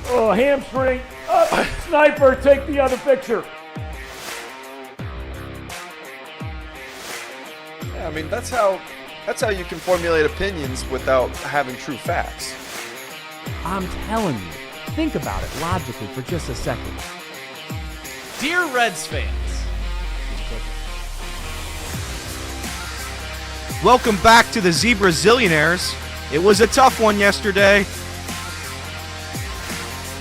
Oh, hamstring. Up. Sniper, take the other picture. Yeah, I mean, that's how you can formulate opinions without having true facts. I'm telling you, think about it logically for just a second. Dear Reds fans, welcome back to the Zebra Zillionaires. It was a tough one yesterday.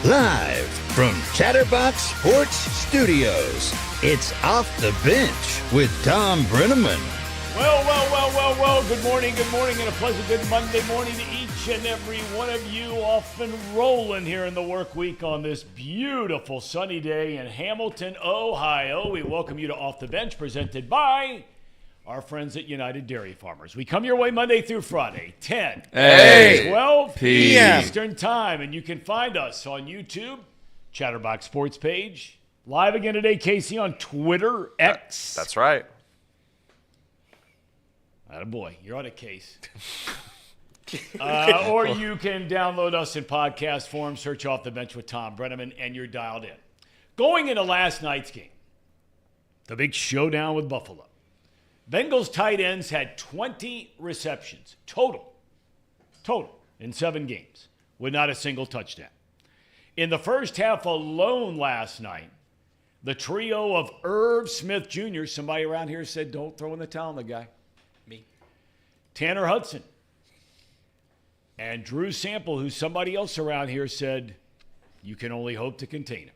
Live from Chatterbox Sports Studios, it's Off the Bench with Thom Brennaman. Well. Good morning, and a pleasant good Monday morning to each and every one of you. Off and rolling here in the work week on this beautiful sunny day in Hamilton, Ohio. We welcome you to Off the Bench, presented by our friends at United Dairy Farmers. We come your way Monday through Friday, 10 Hey. 12 p.m. Eastern Time. And you can find us on YouTube, Chatterbox Sports page. Live again today, Casey, on Twitter, X. That's right. Attaboy, you're on a case. Or you can download us in podcast form, search Off the Bench with Thom Brennaman, and you're dialed in. Going into last night's game, the big showdown with Buffalo. Bengals tight ends had 20 receptions total in 7 games with not a single touchdown. In the first half alone last night, the trio of Irv Smith Jr., somebody around here said, don't throw in the towel on the guy. Me. Tanner Hudson. And Drew Sample, who somebody else around here said, you can only hope to contain him.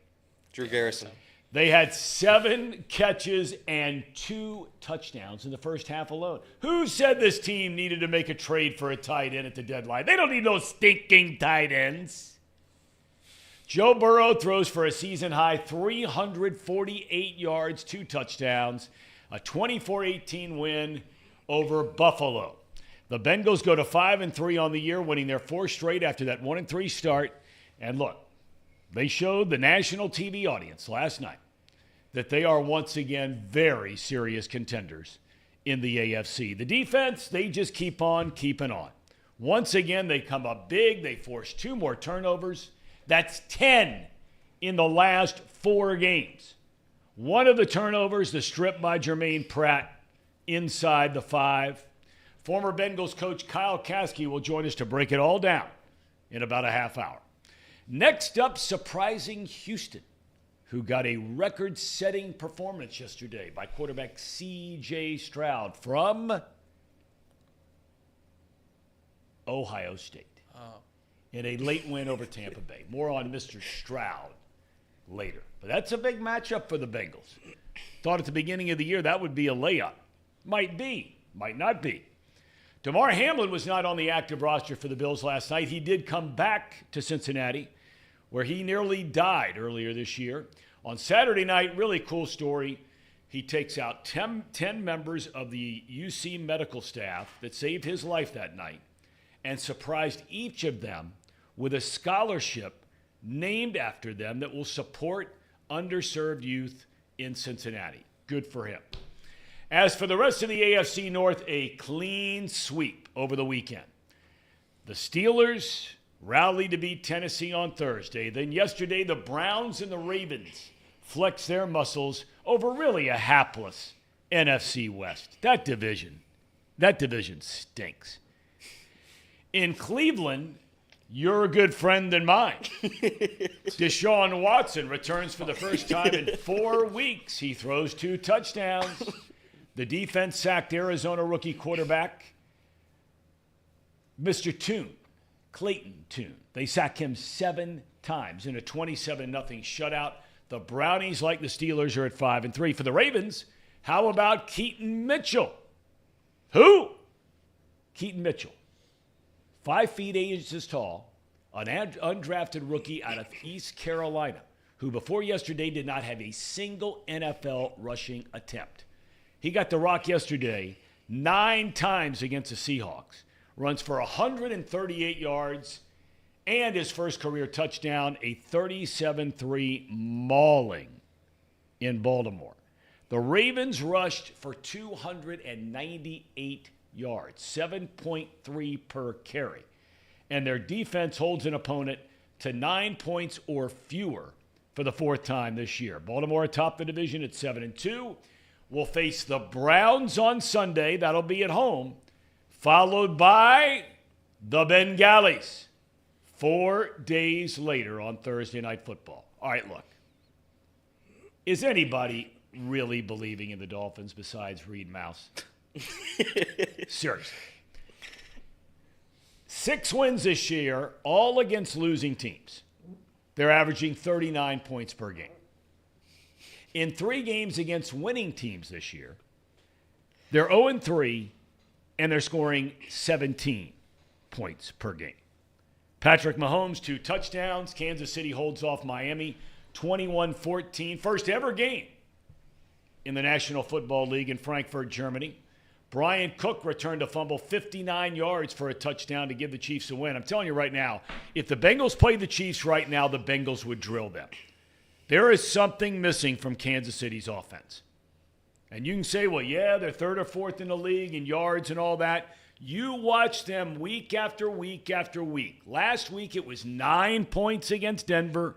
Drew Garrison. They had 7 catches and 2 touchdowns in the first half alone. Who said this team needed to make a trade for a tight end at the deadline? They don't need no stinking tight ends. Joe Burrow throws for a season-high 348 yards, 2 touchdowns, a 24-18 win over Buffalo. The Bengals go to 5-3 on the year, winning their 4th straight after that 1-3 start. And look, they showed the national TV audience last night that they are once again very serious contenders in the AFC. The defense, they just keep on keeping on. Once again, they come up big. They force 2 more turnovers. That's 10 in the last 4 games. One of the turnovers, the strip by Jermaine Pratt inside the 5. Former Bengals coach Kyle Caskey will join us to break it all down in about a half hour. Next up, surprising Houston, who got a record-setting performance yesterday by quarterback C.J. Stroud from Ohio State in a late win over Tampa Bay. More on Mr. Stroud later. But that's a big matchup for the Bengals. Thought at the beginning of the year that would be a layup. Might be, might not be. Damar Hamlin was not on the active roster for the Bills last night. He did come back to Cincinnati, where he nearly died earlier this year. On Saturday night, really cool story. He takes out 10 members of the UC medical staff that saved his life that night and surprised each of them with a scholarship named after them that will support underserved youth in Cincinnati. Good for him. As for the rest of the AFC North, a clean sweep over the weekend. The Steelers rallied to beat Tennessee on Thursday. Then yesterday, the Browns and the Ravens flexed their muscles over really a hapless NFC West. That division stinks. In Cleveland, you're a good friend and mine. Deshaun Watson returns for the first time in 4 weeks. He throws 2 touchdowns. The defense sacked Arizona rookie quarterback, Mr. Tune, Clayton Tune. They sacked him 7 times in a 27-0 shutout. The Brownies, like the Steelers, are at 5-3. For the Ravens, how about Keaton Mitchell? Who? Keaton Mitchell. 5 feet 8 inches tall, an undrafted rookie out of East Carolina, who before yesterday did not have a single NFL rushing attempt. He got the rock yesterday 9 times against the Seahawks. Runs for 138 yards and his first career touchdown, a 37-3 mauling in Baltimore. The Ravens rushed for 298 yards, 7.3 per carry. And their defense holds an opponent to 9 points or fewer for the fourth time this year. Baltimore atop the division at 7-2. Will face the Browns on Sunday. That'll be at home. Followed by the Bengalis 4 days later on Thursday Night Football. All right, look. Is anybody really believing in the Dolphins besides Reed Mouse? Seriously. 6 wins this year, all against losing teams. They're averaging 39 points per game. In 3 games against winning teams this year, they're 0-3, and they're scoring 17 points per game. Patrick Mahomes, 2 touchdowns. Kansas City holds off Miami 21-14. First ever game in the National Football League in Frankfurt, Germany. Brian Cook returned a fumble 59 yards for a touchdown to give the Chiefs a win. I'm telling you right now, if the Bengals played the Chiefs right now, the Bengals would drill them. There is something missing from Kansas City's offense. And you can say, well, yeah, they're 3rd or 4th in the league in yards and all that. You watch them week after week after week. Last week it was 9 points against Denver.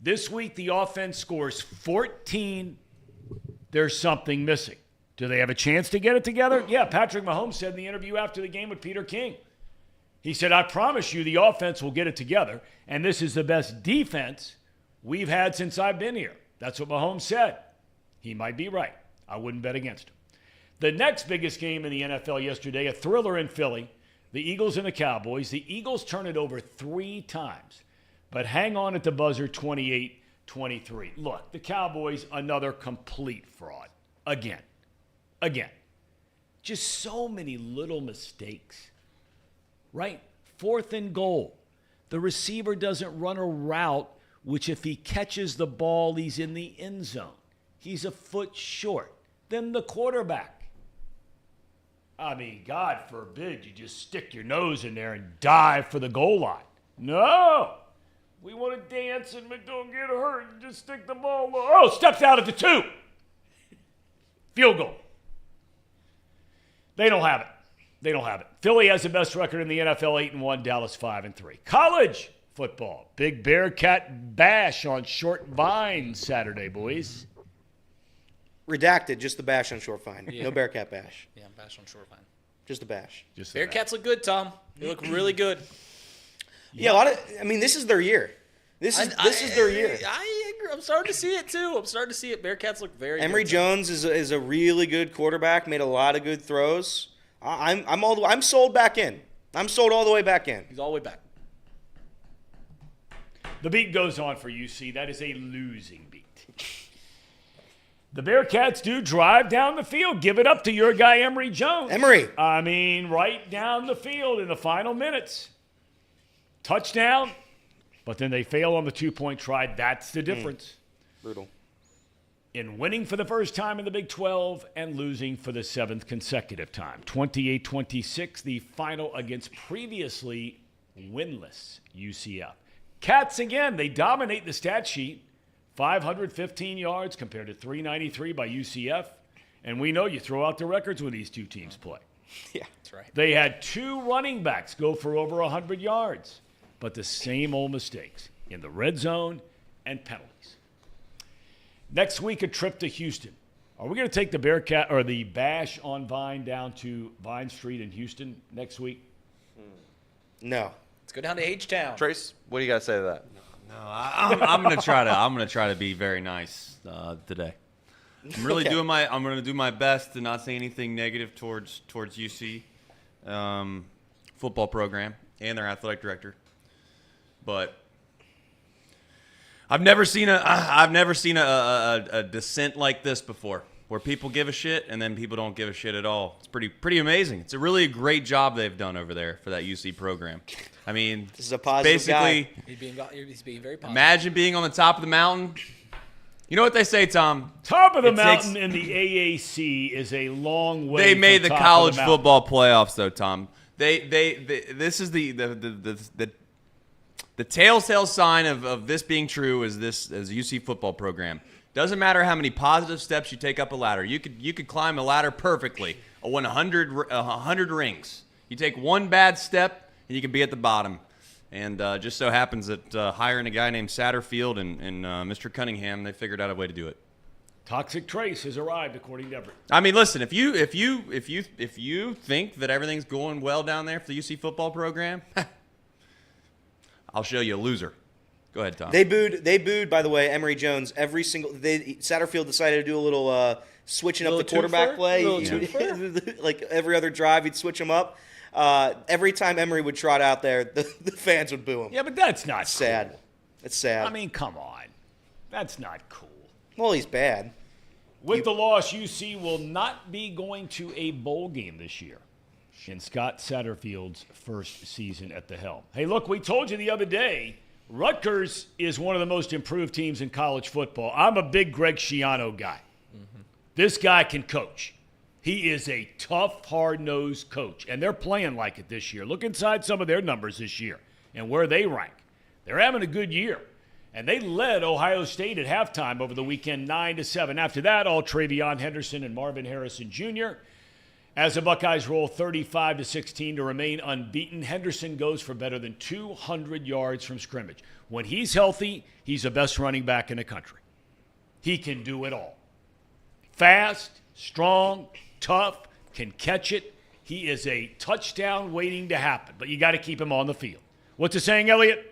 This week the offense scores 14. There's something missing. Do they have a chance to get it together? Yeah, Patrick Mahomes said in the interview after the game with Peter King. He said, I promise you the offense will get it together, and this is the best defense we've had since I've been here. That's what Mahomes said. He might be right. I wouldn't bet against him. The next biggest game in the NFL yesterday, a thriller in Philly, the Eagles and the Cowboys. The Eagles turn it over 3 times, but hang on at the buzzer 28-23. Look, the Cowboys, another complete fraud. Again. Just so many little mistakes, right? 4th and goal. The receiver doesn't run a route, which if he catches the ball, he's in the end zone. He's a foot short. Then the quarterback. I mean, God forbid you just stick your nose in there and dive for the goal line. No. We want to dance and don't get hurt and just stick the ball. Oh, steps out at the 2. Field goal. They don't have it. Philly has the best record in the NFL, 8-1, Dallas 5-3. College football. Big Bearcat bash on Short Vine Saturday, boys. Redacted, just the bash on Short Vine. Yeah. No Bearcat bash. Yeah, bash on Short Vine. Just a bash. Bearcats look good, Tom. They look really good. Yeah, this is their year. This is their year. I agree. I'm starting to see it, too. Bearcats look very good. Emory Jones is a really good quarterback, made a lot of good throws. I'm sold back in. I'm sold all the way back in. He's all the way back. The beat goes on for UC. That is a losing beat. The Bearcats do drive down the field. Give it up to your guy, Emory Jones. Emory. I mean, right down the field in the final minutes. Touchdown. But then they fail on the 2-point try. That's the difference. Brutal. In winning for the first time in the Big 12 and losing for the 7th consecutive time. 28-26, the final against previously winless UCF. Cats, again, they dominate the stat sheet. 515 yards compared to 393 by UCF. And we know you throw out the records when these two teams play. Yeah, that's right. They had 2 running backs go for over 100 yards. But the same old mistakes in the red zone and penalties. Next week, a trip to Houston. Are we going to take the Bearcat or the Bash on Vine down to Vine Street in Houston next week? No. Let's go down to H-Town. Trace, what do you got to say to that? No, I'm going to try to be very nice today. I'm really Okay. I'm going to do my best to not say anything negative towards UC football program and their athletic director. But I've never seen a dissent like this before, where people give a shit and then people don't give a shit at all. It's pretty amazing. It's a really great job they've done over there for that UC program. I mean, This is a positive basically, guy. He's being very positive. imagine being on the top of the mountain. You know what they say, Tom? Top of the It mountain takes- in the AAC is a long way. They made from the top of college mountain. football playoffs, though, Tom. This is the telltale sign of this being true is this as a UC football program. Doesn't matter how many positive steps you take up a ladder. You could climb a ladder perfectly. Win 100 rings. You take one bad step and you can be at the bottom. And just so happens that hiring a guy named Satterfield and Mr. Cunningham, they figured out a way to do it. Toxic Trace has arrived, according to Everett. I mean, listen, if you think that everything's going well down there for the UC football program, I'll show you a loser. Go ahead, Tom. They booed. By the way, Emory Jones every single. Satterfield decided to do a little switching up the quarterback play. Like every other drive, he'd switch him up. Every time Emory would trot out there, the fans would boo him. Yeah, but that's not sad. Cool. It's sad. I mean, come on. That's not cool. Well, he's bad. With the loss, UC will not be going to a bowl game this year in Scott Satterfield's first season at the helm. Hey, look, we told you the other day, Rutgers is one of the most improved teams in college football. I'm a big Greg Schiano guy. Mm-hmm. This guy can coach. He is a tough, hard-nosed coach, and they're playing like it this year. Look inside some of their numbers this year and where they rank. They're having a good year. And they led Ohio State at halftime over the weekend 9-7. After that, all Travion Henderson and Marvin Harrison Jr. As the Buckeyes roll 35-16 to remain unbeaten. Henderson goes for better than 200 yards from scrimmage. When he's healthy, he's the best running back in the country. He can do it all. Fast, strong, tough, can catch it. He is a touchdown waiting to happen, but you got to keep him on the field. What's the saying, Elliot?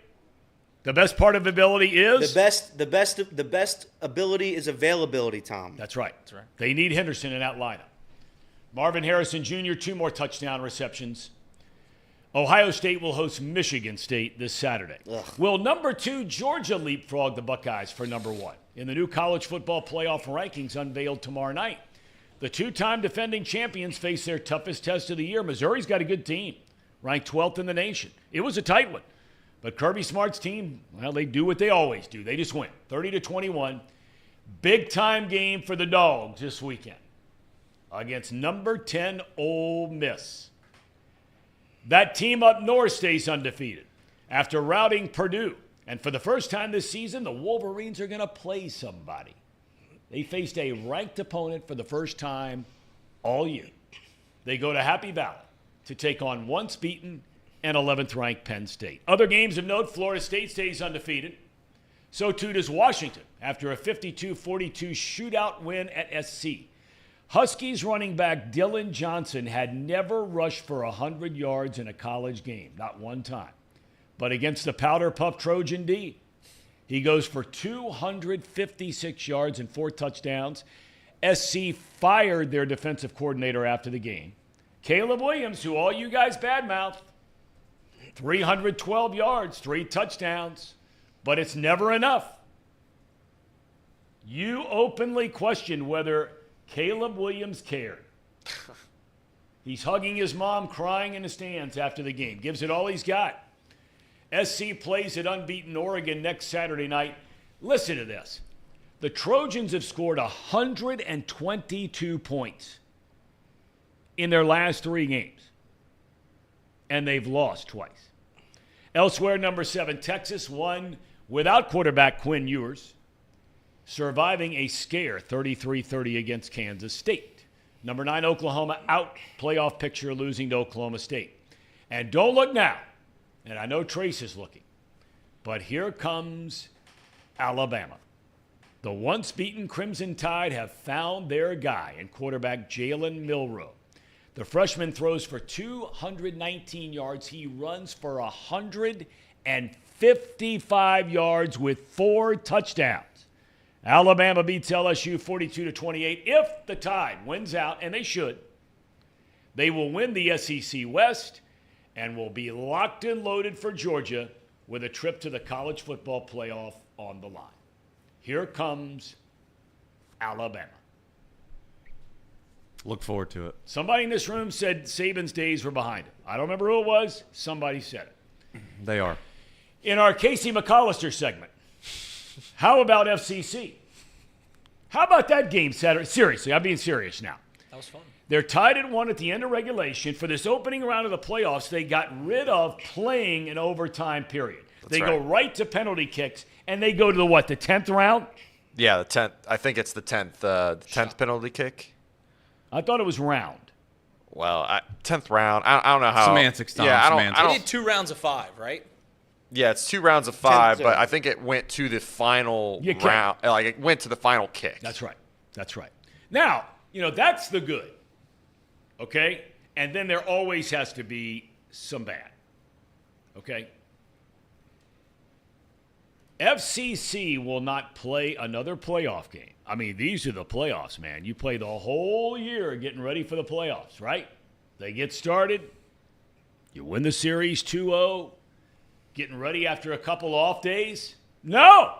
The best part of ability is? The best ability is availability, Tom. That's right. They need Henderson in that lineup. Marvin Harrison Jr., 2 more touchdown receptions. Ohio State will host Michigan State this Saturday. Ugh. Will number 2 Georgia leapfrog the Buckeyes for number 1? In the new college football playoff rankings unveiled tomorrow night, the 2-time defending champions face their toughest test of the year. Missouri's got a good team, ranked 12th in the nation. It was a tight one. But Kirby Smart's team, well, they do what they always do. They just win, 30-21. Big-time game for the Dogs this weekend against number 10 Ole Miss. That team up north stays undefeated after routing Purdue. And for the first time this season, the Wolverines are going to play somebody. They faced a ranked opponent for the first time all year. They go to Happy Valley to take on once beaten and 11th-ranked Penn State. Other games of note, Florida State stays undefeated. So too does Washington after a 52-42 shootout win at SC. Huskies running back Dylan Johnson had never rushed for 100 yards in a college game, not one time. But against the Powder Puff Trojan D, he goes for 256 yards and 4 touchdowns. SC fired their defensive coordinator after the game. Caleb Williams, who all you guys badmouthed, 312 yards, 3 touchdowns, but it's never enough. You openly question whether Caleb Williams cared. He's hugging his mom, crying in the stands after the game. Gives it all he's got. SC plays at unbeaten Oregon next Saturday night. Listen to this. The Trojans have scored 122 points in their last 3 games. And they've lost twice. Elsewhere, number 7, Texas won without quarterback Quinn Ewers, surviving a scare 33-30 against Kansas State. Number 9, Oklahoma out playoff picture, losing to Oklahoma State. And don't look now, and I know Trace is looking, but here comes Alabama. The once-beaten Crimson Tide have found their guy in quarterback Jalen Milroe. The freshman throws for 219 yards. He runs for 155 yards with 4 touchdowns. Alabama beats LSU 42-28. If the Tide wins out, and they should, they will win the SEC West and will be locked and loaded for Georgia with a trip to the college football playoff on the line. Here comes Alabama. Look forward to it. Somebody in this room said Saban's days were behind him. I don't remember who it was. Somebody said it. They are. In our Casey McAllister segment, how about FCC? How about that game Saturday? Seriously, I'm being serious now. That was fun. They're tied at 1 at the end of regulation. For this opening round of the playoffs, they got rid of playing an overtime period. They go right to penalty kicks, and they go to the 10th round? Yeah, the 10th. I think it's the 10th. The 10th penalty kick. I thought it was round. Well, 10th round. I don't know how. Semantics, Tom. Yeah, semantics. They did 2 rounds of 5, right? Yeah, it's 2 rounds of 5, Ten- but I think it went to the final You can't. round. Like it went to the final kick. That's right. That's right. Now, that's the good. Okay? And then there always has to be some bad. Okay? FCC will not play another playoff game. I mean, these are the playoffs, man. You play the whole year getting ready for the playoffs, right? They get started. You win the series 2-0. Getting ready after a couple off days? No.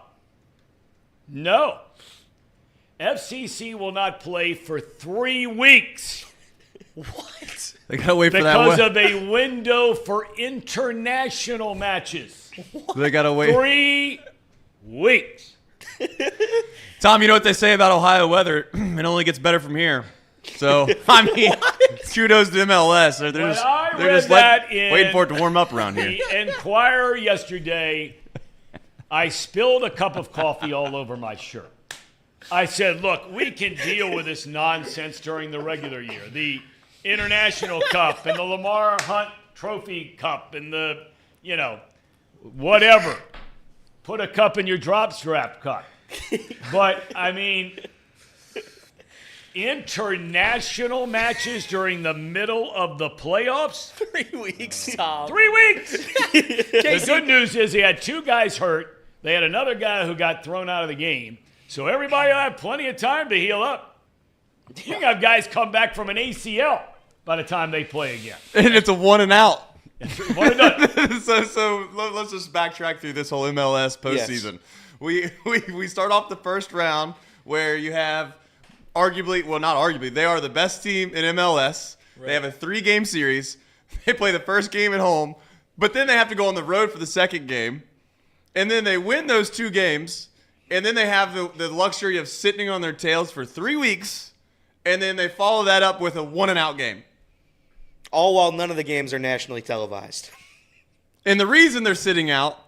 FCC will not play for 3 weeks. What? They gotta wait for that. Because of a window for international matches. They gotta wait. 3 weeks. Tom, you know what they say about Ohio weather? It only gets better from here. So, I mean, kudos to MLS. They're When just, I they're read just that in waiting for it to warm up around here. The Enquirer yesterday, I spilled a cup of coffee all over my shirt. I said, look, we can deal with this nonsense during the regular year. The International Cup and the Lamar Hunt Trophy Cup and the, whatever. Put a cup in your drop strap cup. But, I mean, international matches during the middle of the playoffs? 3 weeks, Tom. 3 weeks! The good news is they had 2 guys hurt. They had another guy who got thrown out of the game. So everybody will have plenty of time to heal up. You can have guys come back from an ACL by the time they play again. And it's a 1 and out. One and done. So let's just backtrack through this whole MLS postseason. Yes. We start off the first round where you have arguably, well, not arguably, they are the best team in MLS. Right. They have a 3-game series. They play the first game at home, but then they have to go on the road for the second game. And then they win those 2 games, and then they have the luxury of sitting on their tails for 3 weeks, and then they follow that up with a 1 and out game. All while none of the games are nationally televised. And the reason they're sitting out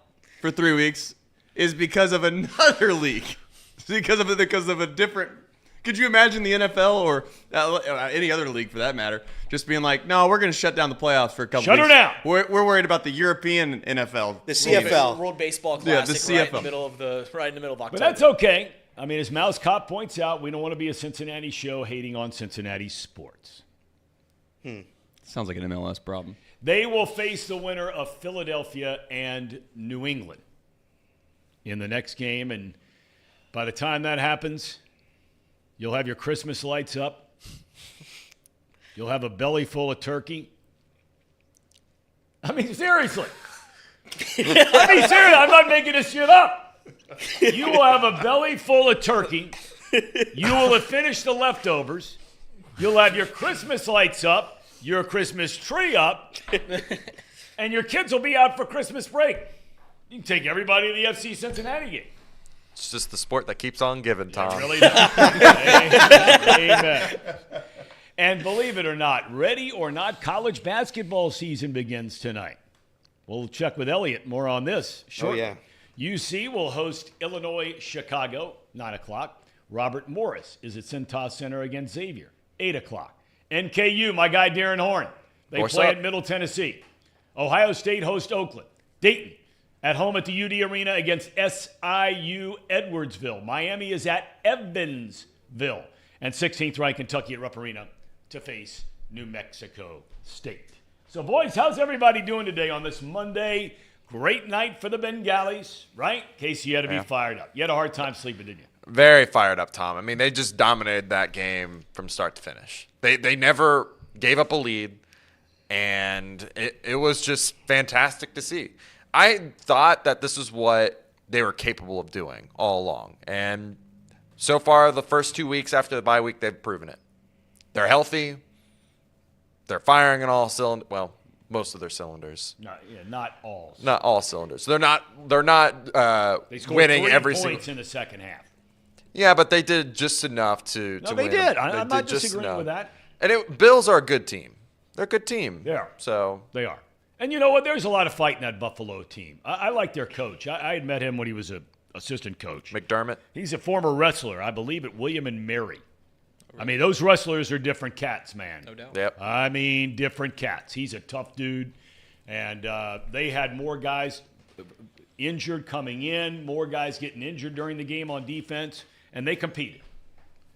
for 3 weeks is because of another league. because of a different. Could you imagine the NFL or any other league for that matter just being like, no, we're going to shut down the playoffs for a couple weeks. Shut her down. We're worried about the European NFL. The CFL. World Baseball Yeah, the Classic right in CFL. the middle of October. But that's okay. I mean, as Mouse Cop points out, we don't want to be a Cincinnati show hating on Cincinnati sports. Sounds like an MLS problem. They will face the winner of Philadelphia and New England in the next game. And by the time that happens, you'll have your Christmas lights up. You'll have a belly full of turkey. I mean, seriously. I'm not making this shit up. You will have a belly full of turkey. You will have finished the leftovers. You'll have your Christmas lights up, your Christmas tree up, and your kids will be out for Christmas break. You can take everybody to the FC Cincinnati game. It's just the sport that keeps on giving, Tom. It really does. Amen. And believe it or not, ready or not, college basketball season begins tonight. We'll check with Elliot more on this shortly. Oh, yeah. UC will host Illinois, Chicago, 9 o'clock. Robert Morris is at Cintas Center against Xavier, 8 o'clock. NKU, my guy Darren Horn. They play at Middle Tennessee. Ohio State hosts Oakland. Dayton at home at the UD Arena against SIU Edwardsville. Miami is at Evansville. And 16th ranked Kentucky at Rupp Arena to face New Mexico State. So, boys, how's everybody doing today on this Monday? Great night for the Bengalis, right? Casey, you had to be fired up. You had a hard time sleeping, didn't you? Very fired up, Tom. I mean, they just dominated that game from start to finish. They never gave up a lead, and it was just fantastic to see. I thought that this is what they were capable of doing all along. And so far, the first 2 weeks after the bye week, they've proven it. They're healthy. They're firing on all cylinders. Well, most of their cylinders. Not all. Not all cylinders. They're not They scored winning 3 every points single. in the second half. Yeah, but they did just enough to No, win. they did. I'm not did just disagreeing enough. with that. And Bills are a good team. They're a good team. They are. So They are. And you know what? There's a lot of fight in that Buffalo team. I like their coach. I had met him when he was an assistant coach. McDermott. He's a former wrestler, I believe, at William and Mary. I mean, those wrestlers are different cats, man. No doubt. Yep. I mean, different cats. He's a tough dude. And they had more guys. injured coming in, more guys getting injured during the game on defense, and they competed.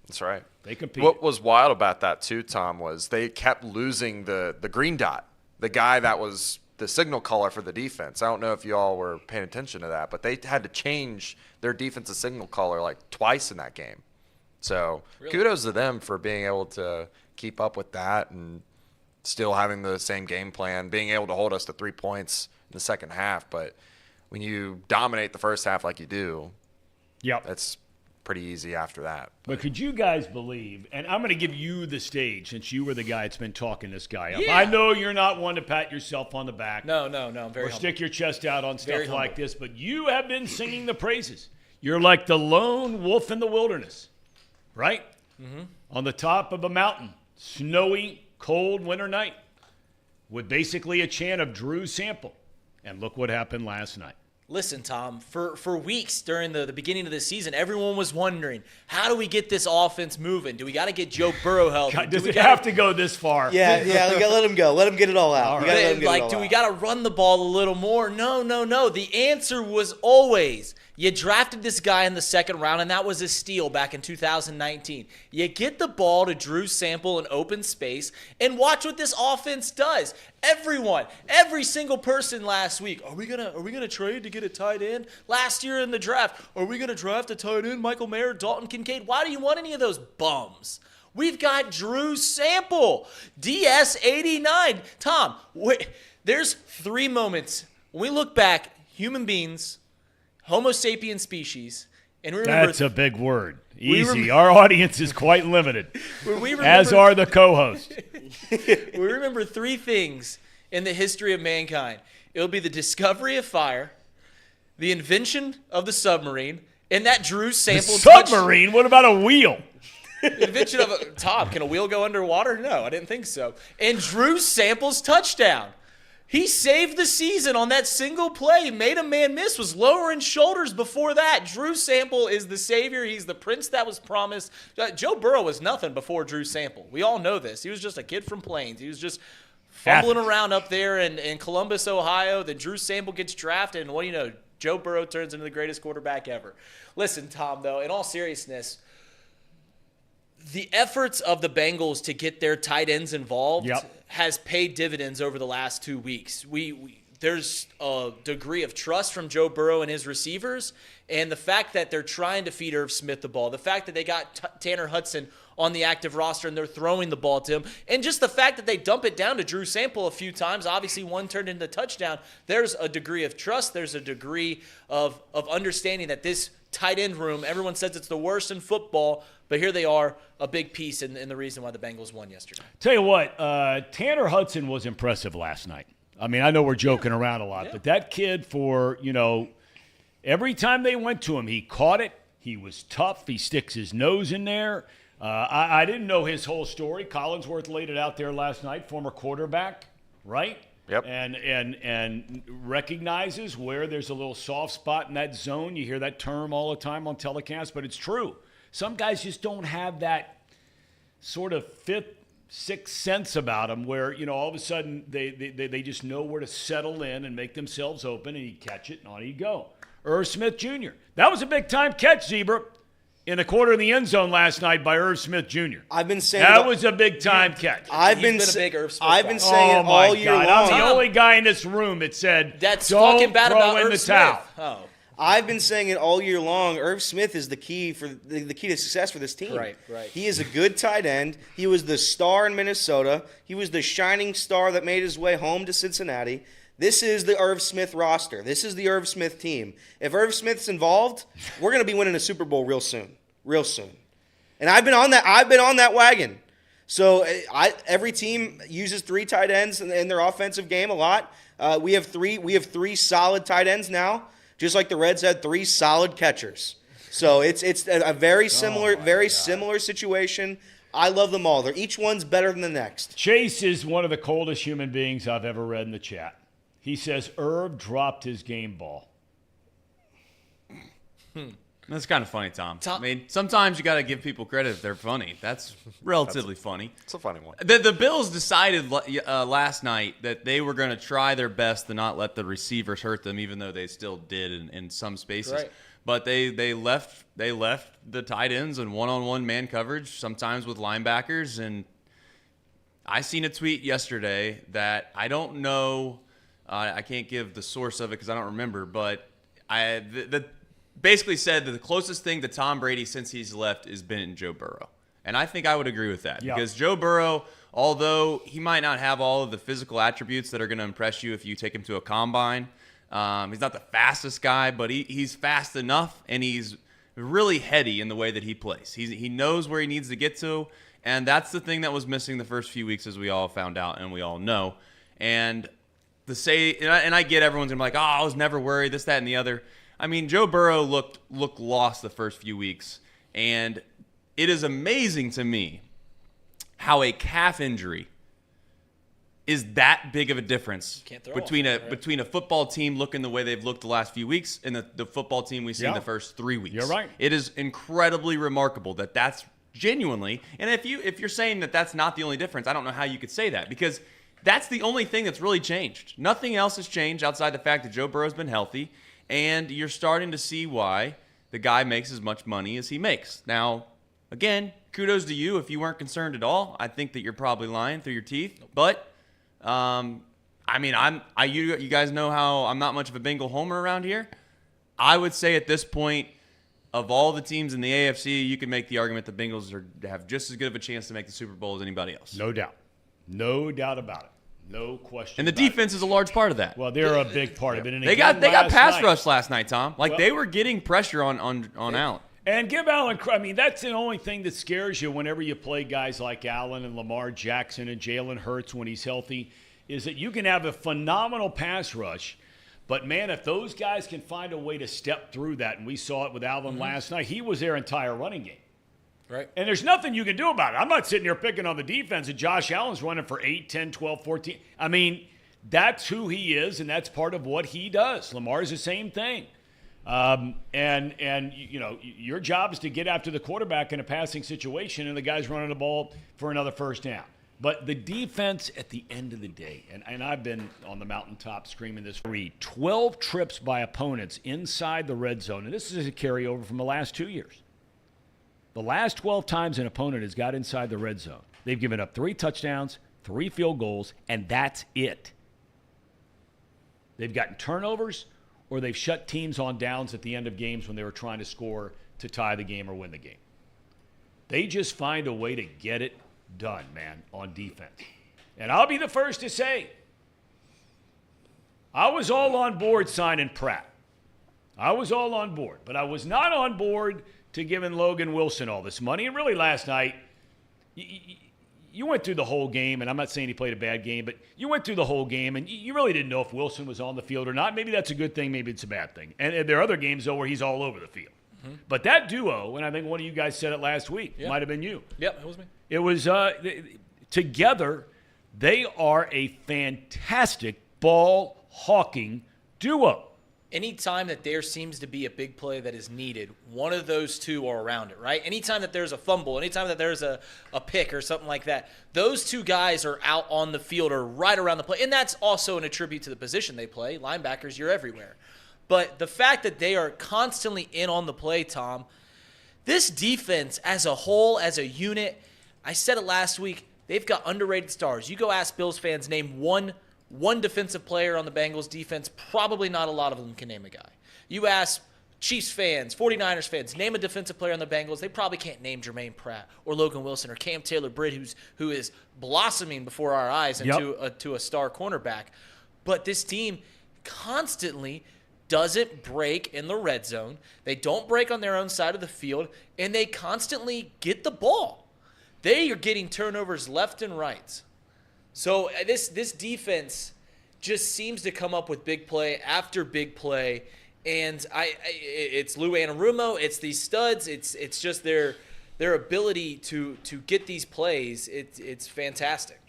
That's right. They competed. What was wild about that too, Tom, was they kept losing the green dot, the guy that was the signal caller for the defense. I don't know if you all were paying attention to that, but they had to change their defensive signal caller like twice in that game. So kudos to them for being able to keep up with that and still having the same game plan, being able to hold us to 3 points in the second half. But when you dominate the first half like you do, that's pretty easy after that. But could you guys believe, and I'm going to give you the stage since you were the guy that's been talking this guy up. Yeah. I know you're not one to pat yourself on the back. No, I'm very or humble. stick your chest out on stuff Very like humble. this, but you have been singing the praises. You're like the lone wolf in the wilderness, right? Mm-hmm. On the top of a mountain, snowy, cold winter night, with basically a chant of Drew Sample. And look what happened last night. Listen, Tom, for weeks during the beginning of the season, everyone was wondering, how do we get this offense moving? Do we got to get Joe Burrow healthy? God, does it have to go this far? Yeah, we gotta let him go. Let him get it all out. All We gotta let him get it Like, all do we out. got to run the ball a little more? No. The answer was always, you drafted this guy in the second round, and that was a steal back in 2019. You get the ball to Drew Sample in open space, and watch what this offense does. Everyone, every single person last week, are we gonna trade to get a tight end? Last year in the draft, are we gonna draft a tight end? Michael Mayer, Dalton Kincaid. Why do you want any of those bums? We've got Drew Sample, DS89. Tom, there's 3 moments when we look back, human beings, Homo sapien species, and we remember That's a big word. Easy. Our audience is quite limited, as are the co-hosts. we remember 3 things in the history of mankind. It'll be the discovery of fire, the invention of the submarine, and that Drew Sample Submarine? What about a wheel? invention of a Tom. Can a wheel go underwater? No, I didn't think so. And Drew Sample's touchdown. He saved the season on that single play, made a man miss, was lowering shoulders before that. Drew Sample is the savior. He's the prince that was promised. Joe Burrow was nothing before Drew Sample. We all know this. He was just a kid from Plains. He was just fumbling around up there in Columbus, Ohio. Then Drew Sample gets drafted, and what do you know? Joe Burrow turns into the greatest quarterback ever. Listen, Tom, though, in all seriousness, the efforts of the Bengals to get their tight ends involved has paid dividends over the last 2 weeks. There's a degree of trust from Joe Burrow and his receivers, and the fact that they're trying to feed Irv Smith the ball, the fact that they got Tanner Hudson on the active roster and they're throwing the ball to him, and just the fact that they dump it down to Drew Sample a few times, obviously one turned into a touchdown, there's a degree of trust, there's a degree of understanding that this tight end room, everyone says it's the worst in football, but here they are, a big piece in the reason why the Bengals won yesterday. Tell you what, Tanner Hudson was impressive last night. I mean, I know we're joking around a lot, but that kid every time they went to him, he caught it. He was tough. He sticks his nose in there. I didn't know his whole story. Collinsworth laid it out there last night, former quarterback, right? Yep. And recognizes where there's a little soft spot in that zone. You hear that term all the time on telecast, but it's true. Some guys just don't have that sort of fifth, sixth sense about them where, all of a sudden they just know where to settle in and make themselves open, and you catch it, and on you go. Irv Smith Jr. That was a big-time catch, Zebra, in the corner of the end zone last night by Irv Smith Jr. I've been saying that was a big-time catch. I've been a big Irv Smith I've guy. been saying it all year long. I'm the only guy in this room that said, That's don't talking bad throw about in Irv the Smith. towel. Oh. I've been saying it all year long. Irv Smith is the key for the key to success for this team. Right. He is a good tight end. He was the star in Minnesota. He was the shining star that made his way home to Cincinnati. This is the Irv Smith roster. This is the Irv Smith team. If Irv Smith's involved, we're going to be winning a Super Bowl real soon. Real soon. And I've been on that wagon. So every team uses 3 tight ends in their offensive game a lot. We have three solid tight ends now, just like the Reds had 3 solid catchers. So it's a very similar situation. I love them all. Each one's better than the next. Chase is one of the coldest human beings I've ever read in the chat. He says Irv dropped his game ball. That's kind of funny, Tom. I mean, sometimes you got to give people credit if they're funny. That's relatively funny. It's a funny one. The Bills decided last night that they were going to try their best to not let the receivers hurt them, even though they still did in some spaces. Right. But they left the tight ends in one-on-one man coverage, sometimes with linebackers. And I seen a tweet yesterday that I don't know. I can't give the source of it because I don't remember, but basically said that the closest thing to Tom Brady since he's left has been Joe Burrow. And I think I would agree with that because Joe Burrow, although he might not have all of the physical attributes that are going to impress you if you take him to a combine, he's not the fastest guy, but he's fast enough, and he's really heady in the way that he plays. He knows where he needs to get to, and that's the thing that was missing the first few weeks, as we all found out and we all know. And I get everyone's going to be like, oh, I was never worried, this, that, and the other. I mean, Joe Burrow looked lost the first few weeks, and it is amazing to me how a calf injury is that big of a difference between a football team looking the way they've looked the last few weeks and the football team we see in the first 3 weeks. You're right. It is incredibly remarkable that's genuinely, and if you're saying that that's not the only difference, I don't know how you could say that, because that's the only thing that's really changed. Nothing else has changed outside the fact that Joe Burrow's been healthy. And you're starting to see why the guy makes as much money as he makes. Now, again, kudos to you if you weren't concerned at all. I think that you're probably lying through your teeth. But, I mean, you guys know how I'm not much of a Bengal homer around here. I would say at this point, of all the teams in the AFC, you can make the argument the Bengals have just as good of a chance to make the Super Bowl as anybody else. No doubt. No doubt about it. No question. And the defense is a large part of that. Well, they're a big part of it. And they got pass rush last night, Tom. They were getting pressure on Allen. And give Allen credit. I mean, that's the only thing that scares you whenever you play guys like Allen and Lamar Jackson and Jalen Hurts when he's healthy, is that you can have a phenomenal pass rush. But, man, if those guys can find a way to step through that, and we saw it with Allen last night, he was their entire running game. Right. And there's nothing you can do about it. I'm not sitting here picking on the defense, and Josh Allen's running for 8, 10, 12, 14. I mean, that's who he is, and that's part of what he does. Lamar's the same thing. And you know, your job is to get after the quarterback in a passing situation, and the guy's running the ball for another first down. But the defense at the end of the day, and I've been on the mountaintop screaming this, 12 trips by opponents inside the red zone, and this is a carryover from the last 2 years. The last 12 times an opponent has got inside the red zone, they've given up 3 touchdowns, 3 field goals, and that's it. They've gotten turnovers, or they've shut teams on downs at the end of games when they were trying to score to tie the game or win the game. They just find a way to get it done, man, on defense. And I'll be the first to say, I was all on board signing Pratt. I was all on board, but I was not on board to giving Logan Wilson all this money. And really last night, you went through the whole game, and I'm not saying he played a bad game, but you went through the whole game, and you really didn't know if Wilson was on the field or not. Maybe that's a good thing, maybe it's a bad thing. And there are other games, though, where he's all over the field. Mm-hmm. But that duo, and I think one of you guys said it last week, it might have been you. Yep, it was me. It was together, they are a fantastic ball-hawking duo. Anytime that there seems to be a big play that is needed, one of those two are around it, right? Anytime that there's a fumble, anytime that there's a pick or something like that, those two guys are out on the field or right around the play. And that's also an attribute to the position they play. Linebackers, you're everywhere. But the fact that they are constantly in on the play, Tom, this defense as a whole, as a unit, I said it last week, they've got underrated stars. You go ask Bills fans, name one defensive player on the Bengals defense, probably not a lot of them can name a guy. You ask Chiefs fans, 49ers fans, name a defensive player on the Bengals, they probably can't name Jermaine Pratt or Logan Wilson or Cam Taylor-Britt, who is blossoming before our eyes into a star cornerback. But this team constantly doesn't break in the red zone. They don't break on their own side of the field, and they constantly get the ball. They are getting turnovers left and right. So this defense just seems to come up with big play after big play, and it's Lou Anarumo, it's these studs, it's just their ability to get these plays. It's fantastic.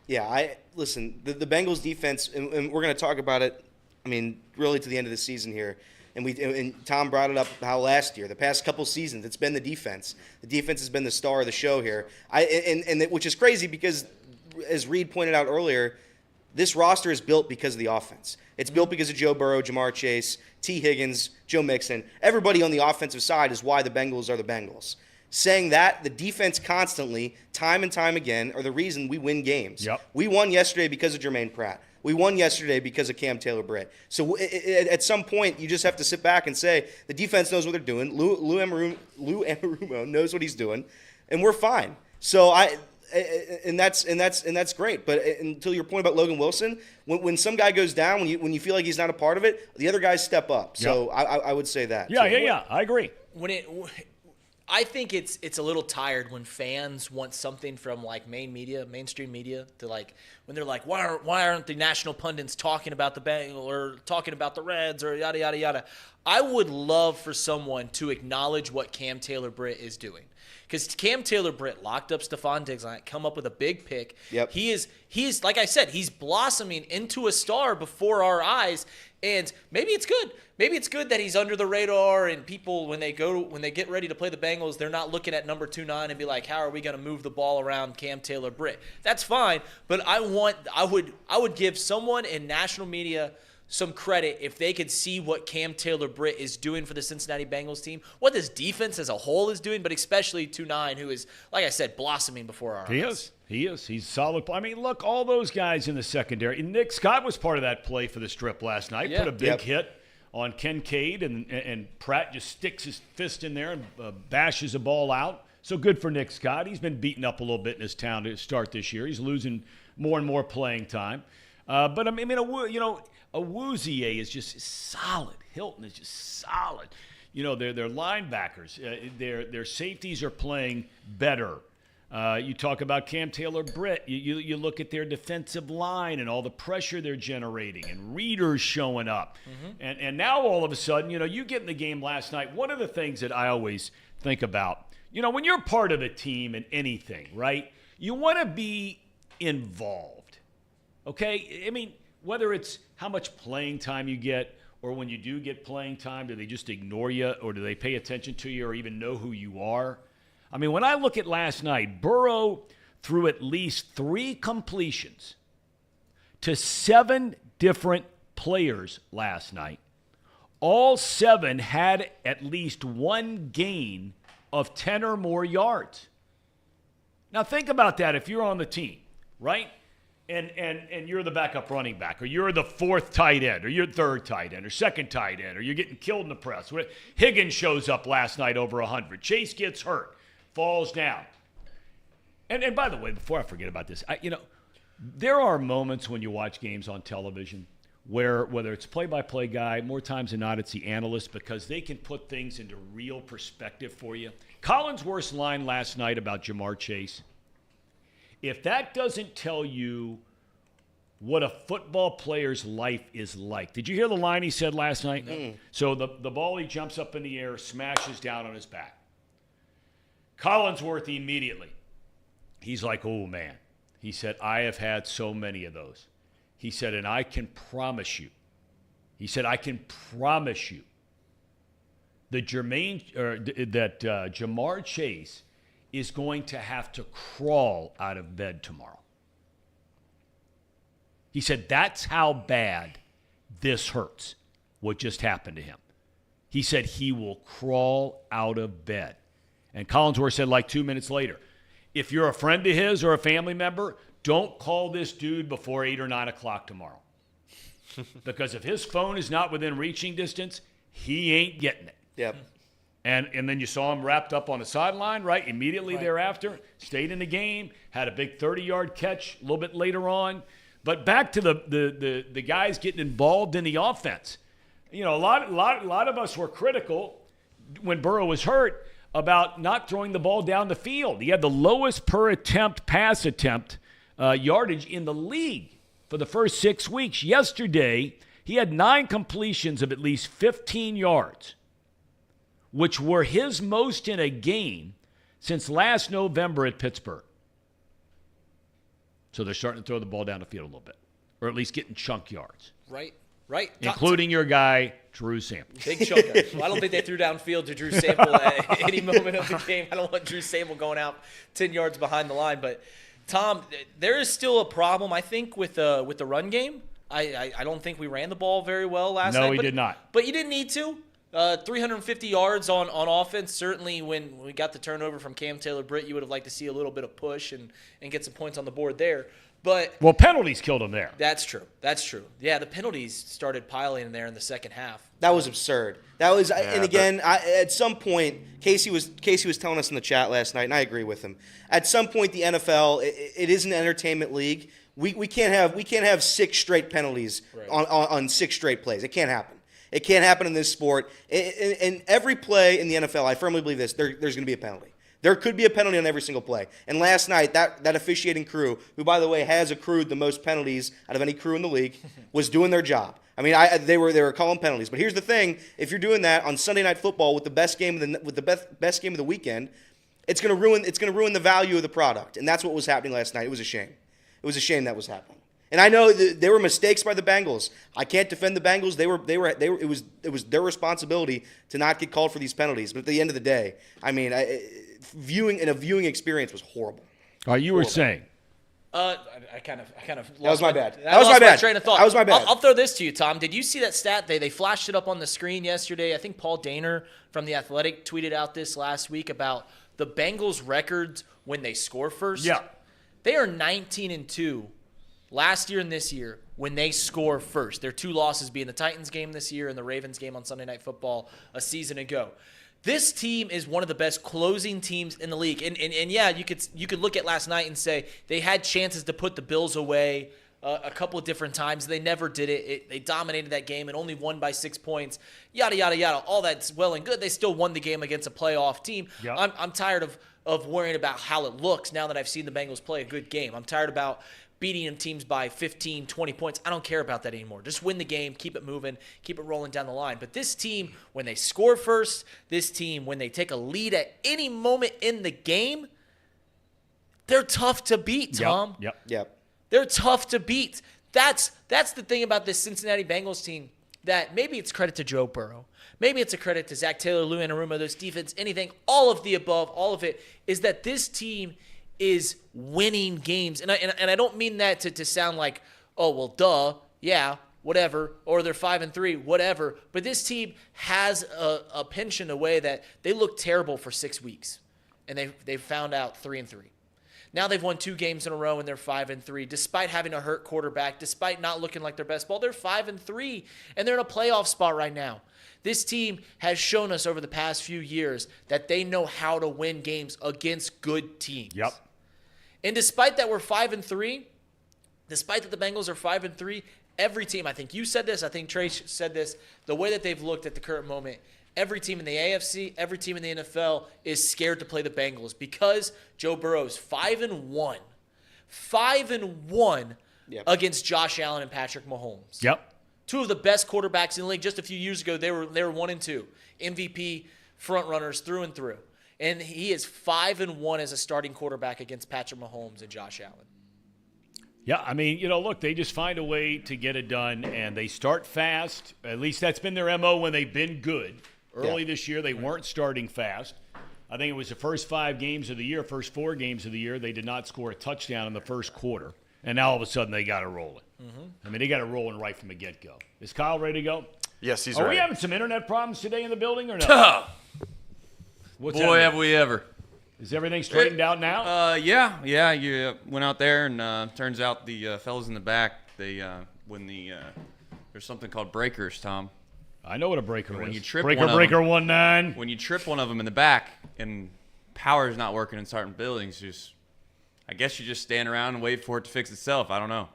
Yeah, listen. The Bengals defense, and we're going to talk about it. I mean, really to the end of the season here. And Tom brought it up how last year, the past couple seasons, it's been the defense. The defense has been the star of the show here. Which is crazy because, as Reed pointed out earlier, this roster is built because of the offense. It's built because of Joe Burrow, Jamar Chase, T. Higgins, Joe Mixon. Everybody on the offensive side is why the Bengals are the Bengals. Saying that, the defense constantly, time and time again, are the reason we win games. Yep. We won yesterday because of Jermaine Pratt. We won yesterday because of Cam Taylor-Britt. So at some point, you just have to sit back and say, the defense knows what they're doing. Lou Anarumo knows what he's doing, and we're fine. So that's great. But until your point about Logan Wilson, when some guy goes down, when you feel like he's not a part of it, the other guys step up. So Yep. I would say that. Yeah, I agree. I think it's a little tired when fans want something from like mainstream media to like when they're like, why aren't the national pundits talking about the Bengals or talking about the Reds or yada yada yada. I would love for someone to acknowledge what Cam Taylor-Britt is doing. Because Cam Taylor-Britt locked up Stephon Diggs and come up with a big pick. Yep. He's like I said, he's blossoming into a star before our eyes. And maybe it's good. Maybe it's good that he's under the radar and people when they get ready to play the Bengals, they're not looking at number 2-9 and be like, how are we going to move the ball around Cam Taylor-Britt? That's fine, but I would give someone in national media some credit if they could see what Cam Taylor-Britt is doing for the Cincinnati Bengals team, what this defense as a whole is doing, but especially 2-9, who is, like I said, blossoming before our eyes. He is. He's solid. I mean, look, all those guys in the secondary. Nick Scott was part of that play for the strip last night. Yeah. Put a big hit on Kincaid, and Pratt just sticks his fist in there and bashes the ball out. So good for Nick Scott. He's been beaten up a little bit in his town to start this year. He's losing more and more playing time. But I mean, Awuzie is just solid. Hilton is just solid. Their linebackers, their safeties are playing better. You talk about Cam Taylor-Britt. You look at their defensive line and all the pressure they're generating and readers showing up. Mm-hmm. And now all of a sudden, you get in the game last night. One of the things that I always think about, when you're part of a team in anything, right, you want to be involved. Okay? I mean, whether it's how much playing time you get or when you do get playing time, do they just ignore you or do they pay attention to you or even know who you are? I mean, when I look at last night, Burrow threw at least 3 completions to 7 different players last night. All 7 had at least 1 gain of 10 or more yards. Now think about that if you're on the team, right? And you're the backup running back, or you're the 4th tight end, or you're 3rd tight end, or 2nd tight end, or you're getting killed in the press. Higgins shows up last night over 100. Chase gets hurt, falls down. And by the way, before I forget about this, there are moments when you watch games on television where whether it's play-by-play guy, more times than not it's the analyst because they can put things into real perspective for you. Collinsworth's line last night about Jamar Chase, if that doesn't tell you what a football player's life is like. Did you hear the line he said last night? No. So the ball, he jumps up in the air, smashes down on his back. Collinsworth immediately, he's like, oh, man. He said, I have had so many of those. He said, and I can promise you. He said, I can promise you that Jamar Chase is going to have to crawl out of bed tomorrow. He said, that's how bad this hurts, what just happened to him. He said he will crawl out of bed. And Collinsworth said like 2 minutes later, if you're a friend of his or a family member, don't call this dude before 8 or 9 o'clock tomorrow. Because if his phone is not within reaching distance, he ain't getting it. Yep. And then you saw him wrapped up on the sideline, right? Immediately thereafter, stayed in the game, had a big 30-yard catch a little bit later on. But back to the guys getting involved in the offense. A lot of us were critical when Burrow was hurt about not throwing the ball down the field. He had the lowest per attempt pass attempt yardage in the league for the first 6 weeks. Yesterday, he had 9 completions of at least 15 yards, which were his most in a game since last November at Pittsburgh. So they're starting to throw the ball down the field a little bit, or at least getting chunk yards. Right. Right. including your guy, Drew Sample. Big chunker. Well, I don't think they threw downfield to Drew Sample at any moment of the game. I don't want Drew Sample going out 10 yards behind the line. But, Tom, there is still a problem, I think, with the run game. I don't think we ran the ball very well last night. No, we did not. But you didn't need to. 350 yards on offense. Certainly when we got the turnover from Cam Taylor-Britt, you would have liked to see a little bit of push and get some points on the board there. But penalties killed him there. That's true. Yeah, the penalties started piling in there in the second half. That was absurd. That was, and again, at some point, Casey was telling us in the chat last night, and I agree with him. At some point, the NFL, it is an entertainment league. We can't have 6 straight penalties on 6 straight plays. It can't happen. It can't happen in this sport. In every play in the NFL, I firmly believe this. There's going to be a penalty. There could be a penalty on every single play. And last night, that officiating crew, who, by the way, has accrued the most penalties out of any crew in the league, was doing their job. I mean, they were calling penalties. But here's the thing: if you're doing that on Sunday Night Football with the best game of the weekend, it's going to ruin the value of the product. And that's what was happening last night. It was a shame. It was a shame that was happening. And I know there were mistakes by the Bengals. I can't defend the Bengals. It was their responsibility to not get called for these penalties. But at the end of the day, I mean, viewing experience was horrible. You were saying. I kind of lost that was my bad. That was my bad. Train of thought. That was my bad. I'll throw this to you, Tom. Did you see that stat? They flashed it up on the screen yesterday. I think Paul Dehner from The Athletic tweeted out this last week about the Bengals' records when they score first. Yeah. They are 19-2 last year and this year when they score first. Their 2 losses being the Titans game this year and the Ravens game on Sunday Night Football a season ago. This team is one of the best closing teams in the league. And yeah, you could look at last night and say they had chances to put the Bills away a couple of different times. They never did it. They dominated that game and only won by 6 points. Yada, yada, yada. All that's well and good. They still won the game against a playoff team. Yep. I'm tired of worrying about how it looks now that I've seen the Bengals play a good game. I'm tired about beating teams by 15, 20 points. I don't care about that anymore. Just win the game, keep it moving, keep it rolling down the line. But this team, when they score first, this team, when they take a lead at any moment in the game, they're tough to beat, Tom. Yep. They're tough to beat. That's the thing about this Cincinnati Bengals team, that maybe it's credit to Joe Burrow. Maybe it's a credit to Zach Taylor, Lou Anarumo, those defense, anything, all of the above, all of it, is that this team is winning games. And I don't mean that to sound like, oh, well, duh, yeah, whatever, or they're 5-3, whatever. But this team has a penchant away that they look terrible for 6 weeks, and they found out 3-3. Now they've won 2 games in a row, and they're 5-3, despite having a hurt quarterback, despite not looking like their best ball. They're 5-3, and they're in a playoff spot right now. This team has shown us over the past few years that they know how to win games against good teams. Yep. And despite that we're 5-3, despite that the Bengals are 5-3, every team, I think you said this, I think Trey said this, the way that they've looked at the current moment, every team in the AFC, every team in the NFL is scared to play the Bengals because Joe Burrow's 5-1 against Josh Allen and Patrick Mahomes. Yep. 2 of the best quarterbacks in the league. Just a few years ago, they were 1-2, MVP front runners through and through. And he is 5-1 as a starting quarterback against Patrick Mahomes and Josh Allen. Yeah, I mean, look, they just find a way to get it done, and they start fast. At least that's been their MO when they've been good. Early this year, they weren't starting fast. I think it was the first 5 games of the year, first 4 games of the year, they did not score a touchdown in the first quarter. And now all of a sudden they got it rolling. Mm-hmm. I mean, they got it rolling right from the get-go. Is Kyle ready to go? Yes, he's ready. Are we having some internet problems today in the building or no? What's Boy, have we ever. Is everything straightened out now? Yeah. You went out there, and turns out the fellas in the back, there's something called breakers, Tom. I know what a breaker is. When you trip breaker 19. When you trip one of them in the back and power's not working in certain buildings, I guess you just stand around and wait for it to fix itself. I don't know.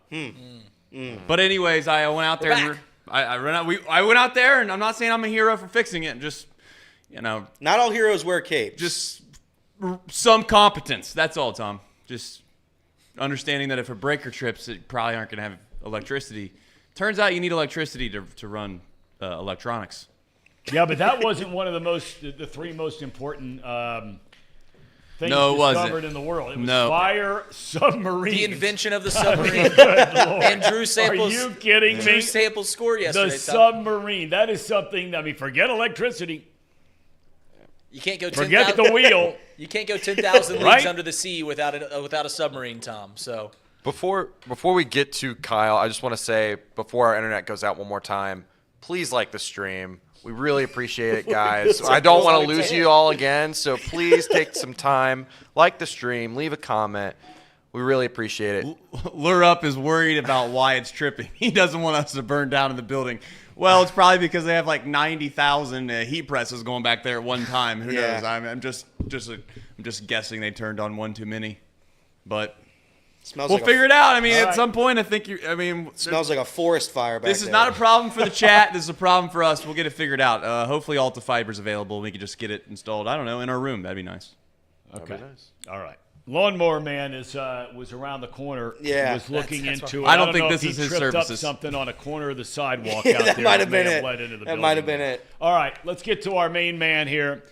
But anyways, I went out there. I went out there, and I'm not saying I'm a hero for fixing it. Just, not all heroes wear capes. Just some competence. That's all, Tom. Just understanding that if a breaker trips, it probably aren't going to have electricity. Turns out you need electricity to run electronics. Yeah, but that wasn't one of the 3 most important things No, it wasn't. discovered in the world. It was No. fire submarines. The invention of the submarine. Good Lord. And Drew Samples. Are you kidding me? Drew Samples scored yesterday. The Tom. submarine. That is something. I mean, forget electricity. You can't go. Forget 10,000 the wheel. You can't go 10,000 leagues Right? under the sea without a submarine, Tom. So Before we get to Kyle, I just want to say, before our internet goes out one more time, please like the stream. We really appreciate it, guys. I don't want to lose you all again, so please take some time, like the stream, leave a comment. We really appreciate it. Lure Up is worried about why it's tripping. He doesn't want us to burn down in the building. Well, it's probably because they have like 90,000 heat presses going back there at one time. Who knows? I'm just guessing they turned on one too many, but Smells we'll like figure it out. I mean, All at right. some point, I think Smells like a forest fire back there. this is not a problem for the chat. This is a problem for us. We'll get it figured out. Hopefully, Alta Fiber's available. We can just get it installed. I don't know, in our room. That'd be nice. Okay. All right. Lawnmower Man was around the corner. Yeah, Was looking into it. I don't know think if this he is his tripped up services. something on a corner of the sidewalk Yeah, out that there. might have may been it. led into the That building. might have been it. All right. Let's get to our main man here.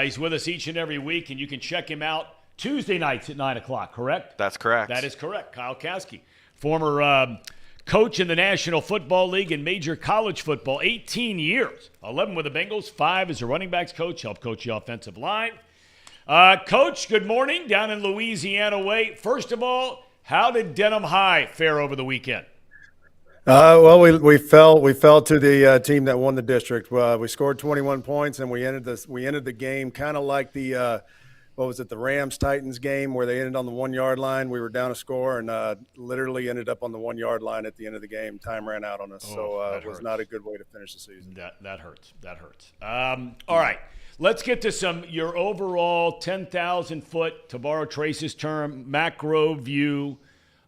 He's with us each and every week, and you can check him out Tuesday nights at 9 o'clock, correct? That's correct. That is correct. Kyle Caskey, former coach in the National Football League and major college football, 18 years, 11 with the Bengals, 5 as a running backs coach, helped coach the offensive line. Coach, good morning down in Louisiana way. First of all, how did Denham High fare over the weekend? Well, we fell to the team that won the district. We scored 21 points, and we ended the game kind of like the the Rams-Titans game where they ended on the 1 yard line. We were down a score and literally ended up on the 1 yard line at the end of the game. Time ran out on us, so it was not a good way to finish the season. That hurts. That hurts. All right. Let's get to your overall 10,000-foot, to borrow Trace's term, macro view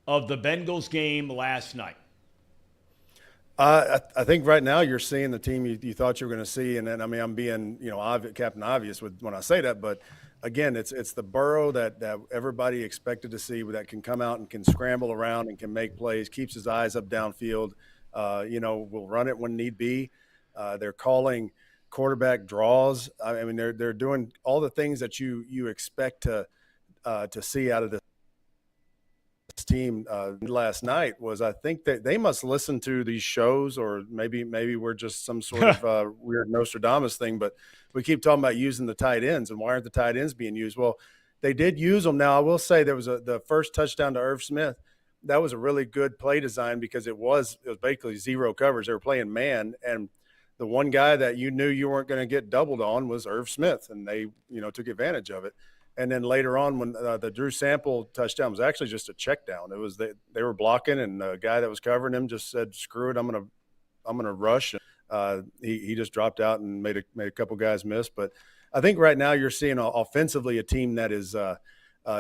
of the Bengals game last night. I think right now you're seeing the team you thought you were going to see, and then I'm being Captain Obvious when I say that, but again it's the Burrow that everybody expected to see, that can come out and can scramble around and can make plays, keeps his eyes up downfield. Will run it when need be. They're calling quarterback draws. I mean, they're doing all the things that you expect to see out of this team. Last night was, I think that they must listen to these shows, or maybe we're just some sort of weird Nostradamus thing, but we keep talking about using the tight ends, and why aren't the tight ends being used? Well, they did use them. Now, I will say there was the first touchdown to Irv Smith. That was a really good play design because it was basically zero coverage. They were playing man, and the one guy that you knew you weren't going to get doubled on was Irv Smith, and they took advantage of it. And then later on, when the Drew Sample touchdown was actually just a check down. It was they were blocking, and the guy that was covering him just said, "Screw it, I'm gonna rush." He just dropped out and made a couple guys miss. But I think right now you're seeing offensively a team that is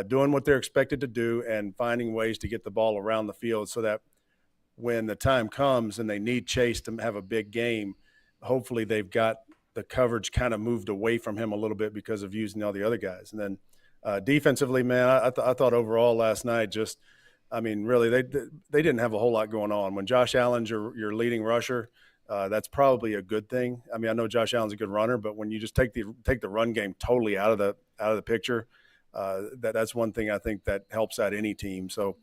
doing what they're expected to do and finding ways to get the ball around the field, so that when the time comes and they need Chase to have a big game, hopefully they've got the coverage kind of moved away from him a little bit because of using all the other guys. And then defensively, man, I thought overall last night, really they didn't have a whole lot going on. When Josh Allen's your leading rusher, that's probably a good thing. I mean, I know Josh Allen's a good runner, but when you just take the run game totally out of the picture, that's one thing I think that helps out any team. So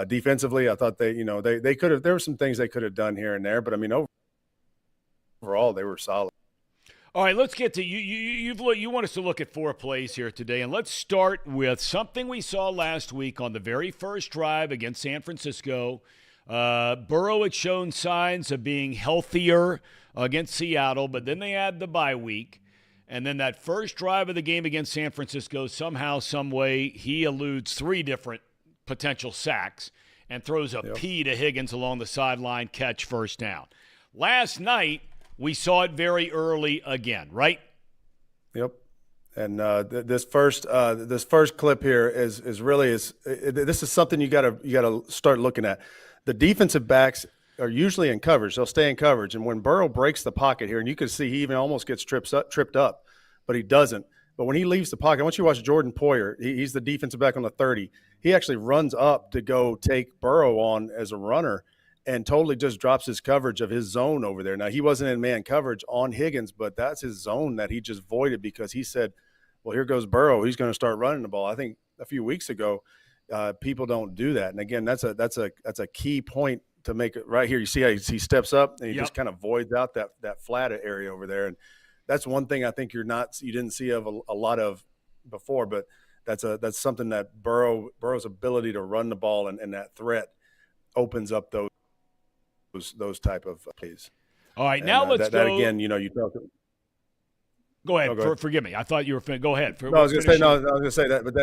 defensively, I thought they could have. There were some things they could have done here and there, but I mean overall they were solid. All right, let's get to you. You want us to look at 4 plays here today, and let's start with something we saw last week on the very first drive against San Francisco. Burrow had shown signs of being healthier against Seattle, but then they had the bye week, and then that first drive of the game against San Francisco, somehow, some way, he eludes 3 different potential sacks and throws a P to Higgins along the sideline, catch, first down. Last night, we saw it very early again, right? Yep. And this first clip here is really this is something you gotta start looking at. The defensive backs are usually in coverage; they'll stay in coverage. And when Burrow breaks the pocket here, and you can see he even almost gets tripped up, but he doesn't. But when he leaves the pocket, I want you to watch Jordan Poyer. He's the defensive back on the 30. He actually runs up to go take Burrow on as a runner, and totally just drops his coverage of his zone over there. Now, he wasn't in man coverage on Higgins, but that's his zone that he just voided because he said, well, here goes Burrow. He's going to start running the ball. I think a few weeks ago, people don't do that. And again, that's a key point to make it right here. You see how he steps up and he just kind of voids out that flat area over there. And that's one thing I think you didn't see of a lot of before, but that's something that Burrow's ability to run the ball and that threat opens up those type of plays. All right, now let's go. That again, you talk. Go ahead. Forgive me. I thought you were go ahead. I was going to say that, but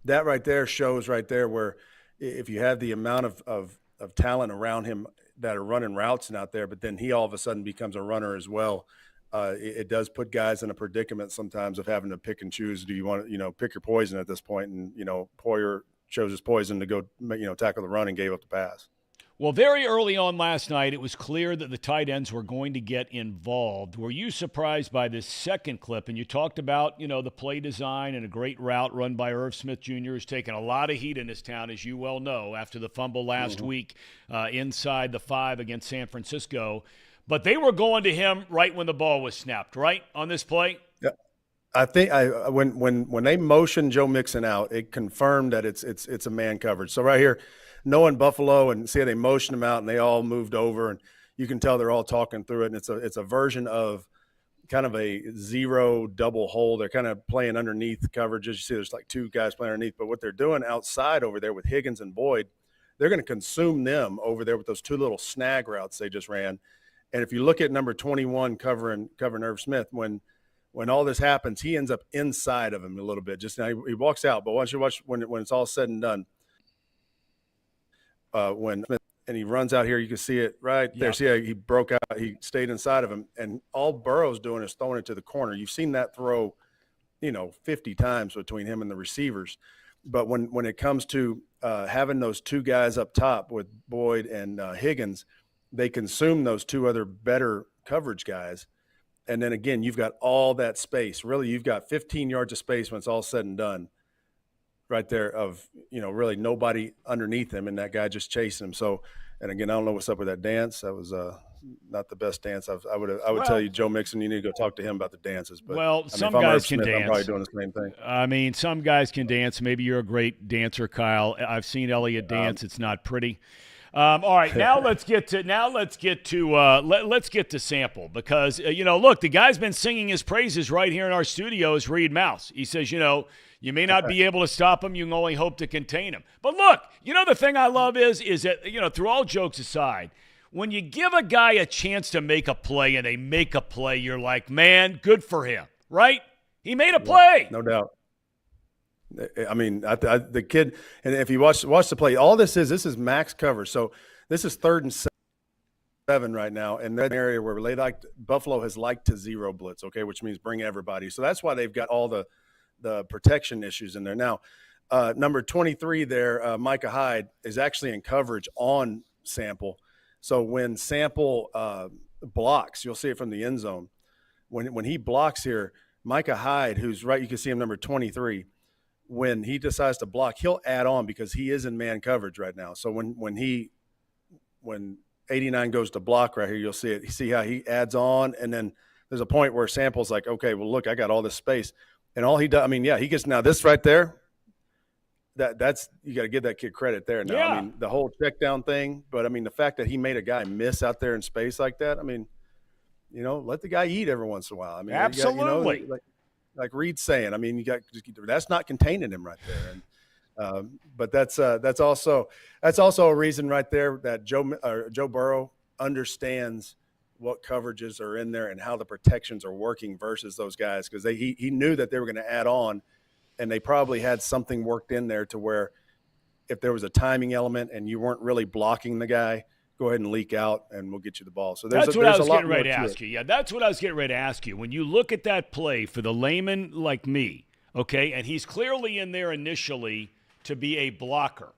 that right there shows right there where if you have the amount of talent around him that are running routes and out there, but then he all of a sudden becomes a runner as well. It does put guys in a predicament sometimes of having to pick and choose. Do you want to, pick your poison at this point? And, Poyer chose his poison to go, tackle the run and gave up the pass. Well, very early on last night, it was clear that the tight ends were going to get involved. Were you surprised by this second clip? And you talked about, the play design and a great route run by Irv Smith Jr. who's taken a lot of heat in this town, as you well know, after the fumble last week inside the 5 against San Francisco. But they were going to him right when the ball was snapped, right, on this play? Yeah. I think when they motioned Joe Mixon out, it confirmed that it's a man coverage. So right here, knowing Buffalo and see how they motioned him out and they all moved over, and you can tell they're all talking through it. And it's a version of kind of a zero double hole. They're kind of playing underneath coverages. You see there's like 2 guys playing underneath, but what they're doing outside over there with Higgins and Boyd, they're going to consume them over there with those 2 little snag routes they just ran. And if you look at number 21 covering Irv Smith, when all this happens, he ends up inside of him a little bit. Just now he walks out, but once you watch when it's all said and done, and he runs out here, you can see it right there. Yep. See how he broke out, he stayed inside of him, and all Burrow's doing is throwing it to the corner. You've seen that throw, 50 times between him and the receivers. But when it comes to having those 2 guys up top with Boyd and Higgins, they consume those 2 other better coverage guys. And then again, you've got all that space. Really, you've got 15 yards of space when it's all said and done right there of, really nobody underneath him and that guy just chasing him. So, and again, I don't know what's up with that dance. That was not the best dance. I would tell you, Joe Mixon, you need to go talk to him about the dances. But some guys can Smith, dance. I'm probably doing the same thing. I mean, some guys can dance. Maybe you're a great dancer, Kyle. I've seen Elliott dance. It's not pretty. All right, now let's get to Sample because look, the guy's been singing his praises right here in our studios. Reed Mouse. He says, you may not be able to stop him. You can only hope to contain him. But look, the thing I love is that through all jokes aside, when you give a guy a chance to make a play and they make a play, you're like, man, good for him, right? He made a play. No doubt. I mean, the kid, and if you watch the play, all this is max cover. So this is 3rd and 7 right now, and that area where Buffalo has liked to zero blitz, okay, which means bring everybody. So that's why they've got all the protection issues in there. Now, number 23 there, Micah Hyde, is actually in coverage on Sample. So when Sample blocks, you'll see it from the end zone. When he blocks here, Micah Hyde, who's right, you can see him number 23. When he decides to block, he'll add on because he is in man coverage right now. So when 89 goes to block right here, you'll see it. You see how he adds on, and then there's a point where Sample's like, okay, well, look, I got all this space. And all he does, he gets now this right there. That's you got to give that kid credit there. Now, yeah. The whole check down thing, but the fact that he made a guy miss out there in space like that, let the guy eat every once in a while. Absolutely. Like Reed's saying, you got that's not containing him right there. And but that's also a reason right there that Joe Burrow understands what coverages are in there and how the protections are working versus those guys because he knew that they were going to add on, and they probably had something worked in there to where if there was a timing element and you weren't really blocking the guy, go ahead and leak out and we'll get you the ball. So that's what I was getting ready to ask you. Yeah, that's what I was getting ready to ask you. When you look at that play for the layman like me, okay, and he's clearly in there initially to be a blocker.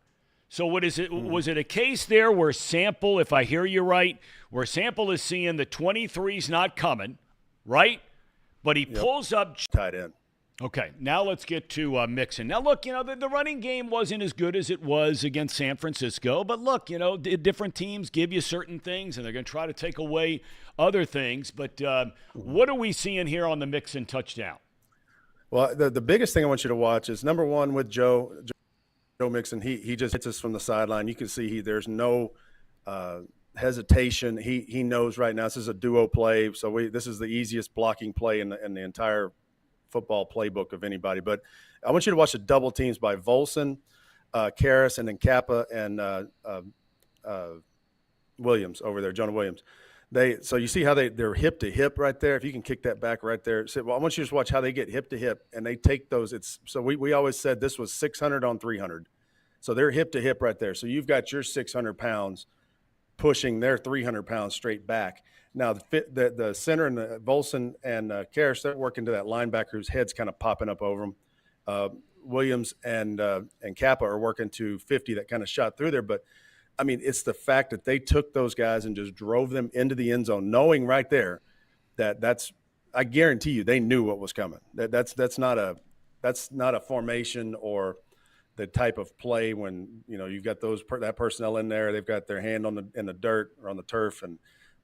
So what is it? Was it a case there where Sample, if I hear you right, where Sample is seeing the 23's not coming, right? But he pulls up tight end. Okay, now let's get to Mixon. Now, look, the running game wasn't as good as it was against San Francisco, but look, different teams give you certain things, and they're going to try to take away other things. But what are we seeing here on the Mixon touchdown? Well, the biggest thing I want you to watch is number one with Joe Mixon. He just hits us from the sideline. You can see there's no hesitation. He knows right now this is a duo play, so this is the easiest blocking play in the entire football playbook of anybody. But I want you to watch the double teams by Volson, Karras, and then Kappa and Williams over there, Jonah Williams. So you see how they're hip to hip right there. If you can kick that back right there, I want you to just watch how they get hip to hip and they take those. We always said this was 600 on 300, so they're hip to hip right there. So you've got your 600 pounds pushing their 300 pounds straight back. Now the center and the Volson and Karras, they're working to that linebacker whose head's kind of popping up over them. Williams and Kappa are working to 50 that kind of shot through there, but I mean, it's the fact that they took those guys and just drove them into the end zone, knowing right there that's I guarantee you they knew what was coming. That's not a formation or the type of play when you've got that personnel in there. They've got their hand in the dirt or on the turf, and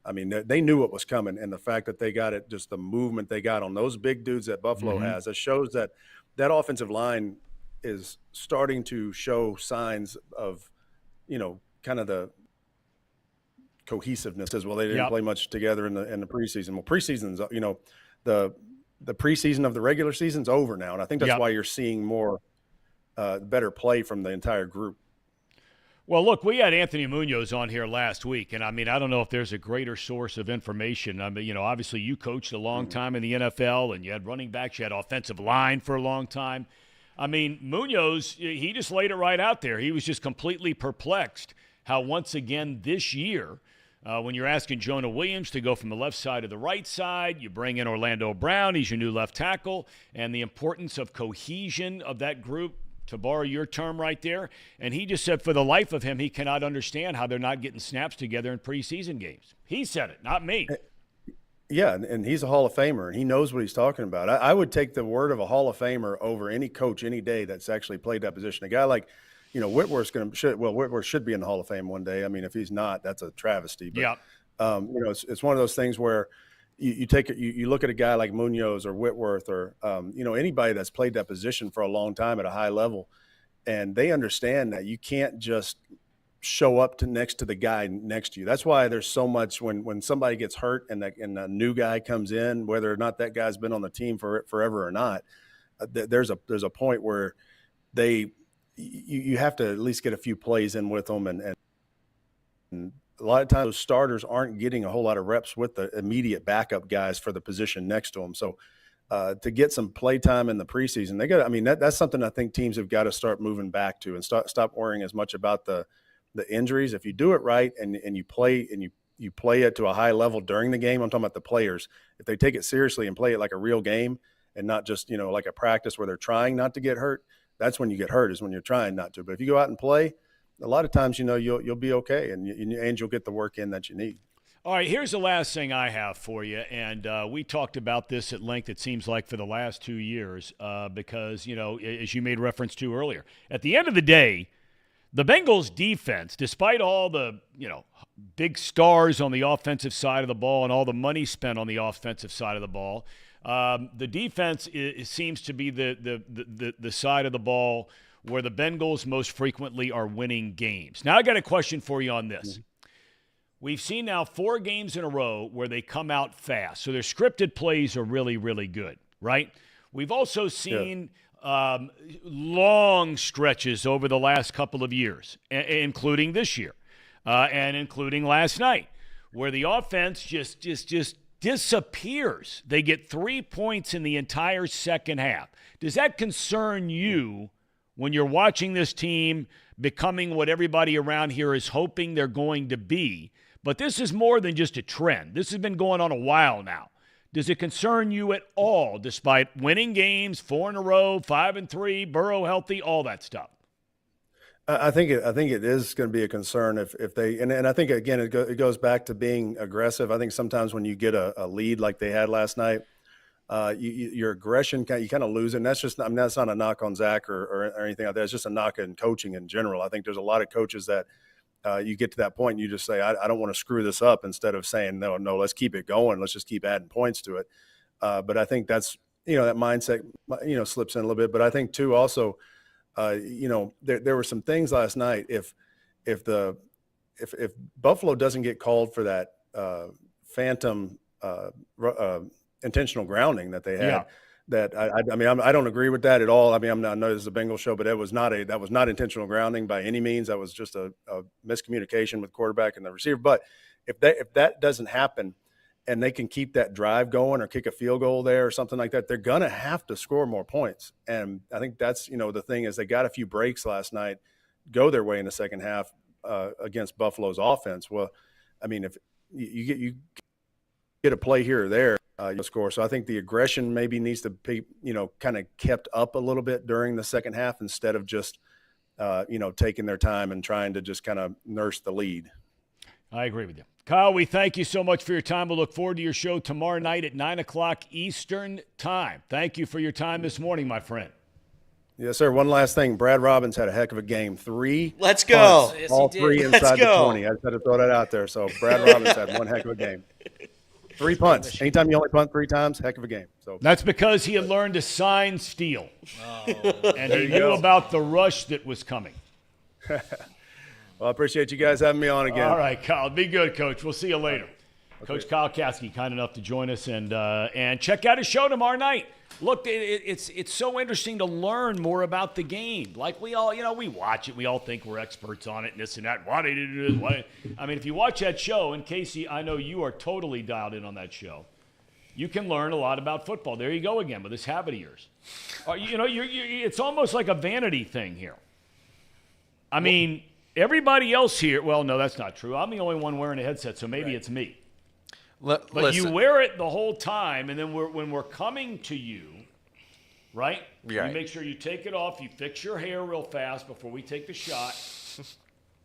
I mean they knew what was coming. And the fact that they got it, just the movement they got on those big dudes that Buffalo has, it shows that offensive line is starting to show signs of kind of the cohesiveness as well. They didn't play much together in the preseason. Well, preseason's, the preseason of the regular season's over now, and I think that's why you're seeing more better play from the entire group. Well, look, we had Anthony Munoz on here last week, and I mean, I don't know if there's a greater source of information. I mean, obviously you coached a long time in the NFL, and you had running backs, you had offensive line for a long time. I mean, Munoz, he just laid it right out there. He was just completely perplexed how once again this year, when you're asking Jonah Williams to go from the left side to the right side, you bring in Orlando Brown, he's your new left tackle, and the importance of cohesion of that group, to borrow your term right there. And he just said for the life of him, he cannot understand how they're not getting snaps together in preseason games. He said it, not me. Yeah, and he's a Hall of Famer, and he knows what he's talking about. I would take the word of a Hall of Famer over any coach any day that's actually played that position. A guy like, Whitworth should be in the Hall of Fame one day. I mean, if he's not, that's a travesty. But, it's one of those things where you look at a guy like Munoz or Whitworth or, anybody that's played that position for a long time at a high level, and they understand that you can't just show up next to the guy next to you. That's why there's so much when somebody gets hurt and a new guy comes in, whether or not that guy's been on the team for forever or not, there's a point where you have to at least get a few plays in with them, and a lot of times those starters aren't getting a whole lot of reps with the immediate backup guys for the position next to them. So to get some play time in the preseason, that's something I think teams have got to start moving back to and stop worrying as much about the injuries. If you do it right and you play it to a high level during the game, I'm talking about the players. If they take it seriously and play it like a real game and not just, like a practice where they're trying not to get hurt, that's when you get hurt, is when you're trying not to. But if you go out and play, a lot of times, you'll be okay and you'll get the work in that you need. All right, here's the last thing I have for you, and we talked about this at length, it seems like, for the last 2 years because, as you made reference to earlier, at the end of the day, the Bengals defense, despite all the, big stars on the offensive side of the ball and all the money spent on the offensive side of the ball, the defense seems to be the side of the ball where the Bengals most frequently are winning games. Now, I got a question for you on this. We've seen now 4 games in a row where they come out fast. So their scripted plays are really, really good, right? We've also seen long stretches over the last couple of years, including this year and including last night, where the offense just disappears. They get 3 points in the entire second half. Does that concern you when you're watching this team becoming what everybody around here is hoping they're going to be? But this is more than just a trend. This has been going on a while now. Does it concern you at all, despite winning games, 4 in a row, 5-3, Burrow healthy, all that stuff? I think it is going to be a concern if they and I think again it goes back to being aggressive. I think sometimes when you get a lead like they had last night, your aggression you kind of lose it. And that's just that's not a knock on Zach or anything like that. It's just a knock on coaching in general. I think there's a lot of coaches that you get to that point and you just say I don't want to screw this up, instead of saying no, let's keep it going, let's just keep adding points to it. But I think that's that mindset, slips in a little bit. But I think too, also, there were some things last night. If Buffalo doesn't get called for that phantom intentional grounding that they had, that I don't agree with that at all. I know this is a Bengals show, but that was not intentional grounding by any means. That was just a miscommunication with quarterback and the receiver. But if that doesn't happen, and they can keep that drive going or kick a field goal there or something like that, they're going to have to score more points. And I think that's, the thing is they got a few breaks last night, go their way in the second half against Buffalo's offense. Well, if you get a play here or there, you'll score. So I think the aggression maybe needs to be, kind of kept up a little bit during the second half instead of just, taking their time and trying to just kind of nurse the lead. I agree with you. Kyle, we thank you so much for your time. We'll look forward to your show tomorrow night at 9 o'clock Eastern time. Thank you for your time this morning, my friend. Yes, sir. One last thing. Brad Robbins had a heck of a game. 3 Let's go. punts, all three inside the 20. I just had to throw that out there. So Brad Robbins had one heck of a game. 3 punts. Anytime you only punt 3 times, heck of a game. So that's because he had learned to sign steal. And he knew about the rush that was coming. Well, I appreciate you guys having me on again. All right, Kyle. Be good, Coach. We'll see you later. Okay. Coach Kyle Caskey, kind enough to join us, and check out his show tomorrow night. Look, it's so interesting to learn more about the game. Like we all, we watch it. We all think we're experts on it and this and that. Why did it do this? If you watch that show, and Casey, I know you are totally dialed in on that show, you can learn a lot about football. There you go again with this habit of yours. It's almost like a vanity thing here. Everybody else here, well, no, that's not true. I'm the only one wearing a headset, so maybe it's me. But listen. You wear it the whole time, and then when we're coming to you, right? Yeah. You make sure you take it off. You fix your hair real fast before we take the shot.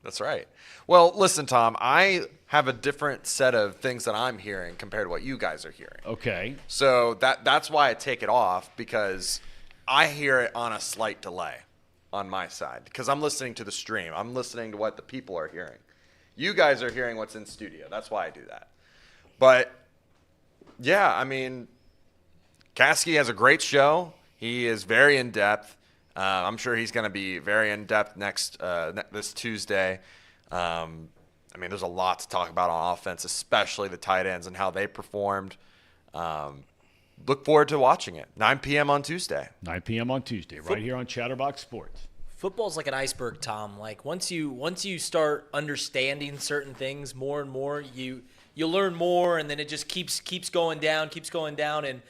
That's right. Well, listen, Tom, I have a different set of things that I'm hearing compared to what you guys are hearing. Okay. So that's why I take it off, because I hear it on a slight delay on my side, because I'm listening to the stream. I'm listening to what the people are hearing. You guys are hearing what's in studio. That's why I do that. But, yeah, Caskey has a great show. He is very in-depth. I'm sure he's going to be very in-depth this Tuesday. There's a lot to talk about on offense, especially the tight ends and how they performed. Look forward to watching it. 9 p.m. on Tuesday. 9 p.m. on Tuesday, right here on Chatterbox Sports. Football's like an iceberg, Tom. Like once you start understanding certain things more and more, you learn more, and then it just keeps going down, and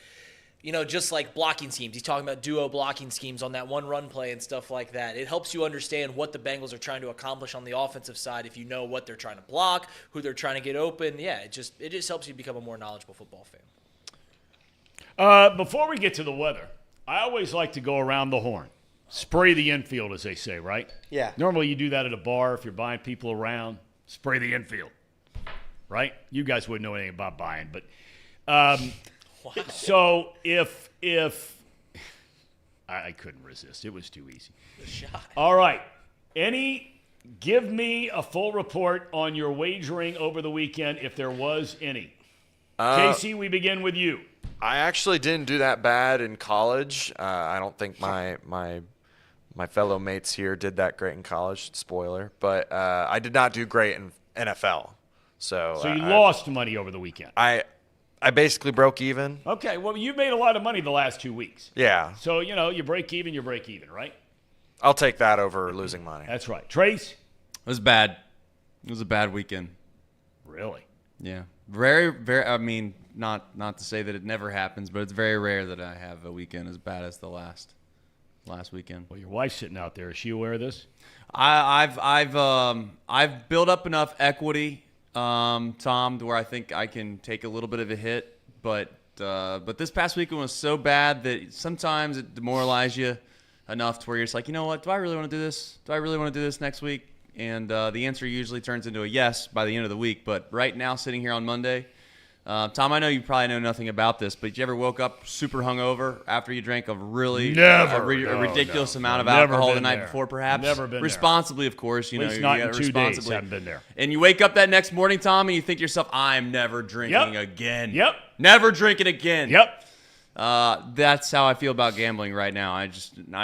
just like blocking schemes. He's talking about duo blocking schemes on that one run play and stuff like that. It helps you understand what the Bengals are trying to accomplish on the offensive side if you know what they're trying to block, who they're trying to get open. Yeah, it just helps you become a more knowledgeable football fan. Before we get to the weather, I always like to go around the horn. Spray the infield, as they say, right? Yeah. Normally you do that at a bar if you're buying people around. Spray the infield, right? You guys wouldn't know anything about buying, but so if I couldn't resist. It was too easy. The shot. All right. Give me a full report on your wagering over the weekend, if there was any. Casey, we begin with you. I actually didn't do that bad in college. I don't think my fellow mates here did that great in college. Spoiler. But I did not do great in NFL. So you lost money over the weekend. I basically broke even. Okay. Well, you made a lot of money the last 2 weeks. Yeah. So, you break even, right? I'll take that over losing money. That's right. Trace? It was bad. It was a bad weekend. Really? Yeah. Very, very, not to say that it never happens, but it's very rare that I have a weekend as bad as the last weekend. Well, your wife's sitting out there. Is she aware of this? I've built up enough equity, Tom, to where I think I can take a little bit of a hit, but this past weekend was so bad that sometimes it demoralizes you enough to where you're just like, you know what? Do I really want to do this? Do I really want to do this next week? And the answer usually turns into a yes by the end of the week. But right now, sitting here on Monday, Tom, I know you probably know nothing about this, but you ever woke up super hungover after you drank a ridiculous amount of alcohol the night before, perhaps? Never been responsibly, of course. At least not in 2 days. Haven't been there. And you wake up that next morning, Tom, and you think to yourself, I'm never drinking again. Yep. Never drinking again. Yep. That's how I feel about gambling right now. I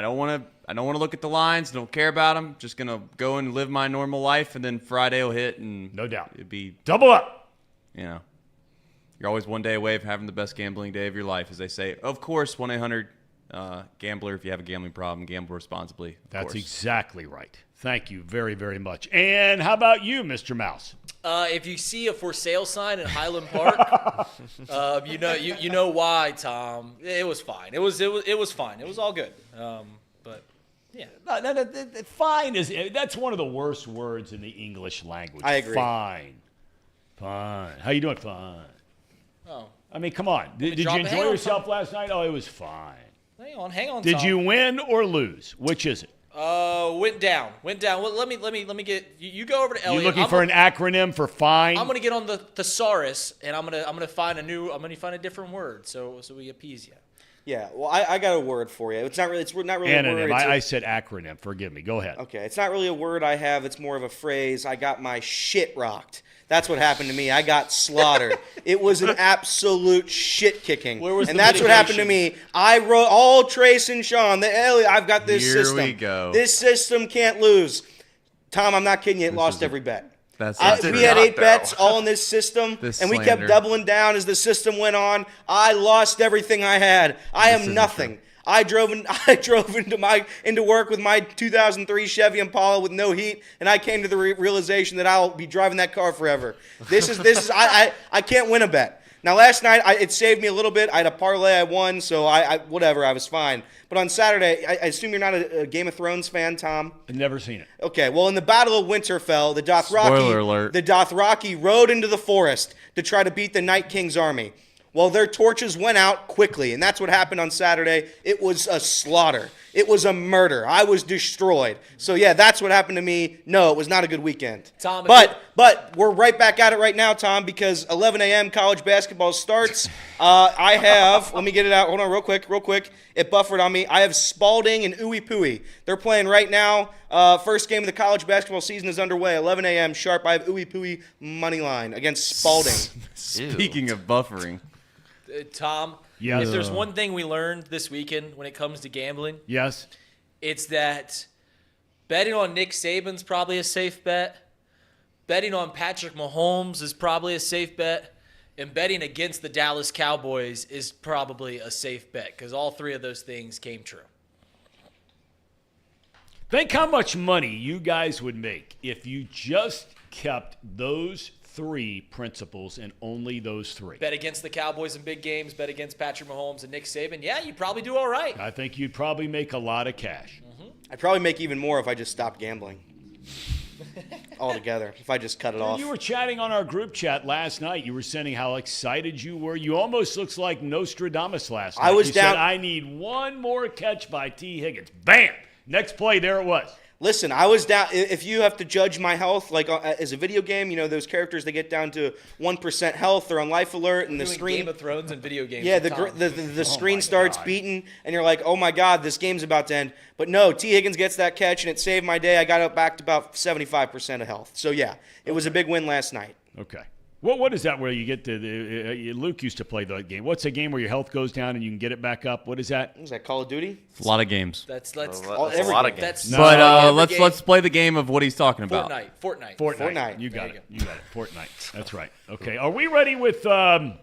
don't want to look at the lines. Don't care about them. Just gonna go and live my normal life, and then Friday will hit, and no doubt it'd be double up. You're always one day away from having the best gambling day of your life, as they say. Of course, 1-800-GAMBLER. If you have a gambling problem, gamble responsibly. That's exactly right. Thank you very, very much. And how about you, Mr. Mouse? If you see a for sale sign in Highland Park, you know why, Tom. It was fine. It was fine. It was all good. But yeah, fine that's one of the worst words in the English language. I agree. Fine. How you doing? Fine. Oh, I mean, come on. Did you enjoy yourself last night? Oh, it was fine. Hang on. Did Tom. you win or lose? Which is it? Went down. Well, let me get you go over to Elliot. You looking for an acronym for fine? I'm gonna get on the thesaurus and I'm gonna find a different word so we appease you. Yeah, well, I got a word for you. It's not really a word. I said acronym. Forgive me. Go ahead. Okay, it's not really a word I have. It's more of a phrase. I got my shit rocked. That's what happened to me. I got slaughtered. It was an absolute shit kicking. And that's what happened to me. I wrote all Trace and Sean. I've got this system. Here we go. This system can't lose. Tom, I'm not kidding you. It lost every bet. We had 8 bets all in this system, and we kept doubling down as the system went on. I lost everything I had. I am nothing. I drove into work with my 2003 Chevy Impala with no heat, and I came to the realization that I'll be driving that car forever. I can't win a bet. Now last night it saved me a little bit. I had a parlay I won, so I was fine. But on Saturday, I assume you're not a Game of Thrones fan, Tom? I've never seen it. Okay, well in the Battle of Winterfell, the Spoiler alert. Dothraki rode into the forest to try to beat the Night King's army. Well, their torches went out quickly, and that's what happened on Saturday. It was a slaughter. It was a murder. I was destroyed. So, yeah, that's what happened to me. No, it was not a good weekend. Tom, but we're right back at it right now, Tom, because 11 a.m. college basketball starts. I have, let me get it out. Hold on real quick. It buffered on me. I have Spalding and Ooey Pooey. They're playing right now. First game of the college basketball season is underway. 11 a.m. sharp. I have Ooey Pooey money line against Spalding. Speaking of buffering. Tom, yes. If there's one thing we learned this weekend when it comes to gambling, yes, it's that betting on Nick Saban's probably a safe bet. Betting on Patrick Mahomes is probably a safe bet. And betting against the Dallas Cowboys is probably a safe bet because all three of those things came true. Think how much money you guys would make if you just kept those 3 principles and only those 3. Bet against the Cowboys in big games, bet against Patrick Mahomes and Nick Saban. Yeah, you'd probably do all right. I think you'd probably make a lot of cash. Mm-hmm. I'd probably make even more if I just stopped gambling altogether, if I just cut it off. You were chatting on our group chat last night. You were saying how excited you were. You almost looked like Nostradamus last night. You said, I need one more catch by T. Higgins. Bam! Next play, there it was. Listen, I was down. If you have to judge my health, like as a video game, you know those characters that get down to 1% health, they're on life alert, and the screen. Game of Thrones and video games. Yeah, the screen starts beating, and you're like, oh my God, this game's about to end. But no, T. Higgins gets that catch, and it saved my day. I got up back to about 75% of health. So yeah, it was a big win last night. Okay. What is that where you get to Luke used to play that game. What's a game where your health goes down and you can get it back up? What is that? Is that Call of Duty? A lot of games. That's a lot of games. Let's play the game of what he's talking about. Fortnite. You got it. Fortnite. That's right. Okay. Are we ready with the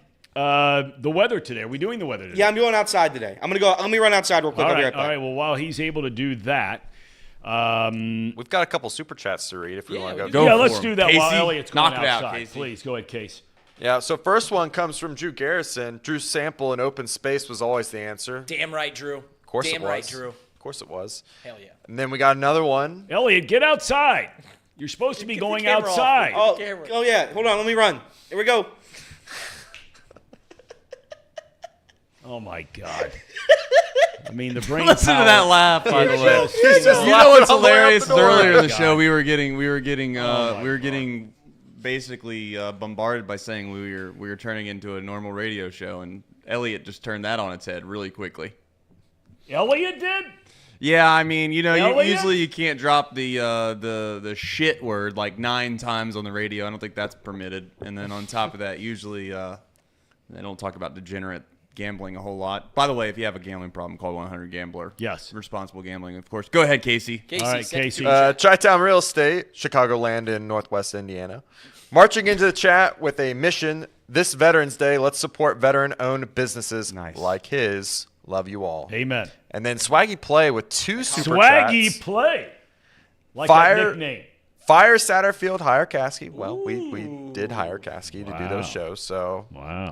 weather today? Are we doing the weather today? Yeah, I'm going outside today. I'm gonna go. Let me run outside real quick. I'll be right back. All right. Well, while he's able to do that. We've got a couple super chats to read if we want to go. Yeah, let's do that Casey, while Elliot's going knock it outside. out, Casey. Please, go ahead, Case. Yeah, so first one comes from Drew Garrison. Drew Sample in open space was always the answer. Damn right, Drew. Of course it was. Damn right, Drew. Of course it was. Hell yeah. And then we got another one. Elliot, get outside. You're supposed to be going outside. Oh, yeah. Hold on. Let me run. Here we go. Oh, my God. I mean, the brain Listen power. to that laugh, by the way. You know what's hilarious is earlier in the show we were getting basically bombarded by saying we were turning into a normal radio show, and Elliot just turned that on its head really quickly. Elliot did? Yeah, I mean, usually you can't drop the shit word like 9 times on the radio. I don't think that's permitted. And then on top of that, usually they don't talk about degenerate gambling a whole lot. By the way, if you have a gambling problem, call 1-800-GAMBLER. Yes. Responsible gambling, of course. Go ahead, Casey. Casey, All right, set Casey. the Chi-Town Real Estate, Chicagoland in Northwest Indiana. Marching into the chat with a mission this Veterans Day. Let's support veteran-owned businesses like his. Love you all. Amen. And then Swaggy Play with 2 super Swaggy chats. Play. Like Fire- that nickname. Fire Satterfield, hire Caskey. Well, we did hire Caskey to do those shows, so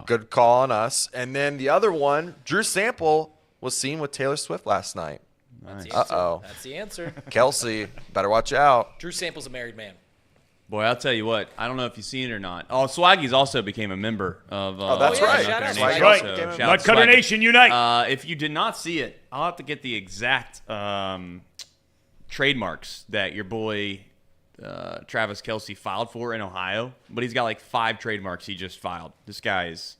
good call on us. And then the other one, Drew Sample was seen with Taylor Swift last night. Nice. Uh-oh. That's the answer. Kelsey, better watch out. Drew Sample's a married man. Boy, I'll tell you what. I don't know if you've seen it or not. Oh, Swaggy's also became a member of. That's right. Shout out Swaggy. Right. So, Nut Cutter Nation, unite. If you did not see it, I'll have to get the exact trademarks that your boy Travis Kelsey filed for in Ohio. But he's got like 5 trademarks he just filed. This guy is.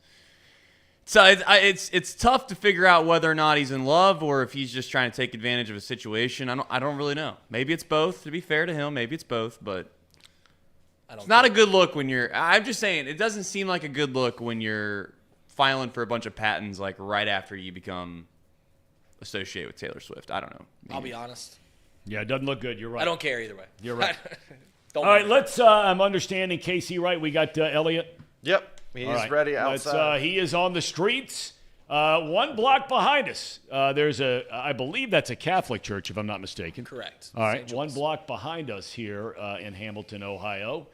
So it's tough to figure out whether or not he's in love or if he's just trying to take advantage of a situation. I don't really know. Maybe it's both. To be fair to him, maybe it's both. But it's not a good look when you're. I'm just saying it doesn't seem like a good look when you're filing for a bunch of patents like right after you become associated with Taylor Swift. I don't know. I'll be honest. Yeah, it doesn't look good. You're right. I don't care either way. You're right. Don't All right, let's. I'm understanding Casey right. We got Elliot. Yep, he's All right. ready outside. He is on the streets. 1 block behind us. There's I believe that's a Catholic church, if I'm not mistaken. Correct. All right, 1 block behind us here in Hamilton, Ohio.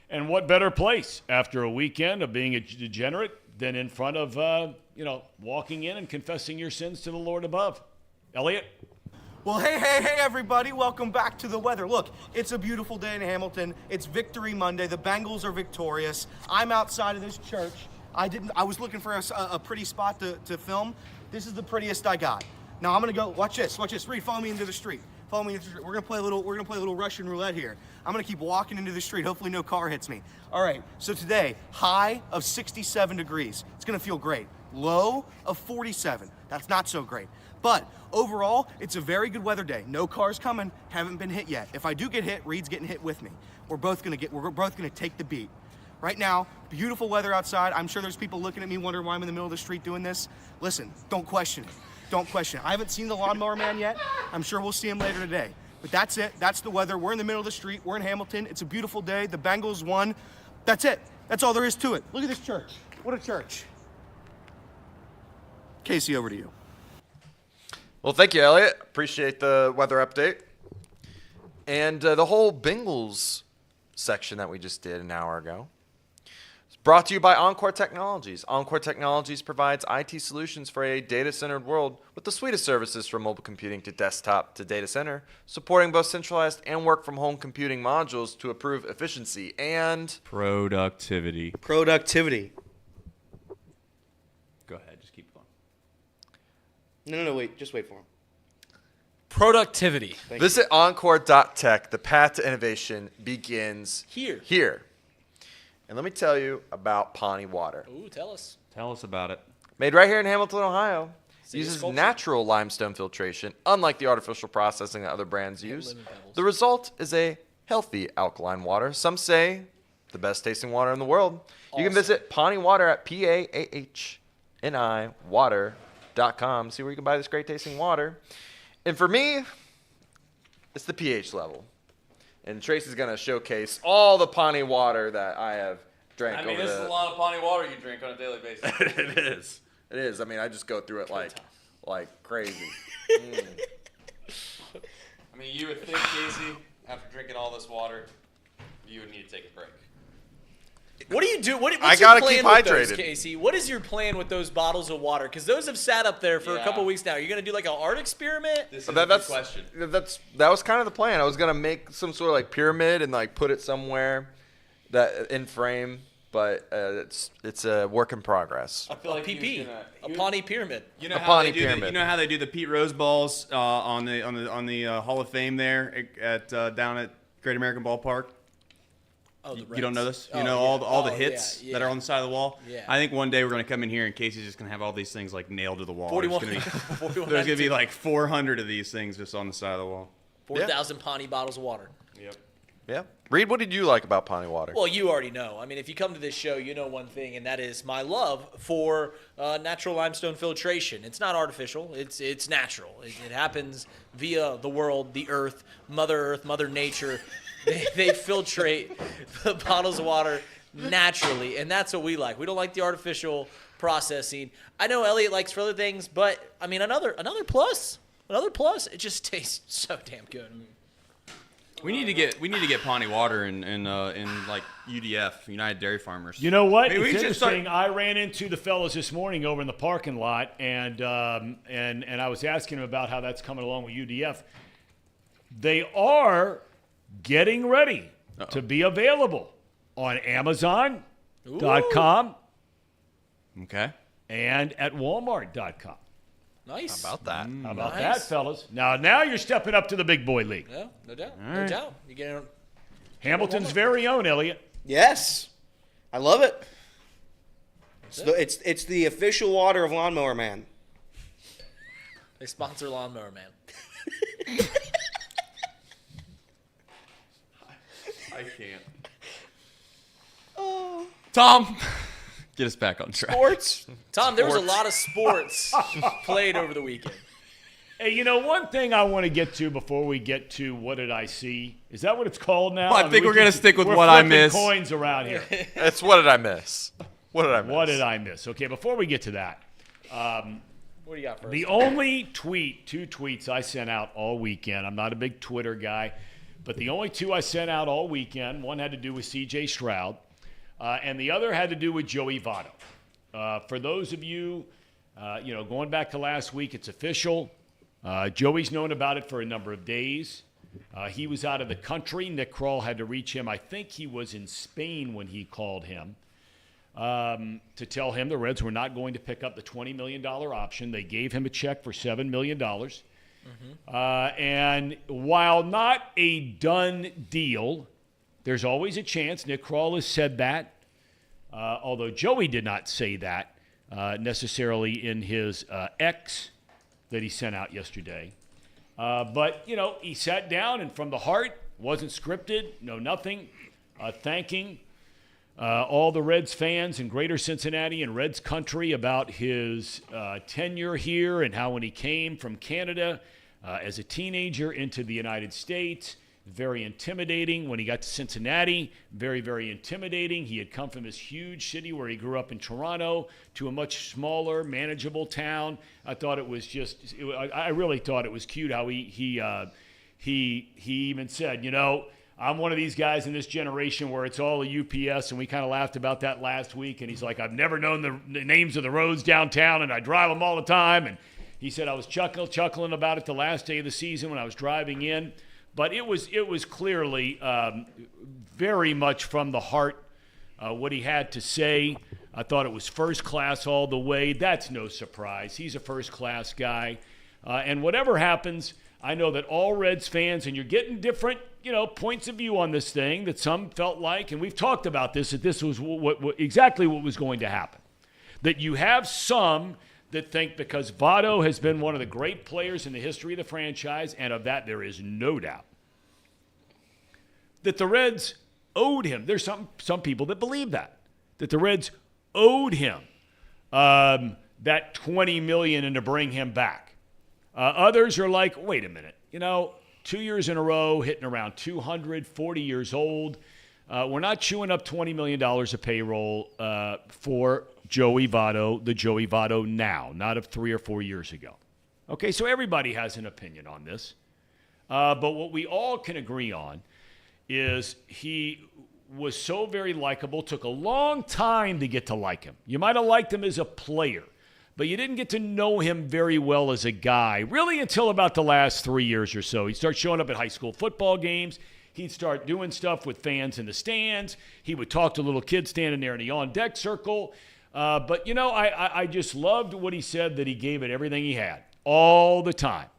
And what better place after a weekend of being a degenerate than in front of, walking in and confessing your sins to the Lord above? Elliot? Well, hey, everybody. Welcome back to the weather. Look, it's a beautiful day in Hamilton. It's Victory Monday. The Bengals are victorious. I'm outside of this church. I was looking for a pretty spot to film. This is the prettiest I got. Now I'm going to go, watch this. Reed, follow me into the street. Follow me into the street. We're going to play a little Russian roulette here. I'm going to keep walking into the street. Hopefully no car hits me. All right, so today, high of 67 degrees. It's going to feel great. Low of 47. That's not so great. But overall, it's a very good weather day. No cars coming, haven't been hit yet. If I do get hit, Reed's getting hit with me. We're both going to take the beat. Right now, beautiful weather outside. I'm sure there's people looking at me wondering why I'm in the middle of the street doing this. Listen, don't question it. Don't question it. I haven't seen the lawnmower man yet. I'm sure we'll see him later today. But that's it. That's the weather. We're in the middle of the street. We're in Hamilton. It's a beautiful day. The Bengals won. That's it. That's all there is to it. Look at this church. What a church. Casey, over to you. Well, thank you, Elliot. Appreciate the weather update. And the whole Bengals section that we just did an hour ago. Brought to you by Encore Technologies. Encore Technologies provides IT solutions for a data-centered world with the suite of services from mobile computing to desktop to data center, supporting both centralized and work-from-home computing modules to improve efficiency and productivity. Go ahead, just keep going. No, wait. Just wait for him. Productivity. Visit Encore.tech. The path to innovation begins here. And let me tell you about Pawnee Water. Ooh, tell us. Tell us about it. Made right here in Hamilton, Ohio. See uses sculpture? natural limestone filtration, unlike the artificial processing that other brands use. The result is a healthy alkaline water. Some say the best tasting water in the world. You can visit Pawnee Water at PAAHNI water.com. See where you can buy this great tasting water. And for me, it's the pH level. And Tracy's going to showcase all the Pawnee water that I have drank over this is a lot of Pawnee water you drink on a daily basis. It is. It is. I mean, I just go through it like crazy. I mean, you would think, Casey, after drinking all this water, you would need to take a break. What do you do? What's I gotta your plan keep with hydrated. those, Casey? What is your plan with those bottles of water? Because those have sat up there for a couple weeks now. Are you going to do like an art experiment? This is a good question. That was kind of the plan. I was gonna make some sort of like pyramid and like put it somewhere that in frame, but it's a work in progress. I feel like PP, a Pawnee pyramid. You know A how Pawnee they do pyramid. you know how they do the Pete Rose balls on the Hall of Fame there at down at Great American Ballpark? Oh, the You don't know Reds. this? You know all the Oh, hits yeah, that are on the side of the wall? Yeah. I think one day we're going to come in here and Casey's just going to have all these things like nailed to the wall. 41 There's going to be like 400 of these things just on the side of the wall. 4,000 Pawnee bottles of water. Yep. Yeah. Reed, what did you like about Pawnee Water? Well, you already know. I mean, if you come to this show, you know one thing, and that is my love for natural limestone filtration. It's not artificial. It's natural. It happens via the world, the earth, Mother Nature. They filtrate the bottles of water naturally, and that's what we like. We don't like the artificial processing. I know Elliot likes for other things, but, I mean, another plus, it just tastes so damn good. I mean, We need to get Pawnee Water in like UDF, United Dairy Farmers. You know what? Maybe we It's should interesting. start- I ran into the fellas this morning over in the parking lot, and I was asking them about how that's coming along with UDF. They are getting ready to be available on Amazon.com Okay. and at Walmart.com. nice. How about that? How about Nice. that, fellas? Now you're stepping up to the big boy league. Yeah, no doubt. No doubt. You get Hamilton's very own, Elliot. Yes, I love it. It's the official water of Lawnmower Man. They sponsor Lawnmower Man. I can't. Tom, get us back on track. Sports. Tom, there was a lot of sports played over the weekend. Hey, you know, one thing I want to get to before we get to what did I see? Is that what it's called now? Well, I think we're gonna stick with we're what I flipping miss. coins around here. It's what did I miss? What did I miss? What did I miss? Okay, before we get to that, What do you got first? the only two tweets I sent out all weekend, I'm not a big Twitter guy, but the only two I sent out all weekend, one had to do with C.J. Stroud, and the other had to do with Joey Vado. For those of you, going back to last week, it's official. Joey's known about it for a number of days. He was out of the country. Nick Kroll had to reach him. I think he was in Spain when he called him to tell him the Reds were not going to pick up the $20 million option. They gave him a check for $7 million. And while not a done deal, there's always a chance. Nick Kroll has said that, although Joey did not say that necessarily in his X that he sent out yesterday. But, he sat down and from the heart, wasn't scripted, no nothing, thanking all the Reds fans in greater Cincinnati and Reds country about his tenure here and how when he came from Canada as a teenager into the United States, very intimidating. When he got to Cincinnati, very, very intimidating. He had come from this huge city where he grew up in Toronto to a much smaller, manageable town. I thought it was I really thought it was cute how he even said, I'm one of these guys in this generation where it's all a UPS, and we kind of laughed about that last week. And he's like, I've never known the names of the roads downtown, and I drive them all the time. And he said I was chuckling about it the last day of the season when I was driving in. But it was clearly very much from the heart what he had to say. I thought it was first class all the way. That's no surprise. He's a first class guy. And whatever happens, I know that all Reds fans, and you're getting different points of view on this thing, that some felt like, and we've talked about this, that this was exactly what was going to happen. That you have some that think because Vado has been one of the great players in the history of the franchise, and of that there is no doubt, that the Reds owed him. There's some people that believe that the Reds owed him that $20 million and to bring him back. Others are like, wait a minute, 2 years in a row, hitting around 200, 40 years old. We're not chewing up $20 million of payroll for Joey Vado, the Joey Vado now, not of 3 or 4 years ago. Okay, so everybody has an opinion on this. But what we all can agree on is he was so very likable, took a long time to get to like him. You might have liked him as a player, but you didn't get to know him very well as a guy, really until about the last 3 years or so. He'd start showing up at high school football games. He'd start doing stuff with fans in the stands. He would talk to little kids standing there in the on-deck circle. But, I just loved what he said, that he gave it everything he had all the time.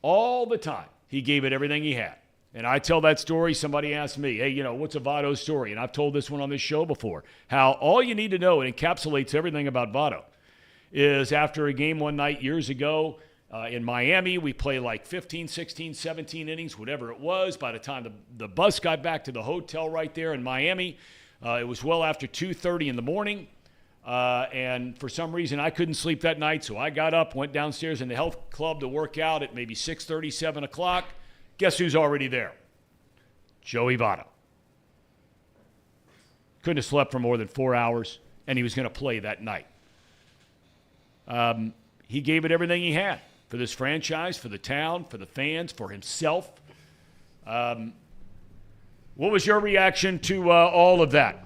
All the time. He gave it everything he had. And I tell that story. Somebody asked me, hey, what's a Vado story? And I've told this one on this show before, how all you need to know, it encapsulates everything about Vado, is after a game one night years ago, In Miami, we play like 15, 16, 17 innings, whatever it was. By the time the bus got back to the hotel right there in Miami, it was well after 2:30 in the morning. And for some reason, I couldn't sleep that night, so I got up, went downstairs in the health club to work out at maybe 6:30, 7 o'clock. Guess who's already there? Joey Vado. Couldn't have slept for more than 4 hours, and he was going to play that night. He gave it everything he had for this franchise, for the town, for the fans, for himself. What was your reaction to all of that?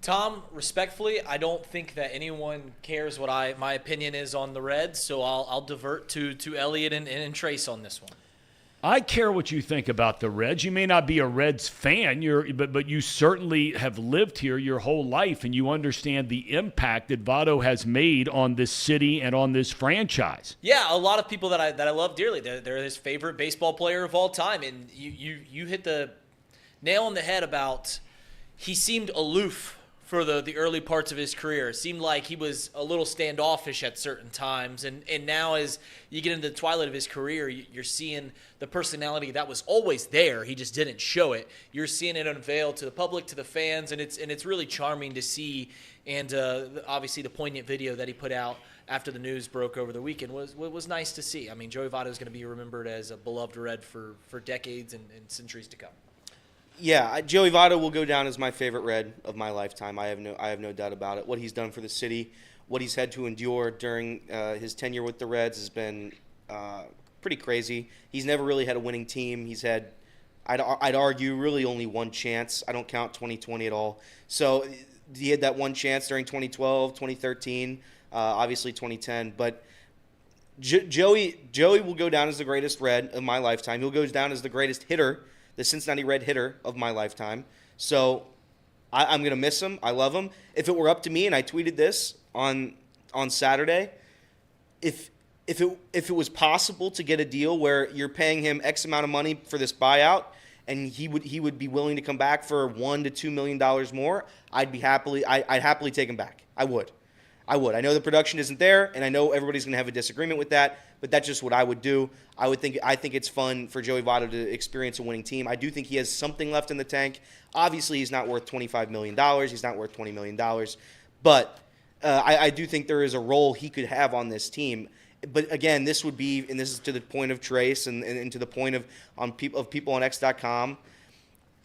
Tom, respectfully, I don't think that anyone cares what my opinion is on the Reds, so I'll divert to Elliot and Trace on this one. I care what you think about the Reds. You may not be a Reds fan, but you certainly have lived here your whole life, and you understand the impact that Vado has made on this city and on this franchise. Yeah, a lot of people that I love dearly. They're his favorite baseball player of all time, and you hit the nail on the head about he seemed aloof for the early parts of his career. It seemed like he was a little standoffish at certain times. And now as you get into the twilight of his career, you're seeing the personality that was always there. He just didn't show it. You're seeing it unveil to the public, to the fans, and it's really charming to see. And obviously the poignant video that he put out after the news broke over the weekend was nice to see. I mean, Joey Votto is going to be remembered as a beloved Red for decades and centuries to come. Yeah, Joey Votto will go down as my favorite Red of my lifetime. I have no doubt about it. What he's done for the city, what he's had to endure during his tenure with the Reds has been pretty crazy. He's never really had a winning team. He's had, I'd argue, really only one chance. I don't count 2020 at all. So he had that one chance during 2012, 2013, obviously 2010. But Joey will go down as the greatest Red of my lifetime. He'll go down as the greatest hitter, the Cincinnati Red hitter of my lifetime. So I'm going to miss him. I love him. If it were up to me, and I tweeted this on Saturday, if it was possible to get a deal where you're paying him X amount of money for this buyout and he would be willing to come back for $1 to $2 million more, I'd happily take him back. I would. I know the production isn't there, and I know everybody's going to have a disagreement with that, but that's just what I would do. I think it's fun for Joey Votto to experience a winning team. I do think he has something left in the tank. Obviously, he's not worth $25 million. He's not worth $20 million. But I do think there is a role he could have on this team. But again, this would be, and this is to the point of Trace and to the point of people on X.com.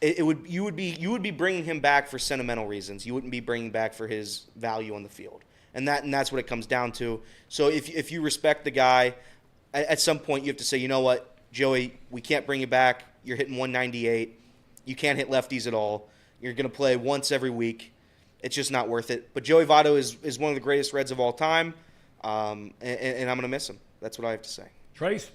You would be bringing him back for sentimental reasons. You wouldn't be bringing back for his value on the field. And that's what it comes down to. So if you respect the guy, at some point you have to say, you know what, Joey, we can't bring you back. You're hitting 198. You can't hit lefties at all. You're going to play once every week. It's just not worth it. But Joey Votto is one of the greatest Reds of all time, and I'm going to miss him. That's what I have to say. Trace?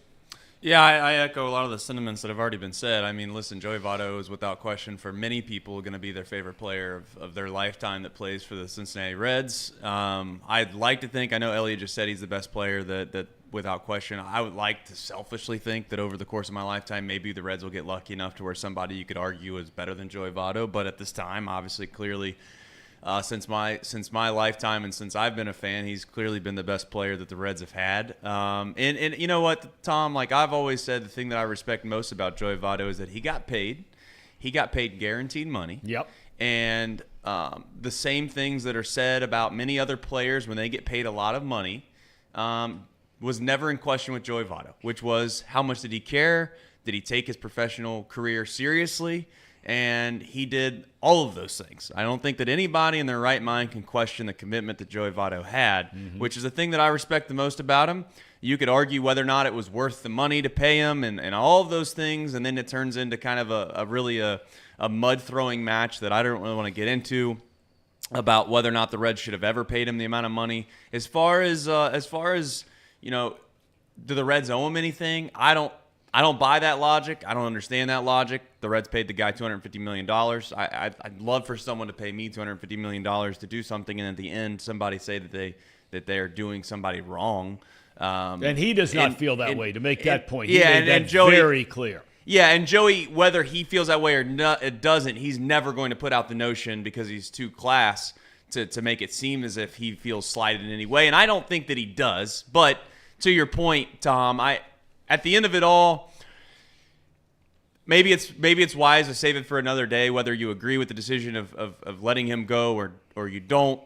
Yeah, I echo a lot of the sentiments that have already been said. I mean, listen, Joey Votto is without question for many people going to be their favorite player of their lifetime that plays for the Cincinnati Reds. I'd like to think, I know Elliot just said he's the best player that without question. I would like to selfishly think that over the course of my lifetime, maybe the Reds will get lucky enough to where somebody you could argue is better than Joey Votto. But at this time, obviously, clearly, since my lifetime and since I've been a fan, he's clearly been the best player that the Reds have had. And you know what, Tom? Like I've always said, the thing that I respect most about Joey Votto is that he got paid. He got paid guaranteed money. Yep. And the same things that are said about many other players when they get paid a lot of money was never in question with Joey Votto, which was how much did he care? Did he take his professional career seriously? And he did all of those things. I don't think that anybody in their right mind can question the commitment that Joey Votto had, which is the thing that I respect the most about him. You could argue whether or not it was worth the money to pay him and all of those things, and then it turns into kind of a mud-throwing match that I don't really want to get into about whether or not the Reds should have ever paid him the amount of money. As far as you know, do the Reds owe him anything? I don't buy that logic. I don't understand that logic. The Reds paid the guy $250 million. I'd love for someone to pay me $250 million to do something, and at the end, somebody say that they are doing somebody wrong. And he does not feel that way. To make that point, he yeah, made that Joey, very clear. Yeah, and Joey, whether he feels that way or not, it doesn't. He's never going to put out the notion because he's too class to make it seem as if he feels slighted in any way. And I don't think that he does, but to your point, Tom, at the end of it all, maybe it's wise to save it for another day, whether you agree with the decision of letting him go or you don't.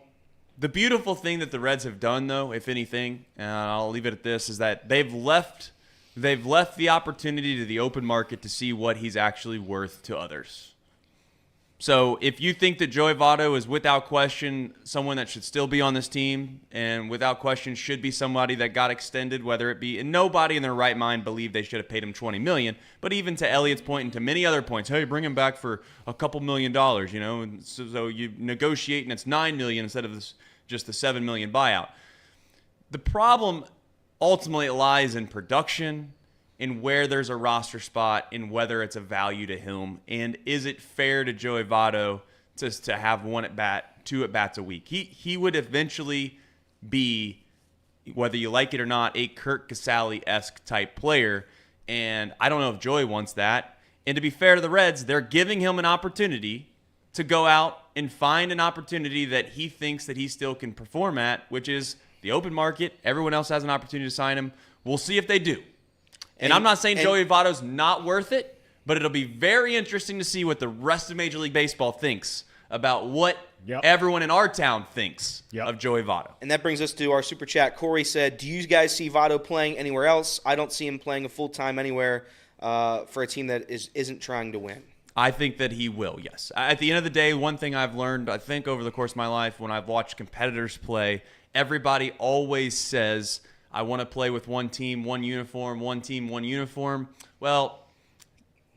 The beautiful thing that the Reds have done, though, if anything, and I'll leave it at this, is that they've left the opportunity to the open market to see what he's actually worth to others. So if you think that Joey Vado is without question someone that should still be on this team and without question should be somebody that got extended, whether it be, and nobody in their right mind believed they should have paid him $20 million, but even to Elliott's point and to many other points, hey, bring him back for a couple $1 million, and so you negotiate and it's $9 million instead of just the $7 million buyout. The problem ultimately lies in production, in where there's a roster spot, in whether it's a value to him, and is it fair to Joey Vado to have 2 at-bats a week? He would eventually be, whether you like it or not, a Kirk Casale-esque type player, and I don't know if Joey wants that. And to be fair to the Reds, they're giving him an opportunity to go out and find an opportunity that he thinks that he still can perform at, which is the open market. Everyone else has an opportunity to sign him. We'll see if they do. And I'm not saying Joey Vado's not worth it, but it'll be very interesting to see what the rest of Major League Baseball thinks about what everyone in our town thinks of Joey Vado. And that brings us to our super chat. Corey said, do you guys see Vado playing anywhere else? I don't see him playing a full-time anywhere for a team that isn't trying to win. I think that he will, yes. At the end of the day, one thing I've learned, I think, over the course of my life, when I've watched competitors play, everybody always says, I want to play with one team, one uniform, one team, one uniform. Well,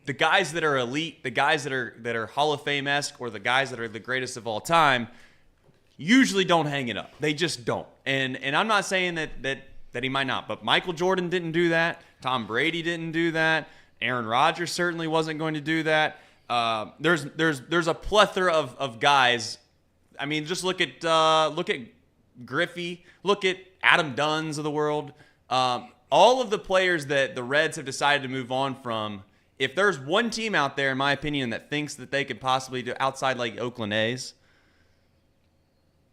the guys that are elite, the guys that are Hall of Fame-esque, or the guys that are the greatest of all time, usually don't hang it up. They just don't. And I'm not saying that he might not, but Michael Jordan didn't do that. Tom Brady didn't do that. Aaron Rodgers certainly wasn't going to do that. There's a plethora of guys. I mean, just look at Griffey, look at Adam Dunn's of the world. All of the players that the Reds have decided to move on from, if there's one team out there, in my opinion, that thinks that they could possibly do outside like Oakland A's,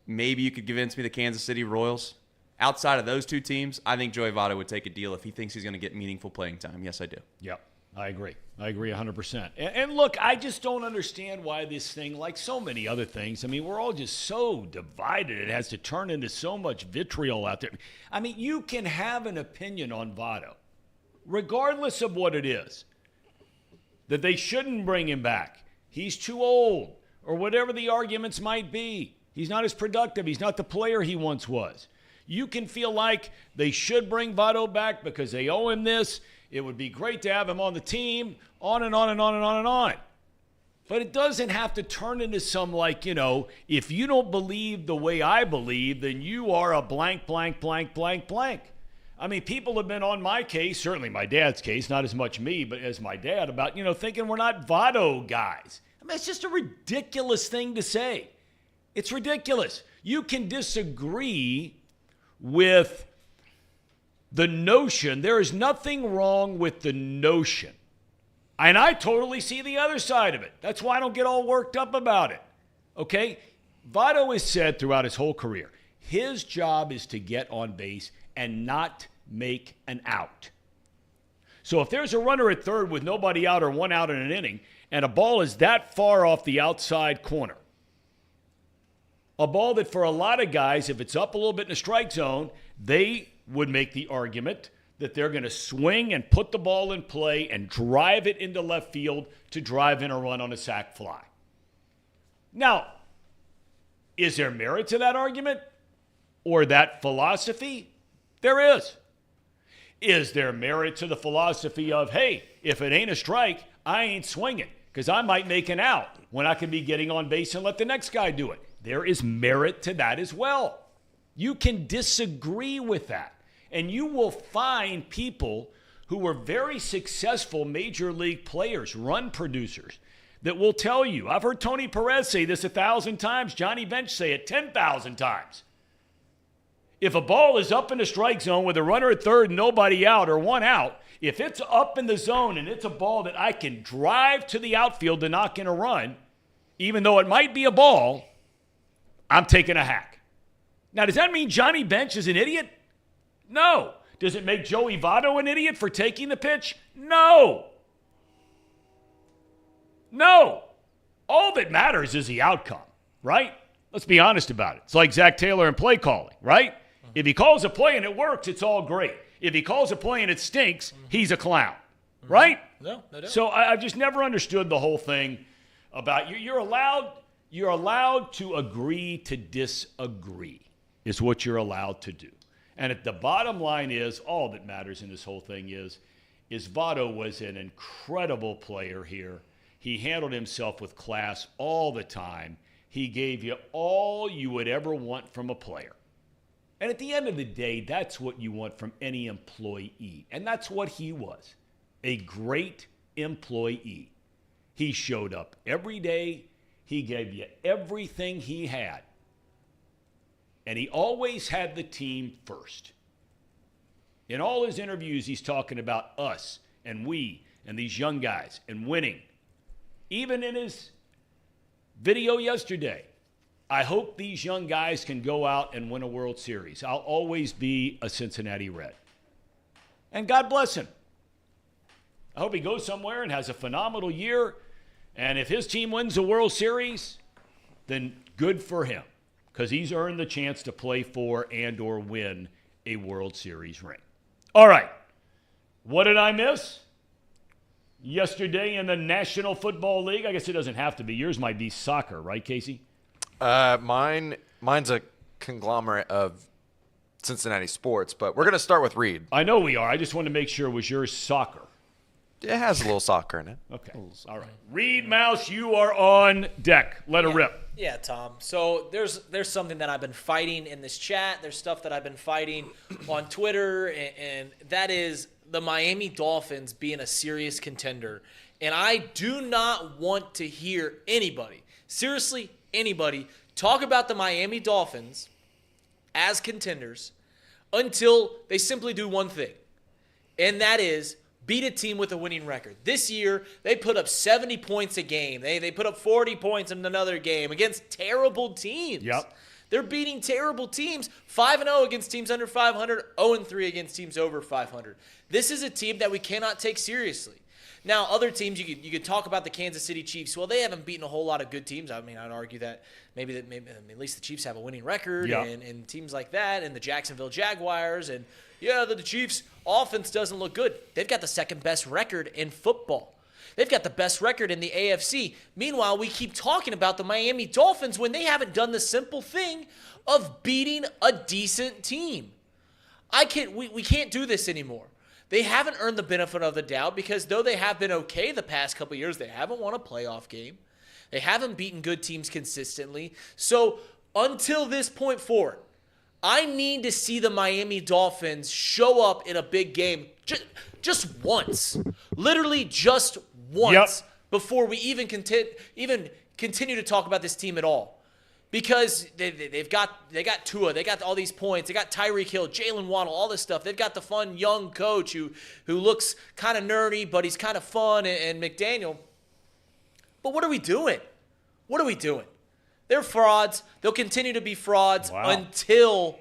maybe you could convince me the Kansas City Royals. Outside of those two teams, I think Joey Vado would take a deal if he thinks he's going to get meaningful playing time. Yes, I do. Yep. I agree 100%. And look, I just don't understand why this thing, like so many other things, I mean, we're all just so divided. It has to turn into so much vitriol out there. I mean, you can have an opinion on Vado, regardless of what it is, that they shouldn't bring him back. He's too old, or whatever the arguments might be. He's not as productive. He's not the player he once was. You can feel like they should bring Vado back because they owe him this. It would be great to have him on the team, on and on and on and on and on. But it doesn't have to turn into some like, if you don't believe the way I believe, then you are a blank, blank, blank, blank, blank. I mean, people have been on my case, certainly my dad's case, not as much me, but as my dad, about, thinking we're not Vado guys. I mean, it's just a ridiculous thing to say. It's ridiculous. You can disagree with the notion. There is nothing wrong with the notion. And I totally see the other side of it. That's why I don't get all worked up about it. Okay? Vado has said throughout his whole career, his job is to get on base and not make an out. So if there's a runner at third with nobody out or one out in an inning, and a ball is that far off the outside corner, a ball that for a lot of guys, if it's up a little bit in the strike zone, they would make the argument that they're going to swing and put the ball in play and drive it into left field to drive in a run on a sac fly. Now, is there merit to that argument or that philosophy? There is. Is there merit to the philosophy of, hey, if it ain't a strike, I ain't swinging because I might make an out when I could be getting on base and let the next guy do it? There is merit to that as well. You can disagree with that. And you will find people who were very successful major league players, run producers, that will tell you. I've heard Tony Perez say this 1,000 times. Johnny Bench say it 10,000 times. If a ball is up in the strike zone with a runner at third and nobody out or one out, if it's up in the zone and it's a ball that I can drive to the outfield to knock in a run, even though it might be a ball, I'm taking a hack. Now, does that mean Johnny Bench is an idiot? No. Does it make Joey Vado an idiot for taking the pitch? No. No. All that matters is the outcome, right? Let's be honest about it. It's like Zach Taylor and play calling, right? If he calls a play and it works, it's all great. If he calls a play and it stinks, he's a clown, right? No doubt. So I've just never understood the whole thing about you're allowed to agree to disagree is what you're allowed to do. And the bottom line is, all that matters in this whole thing is Vado was an incredible player here. He handled himself with class all the time. He gave you all you would ever want from a player. And at the end of the day, that's what you want from any employee. And that's what he was, a great employee. He showed up every day. He gave you everything he had. And he always had the team first. In all his interviews, he's talking about us and we and these young guys and winning. Even in his video yesterday, I hope these young guys can go out and win a World Series. I'll always be a Cincinnati Red. And God bless him. I hope he goes somewhere and has a phenomenal year. And if his team wins the World Series, then good for him, because he's earned the chance to play for and or win a World Series ring. All right. What did I miss? Yesterday in the National Football League, I guess it doesn't have to be. Yours might be soccer, right, Casey? Mine's a conglomerate of Cincinnati sports, but we're going to start with Reed. I know we are. I just wanted to make sure it was yours soccer. It has a little soccer in it. Okay. All right. Reed Mouse, you are on deck. Let her rip. Yeah, Tom. So there's something that I've been fighting in this chat. There's stuff that I've been fighting on Twitter, and that is the Miami Dolphins being a serious contender. And I do not want to hear anybody, seriously anybody, talk about the Miami Dolphins as contenders until they simply do one thing, and that is beat a team with a winning record. This year, they put up 70 points a game. They put up 40 points in another game against terrible teams. Yep. They're beating terrible teams, 5-0 against teams under 500, 0-3 against teams over 500. This is a team that we cannot take seriously. Now, other teams, you could talk about the Kansas City Chiefs. Well, they haven't beaten a whole lot of good teams. I mean, I'd argue that maybe at least the Chiefs have a winning record, yeah, and teams like that, and the Jacksonville Jaguars, and yeah, the Chiefs' offense doesn't look good. They've got the second best record in football. They've got the best record in the AFC. Meanwhile, we keep talking about the Miami Dolphins when they haven't done the simple thing of beating a decent team. We can't do this anymore. They haven't earned the benefit of the doubt because though they have been okay the past couple of years, they haven't won a playoff game. They haven't beaten good teams consistently. So until this point forward, I need to see the Miami Dolphins show up in a big game just once. Literally just once before we even continue to talk about this team at all. Because they got Tua, they got all these points, they got Tyreek Hill, Jalen Waddle, all this stuff. They've got the fun young coach who looks kind of nerdy, but he's kind of fun, and McDaniel. But what are we doing? What are we doing? They're frauds. They'll continue to be frauds until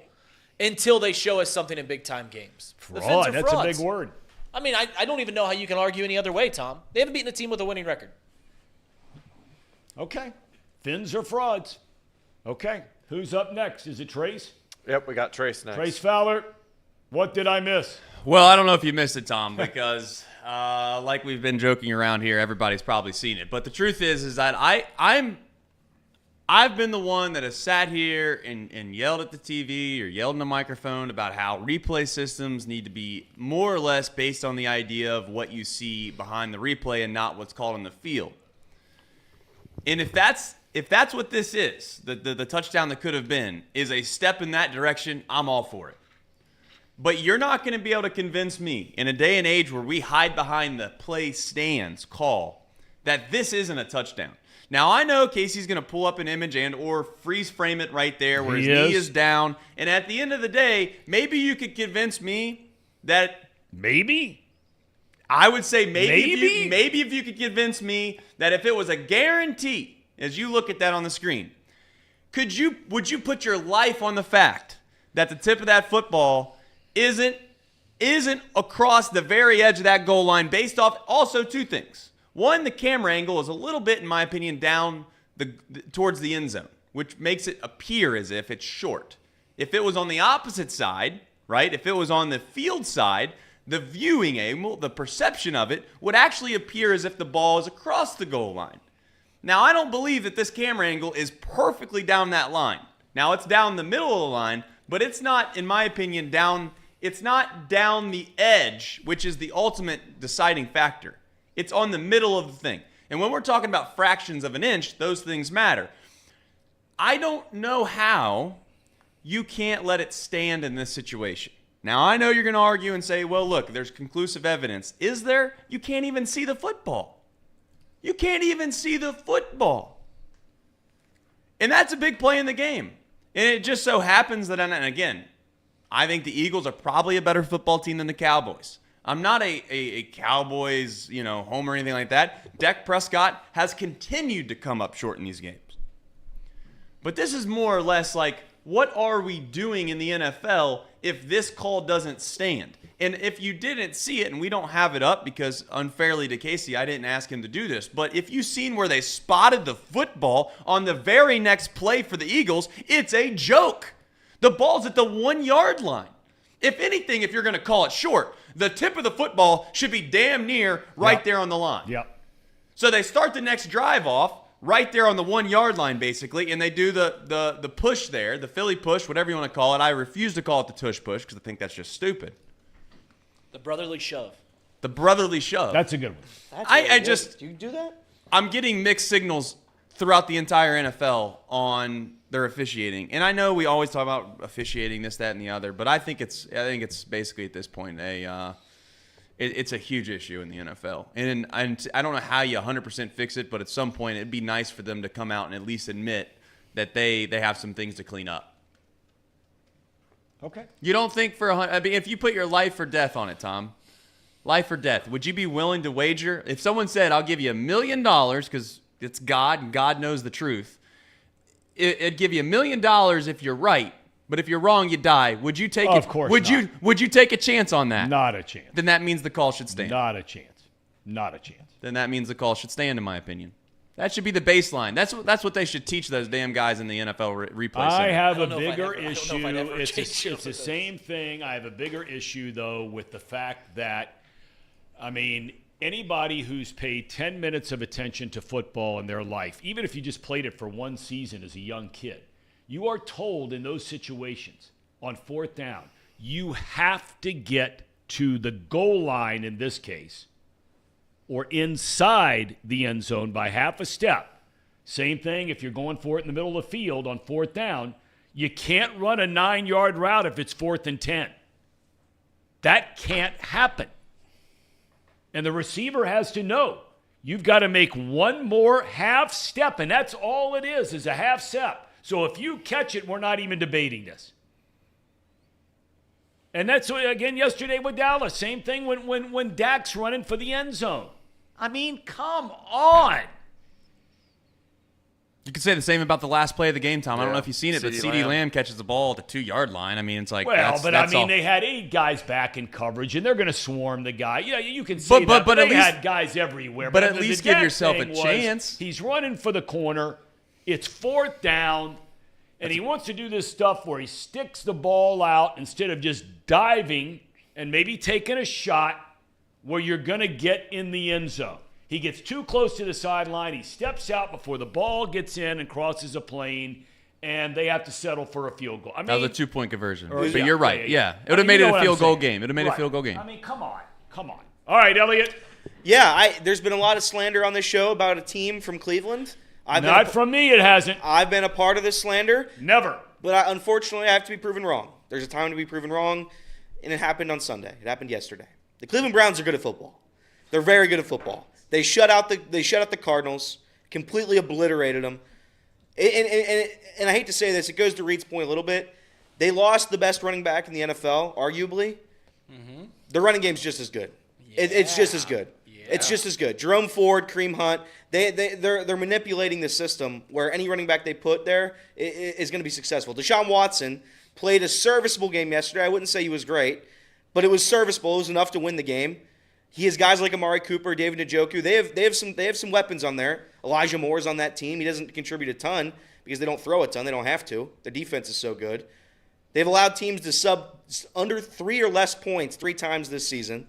they show us something in big-time games. Fraud, that's a big word. I mean, I don't even know how you can argue any other way, Tom. They haven't beaten a team with a winning record. Okay. Fins are frauds. Okay. Who's up next? Is it Trace? Yep, we got Trace next. Trace Fowler, what did I miss? Well, I don't know if you missed it, Tom, because like we've been joking around here, everybody's probably seen it. But the truth is that I've been the one that has sat here and yelled at the TV or yelled in the microphone about how replay systems need to be more or less based on the idea of what you see behind the replay and not what's called in the field. And if that's what this is, the touchdown that could have been, is a step in that direction, I'm all for it. But you're not going to be able to convince me in a day and age where we hide behind the play stands call that this isn't a touchdown. Now, I know Casey's going to pull up an image and or freeze frame it right there where his knee is down. And at the end of the day, maybe you could convince me that maybe? I would say maybe if you could convince me that if it was a guarantee, as you look at that on the screen, would you put your life on the fact that the tip of that football isn't isn't across the very edge of that goal line based off also two things. One, the camera angle is a little bit, in my opinion, down towards the end zone, which makes it appear as if it's short. If it was on the opposite side, right, if it was on the field side, the viewing angle, the perception of it, would actually appear as if the ball is across the goal line. Now, I don't believe that this camera angle is perfectly down that line. Now, it's down the middle of the line, but it's not, in my opinion, it's not down the edge, which is the ultimate deciding factor. It's on the middle of the thing. And when we're talking about fractions of an inch, those things matter. I don't know how you can't let it stand in this situation. Now, I know you're going to argue and say, well, look, there's conclusive evidence. Is there? You can't even see the football. You can't even see the football. And that's a big play in the game. And it just so happens that, and again, I think the Eagles are probably a better football team than the Cowboys. I'm not a Cowboys, homer or anything like that. Dak Prescott has continued to come up short in these games. But this is more or less like, what are we doing in the NFL if this call doesn't stand? And if you didn't see it, and we don't have it up because unfairly to Casey, I didn't ask him to do this, but if you've seen where they spotted the football on the very next play for the Eagles, it's a joke. The ball's at the 1 yard line. If anything, if you're going to call it short, the tip of the football should be damn near right there on the line. Yep. So they start the next drive off right there on the 1 yard line, basically, and they do the push there, the Philly push, whatever you want to call it. I refuse to call it the tush push because I think that's just stupid. The brotherly shove. The brotherly shove. That's a good one. Do you do that? I'm getting mixed signals throughout the entire NFL on their officiating, and I know we always talk about officiating, this, that, and the other, but I think it's basically at this point it's a huge issue in the NFL, and I don't know how you 100% fix it, but at some point it'd be nice for them to come out and at least admit that they have some things to clean up. Okay. You don't think if you put your life or death on it, Tom, life or death, would you be willing to wager? If someone said, I'll give you $1 million because it's God and God knows the truth, it'd give you $1 million if you're right, but if you're wrong, you die. Would you take it? Of course not. Would you take a chance on that? Not a chance. Then that means the call should stand. Not a chance. Not a chance. Then that means the call should stand, in my opinion. That should be the baseline. That's what they should teach those damn guys in the NFL replay center. I have a bigger issue. It's the same thing. I have a bigger issue, though, with the fact that, anybody who's paid 10 minutes of attention to football in their life, even if you just played it for one season as a young kid, you are told in those situations on fourth down, you have to get to the goal line in this case, or inside the end zone by half a step. Same thing if you're going for it in the middle of the field on fourth down. You can't run a 9-yard route if it's 4th and 10. That can't happen. And the receiver has to know. You've got to make one more half step, and that's all it is a half step. So if you catch it, we're not even debating this. And that's, again, yesterday with Dallas. Same thing when Dak's running for the end zone. Come on. You could say the same about the last play of the game, Tom. I don't know if you've seen it, but CeeDee Lamb catches the ball at the 2-yard line. It's like, they had 8 guys back in coverage, and they're going to swarm the guy. Yeah, you can say that, but they had guys everywhere. But at least give yourself a chance. He's running for the corner. It's 4th down, and he wants to do this stuff where he sticks the ball out instead of just diving and maybe taking a shot where you're going to get in the end zone. He gets too close to the sideline. He steps out before the ball gets in and crosses a plane, and they have to settle for a field goal. That was a 2-point conversion. But you're right. Yeah. It would have made it a field goal game. It would have made a field goal game. Come on. All right, Elliot. Yeah, there's been a lot of slander on this show about a team from Cleveland. Not from me, it hasn't. I've been a part of this slander. Never. But unfortunately, I have to be proven wrong. There's a time to be proven wrong, and it happened on Sunday. It happened yesterday. The Cleveland Browns are good at football. They're very good at football. They shut out the Cardinals, completely obliterated them. And I hate to say this, it goes to Reed's point a little bit. They lost the best running back in the NFL, arguably. Mm-hmm. The running game's just as good. Yeah. It's just as good. Yeah. It's just as good. Jerome Ford, Kareem Hunt, they're manipulating the system where any running back they put there is going to be successful. Deshaun Watson played a serviceable game yesterday. I wouldn't say he was great, but it was serviceable. It was enough to win the game. He has guys like Amari Cooper, David Njoku. They have some weapons on there. Elijah Moore's on that team. He doesn't contribute a ton because they don't throw a ton. They don't have to. Their defense is so good. They've allowed teams to sub under 3 or less points 3 times this season.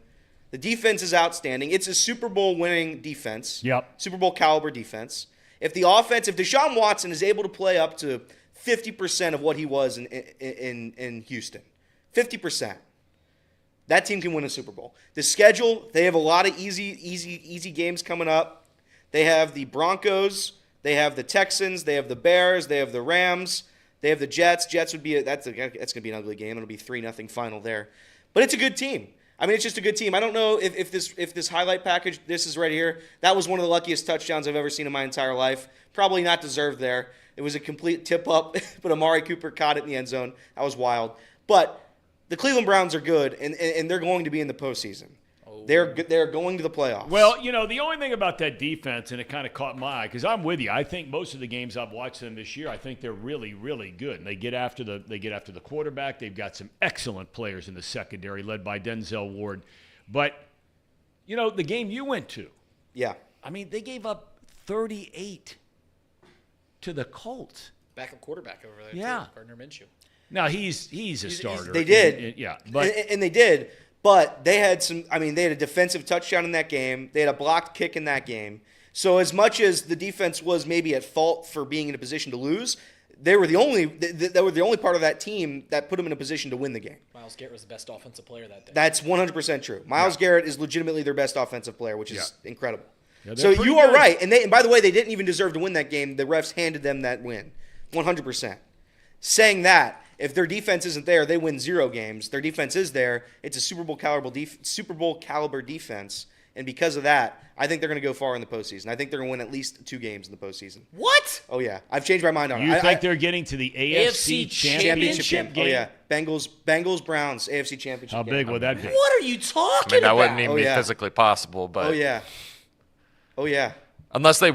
The defense is outstanding. It's a Super Bowl winning defense. Yep. Super Bowl caliber defense. If Deshaun Watson is able to play up to 50% of what he was in Houston, 50%, that team can win a Super Bowl. The schedule, they have a lot of easy games coming up. They have the Broncos, they have the Texans, they have the Bears, they have the Rams, they have the Jets. Jets would be that's going to be an ugly game. It'll be 3-0 final there. But it's a good team. I mean, it's just a good team. I don't know if this highlight package, this is right here, that was one of the luckiest touchdowns I've ever seen in my entire life. Probably not deserved there. It was a complete tip-up, but Amari Cooper caught it in the end zone. That was wild. But the Cleveland Browns are good, and they're going to be in the postseason. They're going to the playoffs. Well, the only thing about that defense, and it kind of caught my eye, because I'm with you. I think most of the games I've watched them this year, I think they're really, really good. And they get after the quarterback. They've got some excellent players in the secondary, led by Denzel Ward. But the game you went to, yeah, I mean, they gave up 38 to the Colts. Backup quarterback over there. Yeah, Gardner Minshew. Now he's a starter. They did, but and they did. But they had they had a defensive touchdown in that game. They had a blocked kick in that game. So as much as the defense was maybe at fault for being in a position to lose, they were the only part of that team that put them in a position to win the game. Myles Garrett was the best offensive player that day. That's 100% true. Myles Garrett is legitimately their best offensive player, which is incredible. Yeah, so you are right. And by the way, they didn't even deserve to win that game. The refs handed them that win. 100%. Saying that, if their defense isn't there, they win 0 games. Their defense is there. It's a Super Bowl caliber defense, and because of that, I think they're going to go far in the postseason. I think they're going to win at least 2 games in the postseason. What? Oh yeah, I've changed my mind on it. You think they're getting to the AFC Championship game? Oh yeah, Bengals Browns AFC Championship. How big would that be? What are you talking that about? wouldn't even be physically possible. But Oh yeah. Unless the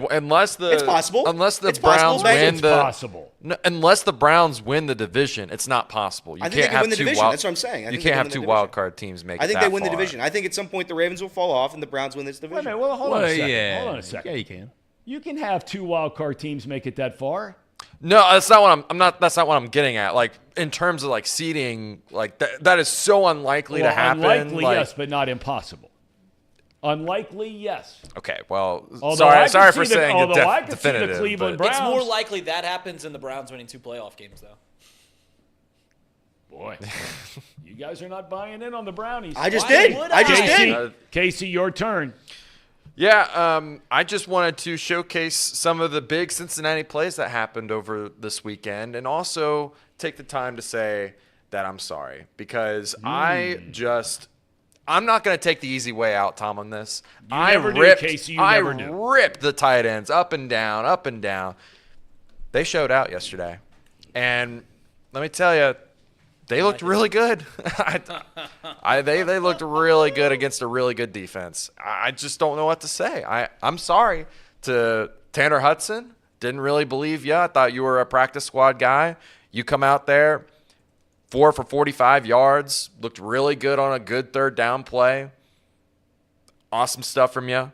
it's possible. Unless the it's Browns possible. win it's the possible. No, unless the Browns win the division, it's not possible. You I think can't they can win the have division. two That's what I'm saying. You can't have 2 wild card teams make it I think that they win the far. division. I think at some point the Ravens will fall off and the Browns win this division. Wait a minute. Well, hold on a second. Yeah. Hold on a second. Yeah, you can. You can have 2 wild card teams make it that far. No, that's not what I'm not. That's not what I'm getting at. Like in terms of like seeding, like that is so unlikely to happen. Unlikely, like, yes, but not impossible. Unlikely, yes. Okay, well, Although I sorry could for see saying I could definitive. see the Cleveland but- Browns. It's more likely that happens than the Browns winning 2 playoff games, though. Boy, you guys are not buying in on the Brownies. I just Why did. would I just Casey, did. Casey, your turn. Yeah, I just wanted to showcase some of the big Cincinnati plays that happened over this weekend, and also take the time to say that I'm sorry because I'm not going to take the easy way out, Tom, on this. I ripped the tight ends up and down, up and down. They showed out yesterday. And let me tell you, they looked really good. They looked really good against a really good defense. I just don't know what to say. I'm sorry to Tanner Hudson. Didn't really believe you. I thought you were a practice squad guy. You come out there. 4 for 45 yards. Looked really good on a good 3rd down play. Awesome stuff from you.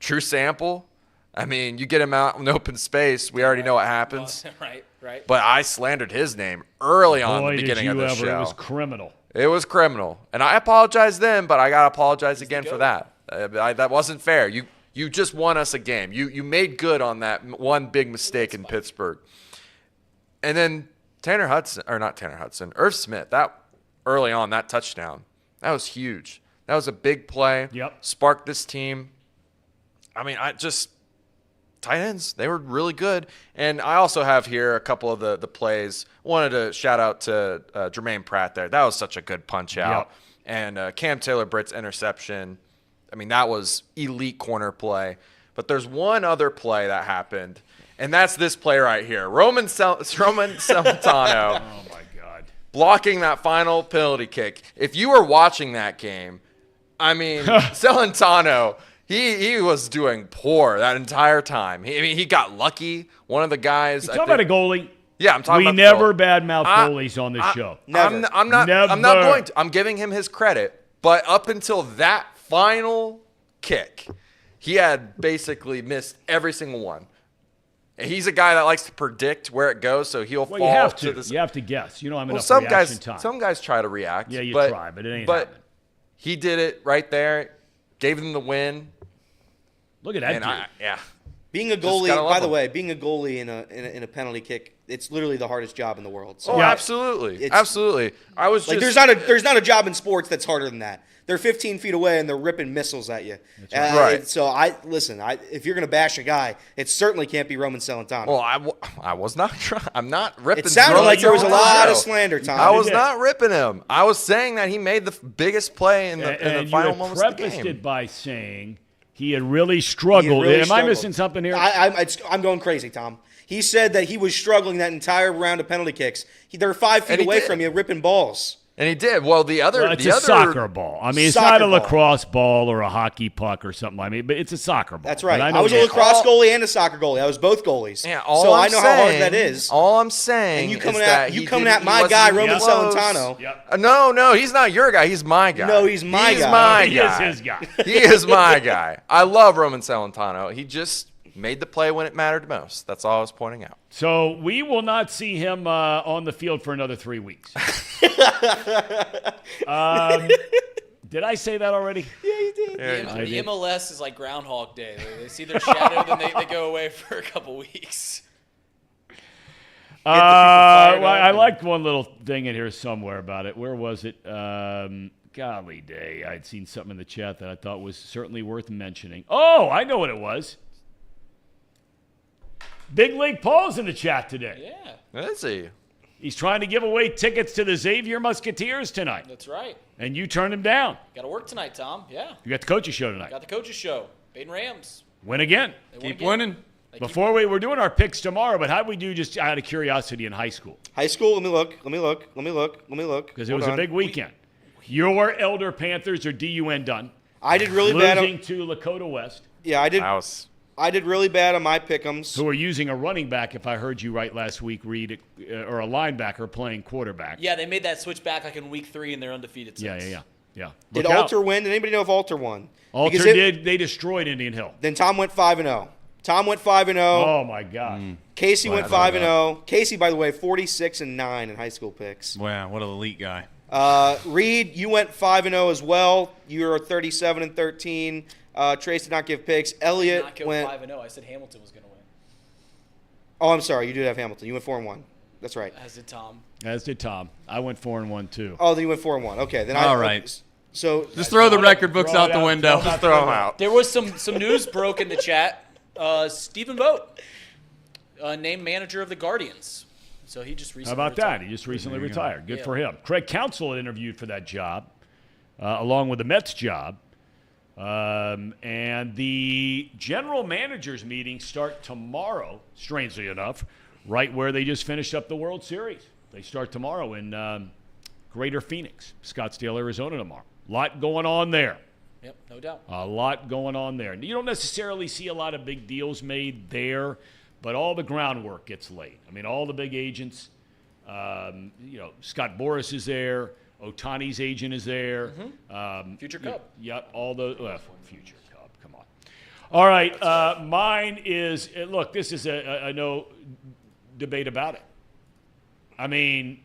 True sample. I mean, you get him out in open space. We already know what happens. Right. But I slandered his name early on in the beginning of this show. It was criminal. It was criminal. And I apologized then, but I got to apologize again for that. That wasn't fair. You just won us a game. You made good on that one big mistake in Pittsburgh. And then Irv Smith, that early on, that touchdown, that was huge. That was a big play. Yep. Sparked this team. I mean, tight ends, they were really good. And I also have here a couple of the plays. Wanted to shout out to Jermaine Pratt there. That was such a good punch out. Yep. And Cam Taylor-Britt's interception, I mean, that was elite corner play. But there's one other play that happened. And that's this play right here. Roman Celentano. Oh, my God. Blocking that final penalty kick. If you were watching that game, I mean, Celentano, he was doing poor that entire time. He got lucky. One of the guys. Talk about a goalie. Yeah, I'm talking we about never badmouth goalies on this show. Never. I'm not Never. going to. I'm giving him his credit. But up until that final kick, he had basically missed every single one. And he's a guy that likes to predict where it goes, so he'll fall You have to. the. You have to guess. You don't have enough some reaction guys, time. some guys try to react. Yeah, you but, try, but it ain't But happening. he did it right there, gave them the win. Look at that And dude. Being a Just goalie, gotta love by the him. way, being a goalie in a penalty kick, it's literally the hardest job in the world. So Oh, Yeah. absolutely, absolutely. I was like, just there's not a job in sports that's harder than that. They're 15 feet away and they're ripping missiles at you. Right. So if you're gonna bash a guy, it certainly can't be Roman Celentano. Well, I was not trying. I'm not ripping. It sounded Roman like there was a lot of Celentano. slander, Tom. I was not ripping him. I was saying that he made the biggest play in the And final you moments had of the prefaced game. it by saying he had really struggled. Am I missing something here? I'm going crazy, Tom. He said that he was struggling that entire round of penalty kicks. They're 5 feet And he away did. from you, ripping balls. And he did. Well, It's the a other soccer ball. I mean, it's Soccer not a ball. lacrosse ball or a hockey puck or something like that, but it's a soccer ball. That's right. But I know was a that. lacrosse goalie and a soccer goalie. I was both goalies. Yeah, so I know how hard that is. All I'm saying And you is coming that at he coming didn't- at he my wasn't guy, even Roman close. Celentano. Yep. No, he's not your guy. He's my guy. No, he's my He's guy. my He guy. is his guy. He is my guy. I love Roman Celentano. He just made the play when it mattered most. That's all I was pointing out. So we will not see him on the field for another 3 weeks. Did I say that already? Yeah, you did. The MLS is like Groundhog Day. They see their shadow, then they go away for a couple weeks. I liked one little thing in here somewhere about it. Where was it? Golly day. I'd seen something in the chat that I thought was certainly worth mentioning. Oh, I know what it was. Big League Paul's in the chat today. Yeah, Let's see. He's trying to give away tickets to the Xavier Musketeers tonight. that's right. And you turned him down. Got to work tonight, Tom. Yeah, You got the coaches show tonight. got the coaches show. Baden Rams. Win again. They won Keep again. winning. They keep- Before we're doing our picks tomorrow, but how do we do just out of curiosity in high school? High school. Let me look. Because it was a big weekend. Your Elder Panthers are DUN done. I did really bad. Losing to Lakota West, Yeah, I did really bad on my pick'ems. who are using a running back, if I heard you right last week, Reed, or a linebacker playing quarterback. Yeah, they made that switch back like in week 3, and they're undefeated since. Yeah. Did Look out. Alter win? Did anybody know if Alter won? Alter Because did. They destroyed Indian Hill. Then Tom went 5-0. Tom went 5-0. Oh, my God. Casey went 5-0. Casey, by the way, 46-9 in high school picks. Wow, what an elite guy. Reed, you went 5-0 as well. You were 37-13. Trace did not give picks. Elliot Not go went. 5-0. I said Hamilton was going to win, Oh, I'm sorry. You did have Hamilton. You went 4-1. That's right. as did Tom. As did Tom. I went 4-1 too. Oh, then you went 4-1. Okay, then All right. So Just throw the record books out the window. Throw him out. There was some news broke in the chat. Stephen Vogt, named manager of the Guardians. So he just How recently about retired. that? He just recently retired. Good Yeah. for him. Craig Counsell interviewed for that job, along with the Mets job. And the general managers meetings start tomorrow, strangely enough, right where they just finished up the World Series. They start tomorrow in Greater Phoenix, Scottsdale, Arizona tomorrow. A lot going on there. Yep, no doubt. A lot going on there. You don't necessarily see a lot of big deals made there, but all the groundwork gets laid. I mean, all the big agents, Scott Boras is there. Otani's agent is there. Future Cub. Yep, all the future Cub. Come on. All right, mine is look. This is a no debate about it. I mean,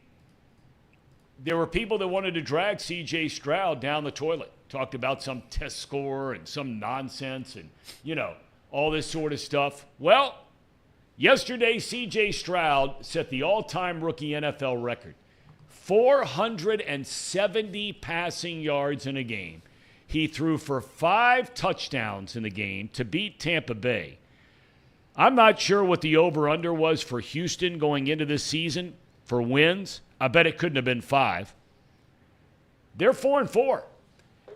there were people that wanted to drag C.J. Stroud down the toilet. Talked about some test score and some nonsense and all this sort of stuff. Well, yesterday C.J. Stroud set the all-time rookie NFL record. 470 passing yards in a game. He threw for 5 touchdowns in the game to beat Tampa Bay. I'm not sure what the over-under was for Houston going into this season for wins. I bet it couldn't have been 5. They're 4-4.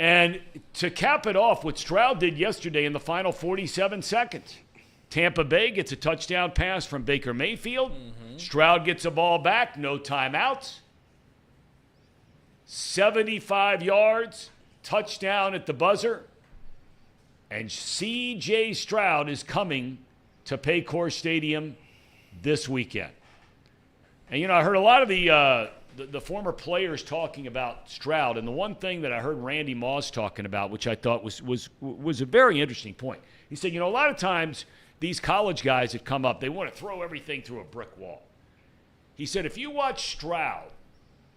And to cap it off, what Stroud did yesterday in the final 47 seconds, Tampa Bay gets a touchdown pass from Baker Mayfield. Stroud gets a ball back, no timeouts. 75 yards, touchdown at the buzzer. And C.J. Stroud is coming to Paycor Stadium this weekend. And, I heard a lot of the former players talking about Stroud, and the one thing that I heard Randy Moss talking about, which I thought was a very interesting point. He said, a lot of times these college guys that come up, they want to throw everything through a brick wall. He said, if you watch Stroud,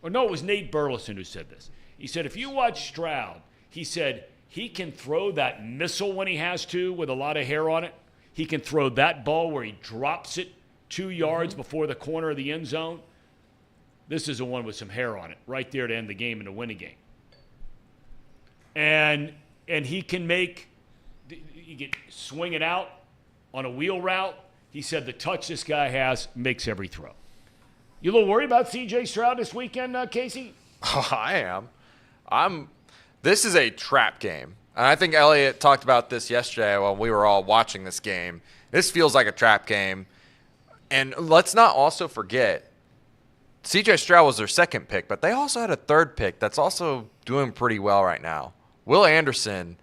or no, it was Nate Burleson who said this. He said, if you watch Stroud, he said he can throw that missile when he has to with a lot of hair on it. He can throw that ball where he drops it 2 yards before the corner of the end zone. This is the one with some hair on it, right there to end the game and to win a game. And he can swing it out on a wheel route. He said the touch this guy has makes every throw. You a little worried about C.J. Stroud this weekend, Casey? Oh, I am. This is a trap game. And I think Elliot talked about this yesterday when we were all watching this game. This feels like a trap game. And let's not also forget, C.J. Stroud was their second pick, but they also had a third pick that's also doing pretty well right now. Will Anderson,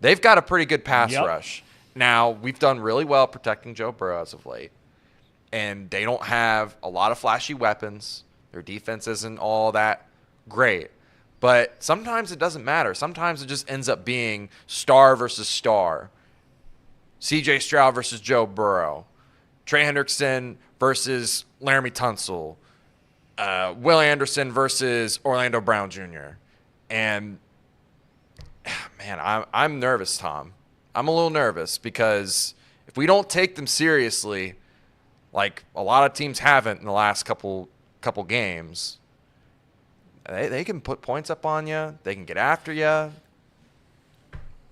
they've got a pretty good pass rush. Now, we've done really well protecting Joe Burrow as of late. And they don't have a lot of flashy weapons. Their defense isn't all that great. But sometimes it doesn't matter. Sometimes it just ends up being star versus star. C.J. Stroud versus Joe Burrow. Trey Hendrickson versus Laramie Tunsil. Will Anderson versus Orlando Brown Jr. And, man, I'm nervous, Tom. I'm a little nervous because if we don't take them seriously, like a lot of teams haven't in the last couple games, they can put points up on you. They can get after you.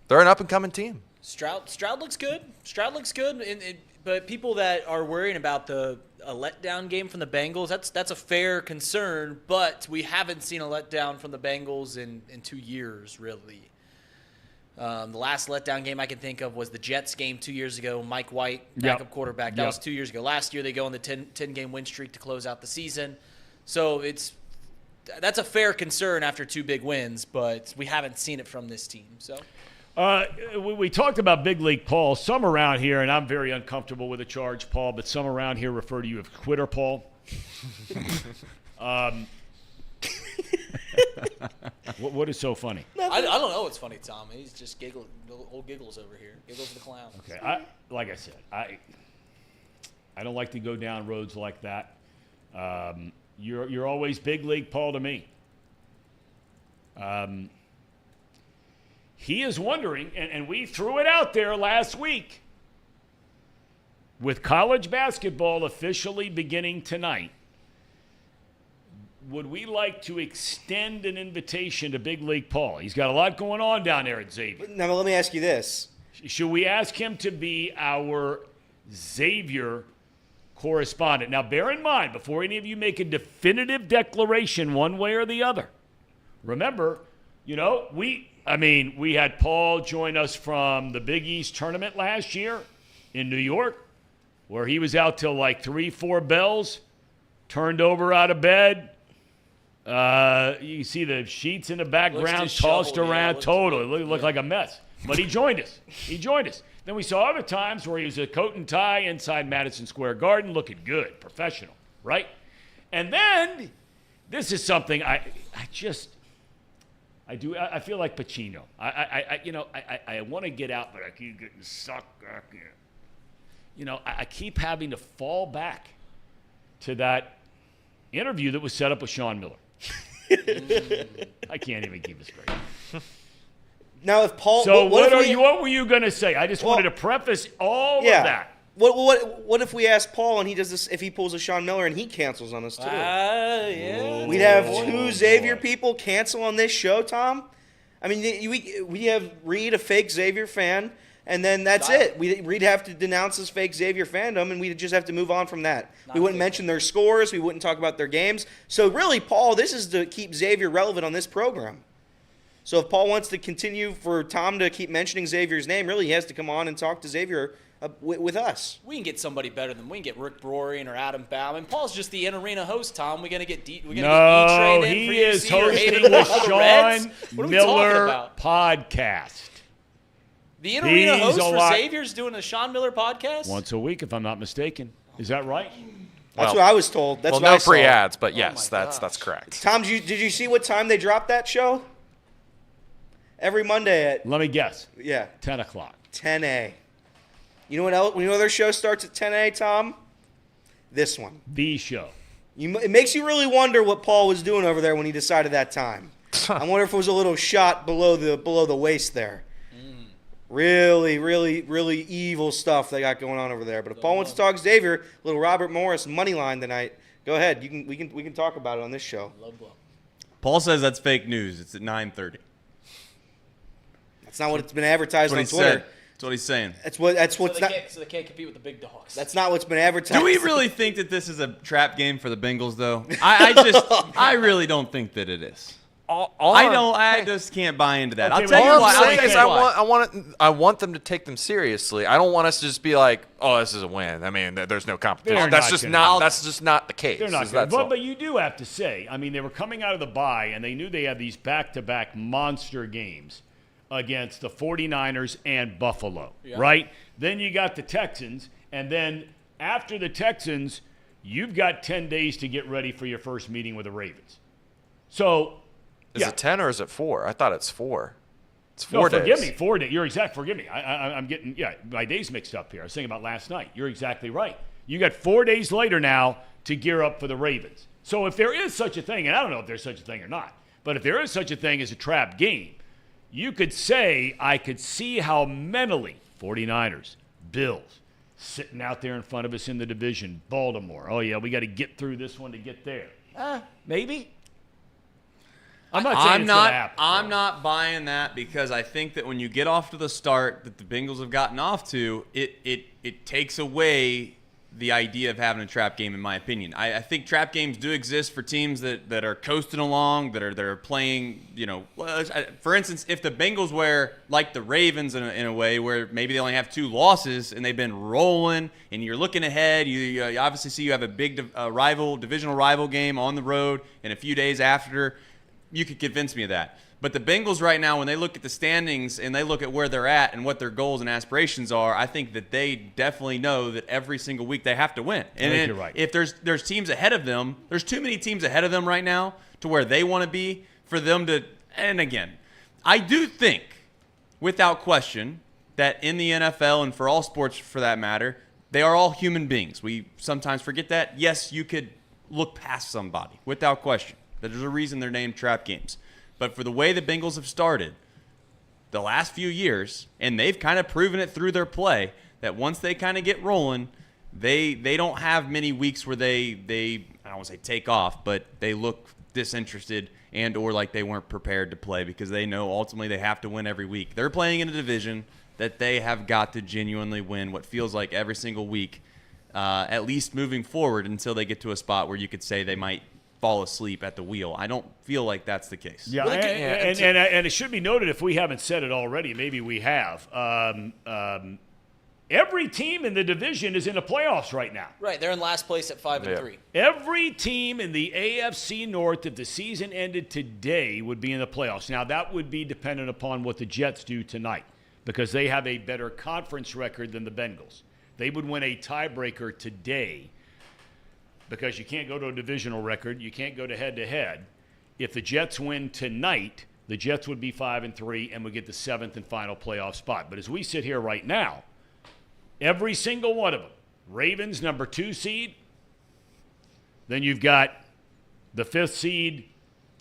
They're an up-and-coming team. Stroud looks good. Stroud looks good. But people that are worrying about a letdown game from the Bengals, that's a fair concern. But we haven't seen a letdown from the Bengals in 2 years, really. The last letdown game I can think of was the Jets game 2 years ago. Mike White, backup quarterback. That was 2 years ago. Last year they go on the 10-game win streak to close out the season. So that's a fair concern after 2 big wins, but we haven't seen it from this team. So we talked about Big League Paul. Some around here, and I'm very uncomfortable with the charge, Paul, but some around here refer to you as Quitter Paul. What is so funny? I don't know what's funny, Tom. He's just old giggles over here. Giggles the clown. Okay, like I said, I don't like to go down roads like that. You're always Big League Paul to me. He is wondering, and we threw it out there last week, with college basketball officially beginning tonight, would we like to extend an invitation to Big League Paul? He's got a lot going on down there at Xavier. Now, let me ask you this. Should we ask him to be our Xavier correspondent? Now, bear in mind, before any of you make a definitive declaration one way or the other, remember, we had Paul join us from the Big East tournament last year in New York, where he was out till like 3-4 bells, turned over out of bed. You see the sheets in the background tossed around. Totally. It looked like a mess. But he joined us. Then we saw other times where he was a coat and tie inside Madison Square Garden, looking good, professional, right? And then this is something I feel like Pacino. I want to get out, but I keep getting sucked back in. I keep having to fall back to that interview that was set up with Sean Miller. I can't even keep it straight. Now, if Paul, what were you going to say? I just wanted to preface all of that. What if we ask Paul and he does this? If he pulls a Sean Miller and he cancels on us too, we'd have 2 Xavier people cancel on this show, Tom. I mean, we have Reed, a fake Xavier fan, and then that's it. We'd have to denounce his fake Xavier fandom, and we'd just have to move on from that. We wouldn't mention their scores. We wouldn't talk about their games. So really, Paul, this is to keep Xavier relevant on this program. So if Paul wants to continue for Tom to keep mentioning Xavier's name, really he has to come on and talk to Xavier with us. We can get somebody better than we can get Rick Brorian or Adam Baum. And Paul's just the in-arena host, Tom. We're gonna get No, he is hosting the Sean Miller podcast. The in-arena host for Xavier's doing a Sean Miller podcast? Once a week, if I'm not mistaken. Is that right? That's what I was told. That's well, what no I saw. free ads, but yes, that's correct. Tom, did you see what time they dropped that show? Every Monday at Let me guess. 10 o'clock. 10 You know what else? You know their show starts at 10 Tom? This one. The show. It makes you really wonder what Paul was doing over there when he decided that time. I wonder if it was a little shot below the waist there. Really, really, really evil stuff they got going on over there. But if Paul wants to talk Xavier, little Robert Morris money line tonight, go ahead. We can talk about it on this show. Paul says that's fake news. It's at 9:30. That's not what it's been advertised on Twitter. Said. That's what he's saying. So they can't compete with the big dogs. That's not what's been advertised. Do we really think that this is a trap game for the Bengals, though? I really don't think that it is. I just can't buy into that. Okay, I'll tell you All why. I'm saying is why. I want them to take them seriously. I don't want us to just be like, oh, this is a win. I mean, there's no competition. That's just not the case. They're not good. But you do have to say, I mean, they were coming out of the bye, and they knew they had these back-to-back monster games against the 49ers and Buffalo, right? Then you got the Texans, and then after the Texans, you've got 10 days to get ready for your first meeting with the Ravens. So – is it 10 or is it 4? I thought it's 4. It's 4 days. Forgive me. 4 days. You're exact. Forgive me. I'm getting my days mixed up here. I was thinking about last night. You're exactly right. You got 4 days later now to gear up for the Ravens. So if there is such a thing, and I don't know if there's such a thing or not, but if there is such a thing as a trap game, you could say I could see how mentally 49ers, Bills, sitting out there in front of us in the division, Baltimore. Oh, yeah, we got to get through this one to get there. Maybe. I'm not saying it's gonna happen. I'm not buying that because I think that when you get off to the start that the Bengals have gotten off to, it takes away the idea of having a trap game, in my opinion. I think trap games do exist for teams that are coasting along, that are playing, for instance, if the Bengals were like the Ravens in a way where maybe they only have 2 losses and they've been rolling and you're looking ahead, you obviously see you have a big divisional rival game on the road in a few days after, you could convince me of that. But the Bengals right now, when they look at the standings and they look at where they're at and what their goals and aspirations are, I think that they definitely know that every single week they have to win. And you're right. If there's teams ahead of them, there's too many teams ahead of them right now to where they want to be for them to – and again, I do think, without question, that in the NFL and for all sports for that matter, they are all human beings. We sometimes forget that. Yes, you could look past somebody, without question. There's a reason they're named trap games. But for the way the Bengals have started the last few years, and they've kind of proven it through their play, that once they kind of get rolling, they don't have many weeks where they I don't want to say take off, but they look disinterested and or like they weren't prepared to play because they know ultimately they have to win every week. They're playing in a division that they have got to genuinely win what feels like every single week, at least moving forward until they get to a spot where you could say they might fall asleep at the wheel. I don't feel like that's the case. Yeah, and it should be noted, if we haven't said it already, maybe we have. Every team in the division is in the playoffs right now. Right, they're in last place at 5-3. Every team in the AFC North, if the season ended today, would be in the playoffs. Now, that would be dependent upon what the Jets do tonight because they have a better conference record than the Bengals. They would win a tiebreaker today because you can't go to a divisional record. You can't go to head-to-head. If the Jets win tonight, the Jets would be 5-3 and would get the 7th and final playoff spot. But as we sit here right now, every single one of them, Ravens, number 2 seed. Then you've got the 5th seed,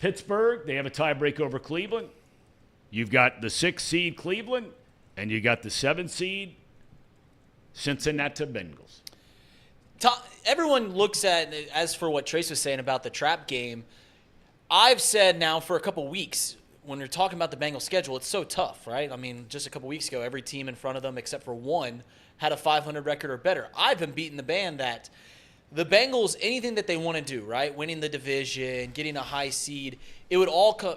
Pittsburgh. They have a tiebreak over Cleveland. You've got the 6th seed, Cleveland. And you got the 7th seed, Cincinnati Bengals. Everyone looks at, as for what Trace was saying about the trap game, I've said now for a couple weeks, when you're talking about the Bengals schedule, it's so tough, right? I mean, just a couple weeks ago, every team in front of them except for one had a 500 record or better. I've been beating the band that the Bengals, anything that they want to do, right, winning the division, getting a high seed, it would all come.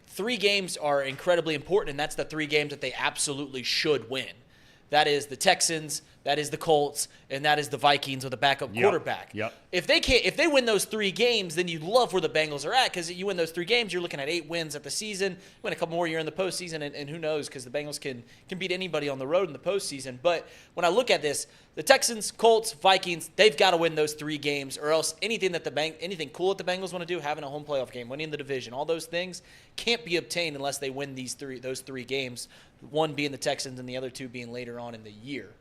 3 games are incredibly important, and that's the 3 games that they absolutely should win. That is the Texans, that is the Colts, and that is the Vikings with a backup quarterback. Yep. If they win those 3 games, then you love where the Bengals are at, because you win those 3 games, you're looking at 8 wins at the season. Win a couple more, you're in the postseason, and who knows, because the Bengals can beat anybody on the road in the postseason. But when I look at this, the Texans, Colts, Vikings, they've got to win those 3 games, or else anything cool that the Bengals want to do, having a home playoff game, winning the division, all those things can't be obtained unless they win those 3 games, one being the Texans and the other 2 being later on in the year.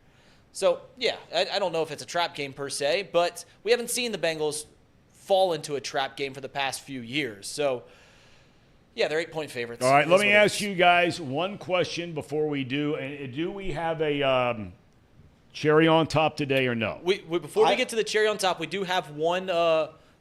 So, yeah, I don't know if it's a trap game per se, but we haven't seen the Bengals fall into a trap game for the past few years. So, yeah, they're 8-point favorites. All right, let me ask you guys one question before we do. And do we have a cherry on top today or no? Before we get to the cherry on top, we do have one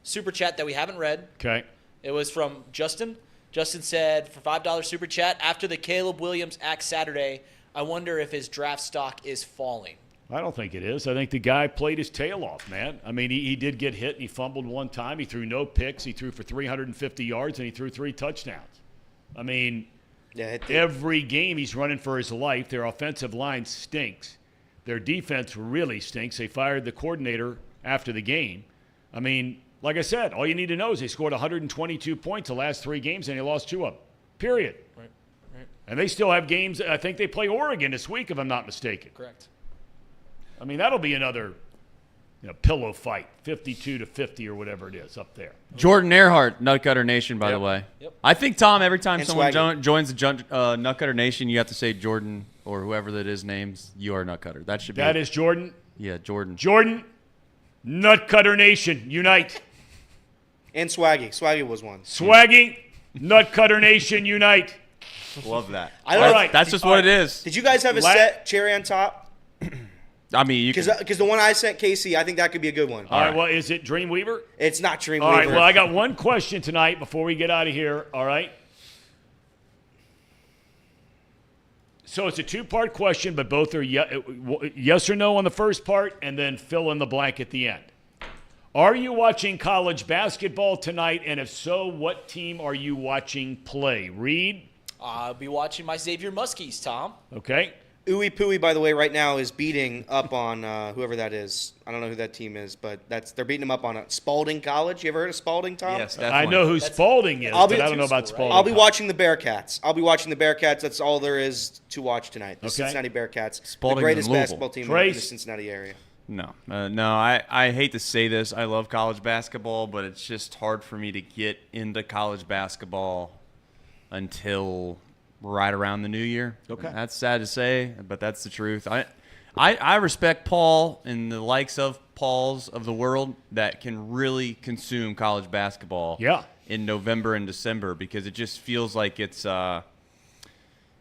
super chat that we haven't read. Okay. It was from Justin. Justin said, for $5 super chat, after the Caleb Williams act Saturday, I wonder if his draft stock is falling. I don't think it is. I think the guy played his tail off, man. I mean, he did get hit, and he fumbled one time. He threw no picks. He threw for 350 yards, and he threw 3 touchdowns. I mean, every game he's running for his life. Their offensive line stinks. Their defense really stinks. They fired the coordinator after the game. I mean, like I said, all you need to know is they scored 122 points the last 3 games, and they lost 2 of them, period. Right. And they still have games. I think they play Oregon this week, if I'm not mistaken. Correct. I mean, that'll be another pillow fight, 52-50 or whatever it is up there. Jordan Earhart, Nutcutter Nation, by the way. Yep. I think, Tom, every time And someone Swaggy. joins the Nutcutter Nation, you have to say Jordan or whoever that is names, you are Nutcutter. That should be That is Jordan. Yeah, Jordan. Jordan, Nutcutter Nation, unite. And Swaggy. Swaggy was one. Swaggy, Nutcutter Nation, unite. Love that. I don't All know. right. That's just what it is. Did you guys have a set cherry on top? I mean, you can. Because the one I sent Casey, I think that could be a good one. All right, well, is it Dreamweaver? It's not Dreamweaver. All right, well, I got one question tonight before we get out of here, all right? So it's a 2-part question, but both are yes or no on the first part, and then fill in the blank at the end. Are you watching college basketball tonight, and if so, what team are you watching play? Reed? I'll be watching my Xavier Muskies, Tom. Okay. Ooey Pooey, by the way, right now is beating up on whoever that is. I don't know who that team is, but they're beating them up on Spalding College. You ever heard of Spalding, Tom? Yes, I definitely. know who Spalding is, but I don't know about Spalding. I'll be watching the Bearcats. That's all there is to watch tonight. The Cincinnati Bearcats, Spalding the greatest in Louisville. basketball team in Trace. the Cincinnati area. No. I hate to say this. I love college basketball, but it's just hard for me to get into college basketball until right around the new year. Okay. That's sad to say, but that's the truth. I respect Paul and the likes of Pauls of the world that can really consume college basketball in November and December, because it just feels like it's kind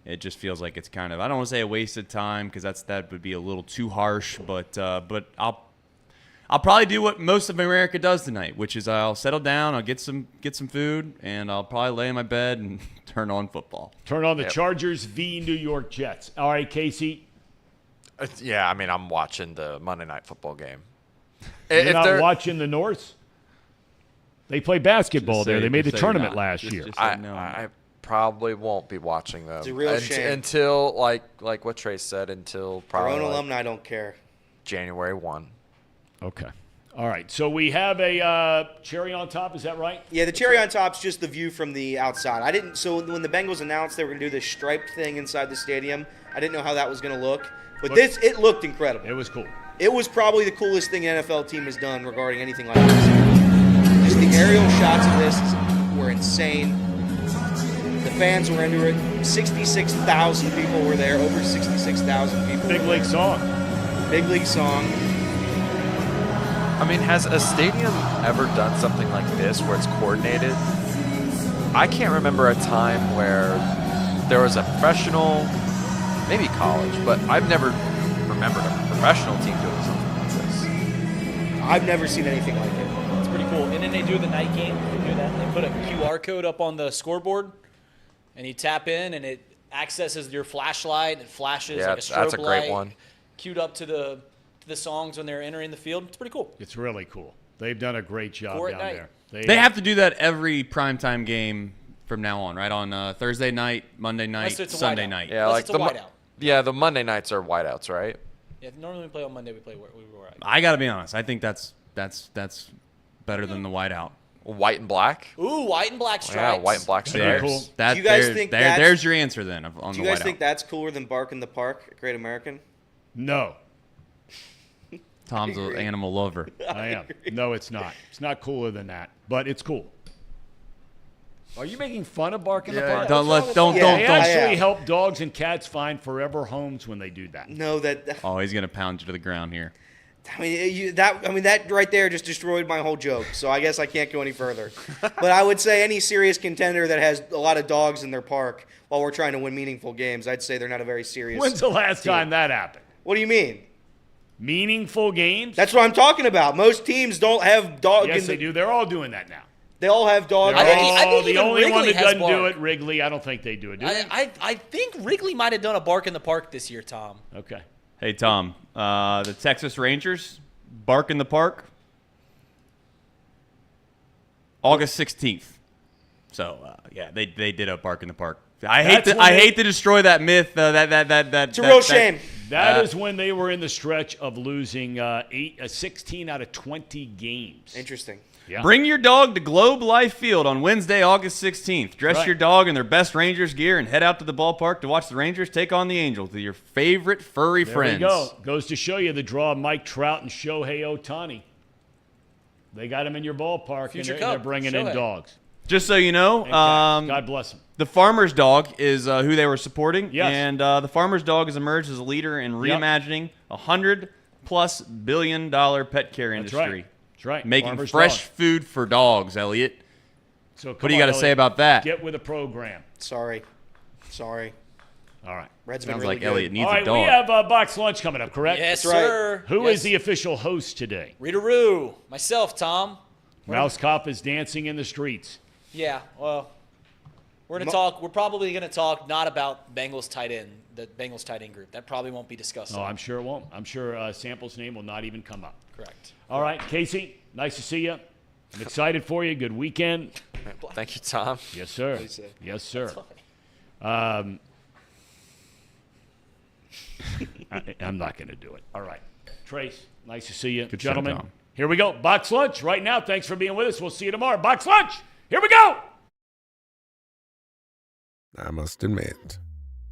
of, I don't want to say a wasted time, because that would be a little too harsh, but I'll probably do what most of America does tonight, which is I'll settle down, I'll get some food, and I'll probably lay in my bed and turn on football. Turn on the Chargers v. New York Jets. All right, Casey. Yeah, I mean, I'm watching the Monday Night Football game. You're not watching the North? They play basketball there. They made the tournament last year. I probably won't be watching them. It's a real shame. Until, like what Trace said, until probably Our own alumni don't care. January 1. Okay. All right. So we have a cherry on top. Is that right? Yeah, the cherry on top's just the view from the outside. So when the Bengals announced they were going to do this striped thing inside the stadium, I didn't know how that was going to look. But it looked incredible. It was cool. It was probably the coolest thing an NFL team has done regarding anything like this. Just the aerial shots of this were insane. The fans were into it. 66,000 people were there. Over 66,000 people. Big league song. Big league song. I mean, has a stadium ever done something like this where it's coordinated? I can't remember a time where there was a professional, maybe college, but I've never remembered a professional team doing something like this. I've never seen anything like it. It's pretty cool. And then they do the night game. They do that. They put a QR code up on the scoreboard, and you tap in, and it accesses your flashlight. It flashes like a strobe that's a great light, one. Queued up to the songs when they're entering the field. It's pretty cool. It's really cool. They've done a great job Court down night. there. They have to do that every primetime game from now on, right? On Thursday night, Monday night, Unless it's a Sunday whiteout. night. Yeah, Unless like it's a whiteout. the Monday nights are whiteouts, right? Yeah, normally we play on Monday. We play where we were at. I got to be honest. I think that's better than the whiteout. White and black. Ooh, white and black stripes. Yeah, white and black stripes. Cool. That, Do you guys think that's- there's your answer then on Do the you guys whiteout. think that's cooler than Bark in the Park at Great American? No, Tom's an animal lover. I am. No, it's not. It's not cooler than that, but it's cool. Are you making fun of Bark in the Park? Don't. They actually help dogs and cats find forever homes when they do that. No, that. Oh, he's gonna pound you to the ground here. I mean, that right there just destroyed my whole joke. So I guess I can't go any further. But I would say any serious contender that has a lot of dogs in their park while we're trying to win meaningful games, I'd say they're not a very serious. When's the last time that happened? What do you mean? Meaningful games? That's what I'm talking about. Most teams don't have dogs. Yes, they do. They're all doing that now. They all have dogs. I think the even only one Wrigley that has doesn't do Bark. it, Wrigley. I don't think they do it. Do they? I think Wrigley might have done a Bark in the Park this year, Tom. Okay. Hey Tom, the Texas Rangers Bark in the Park, August 16th. So yeah, they did a Bark in the Park. I hate to destroy that myth. It's a real shame. That is when they were in the stretch of losing 16 out of 20 games. Interesting. Yeah. Bring your dog to Globe Life Field on Wednesday, August 16th. Dress Right. your dog in their best Rangers gear and head out to the ballpark to watch the Rangers take on the Angels with your favorite furry There friends. we go. Goes to show you the draw of Mike Trout and Shohei Ohtani. They got him in your ballpark, Future and they're Cub, bringing in Shohei. dogs. Just so you know, And cats. God bless them. the farmer's dog is who they were supporting. Yes. And the farmer's dog has emerged as a leader in reimagining a $100+ billion pet care That's industry. right. That's right. Making Farmer's fresh dog. food for dogs, Elliot. So What do you got to say about that? Get with the program. Sorry. All right. Red's been Sounds really like good. Elliot needs All right, a dog. we have box lunch coming up, correct? Yes, That's right. sir. Who is Yes. the official host today? Rita-Roo. Myself, Tom. Mouse Cop is dancing in the streets. Yeah, well, we're gonna talk. We're probably gonna talk not about Bengals tight end, the Bengals tight end group. That probably won't be discussed. Oh, I'm sure it won't. I'm sure Sample's name will not even come up. Correct. All right, Casey, nice to see you. I'm excited for you. Good weekend. Thank you, Tom. Yes, sir. Yes, sir. I'm not going to do it. All right. Trace, nice to see you. Good show, Gentlemen, Tom. here we go. Box lunch right now. Thanks for being with us. We'll see you tomorrow. Box lunch. Here we go. I must admit,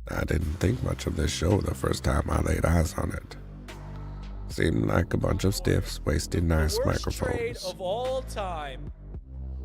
I didn't think much of this show the first time I laid eyes on it. Seemed like a bunch of stiffs wasting nice Worst trade microphones. of all time.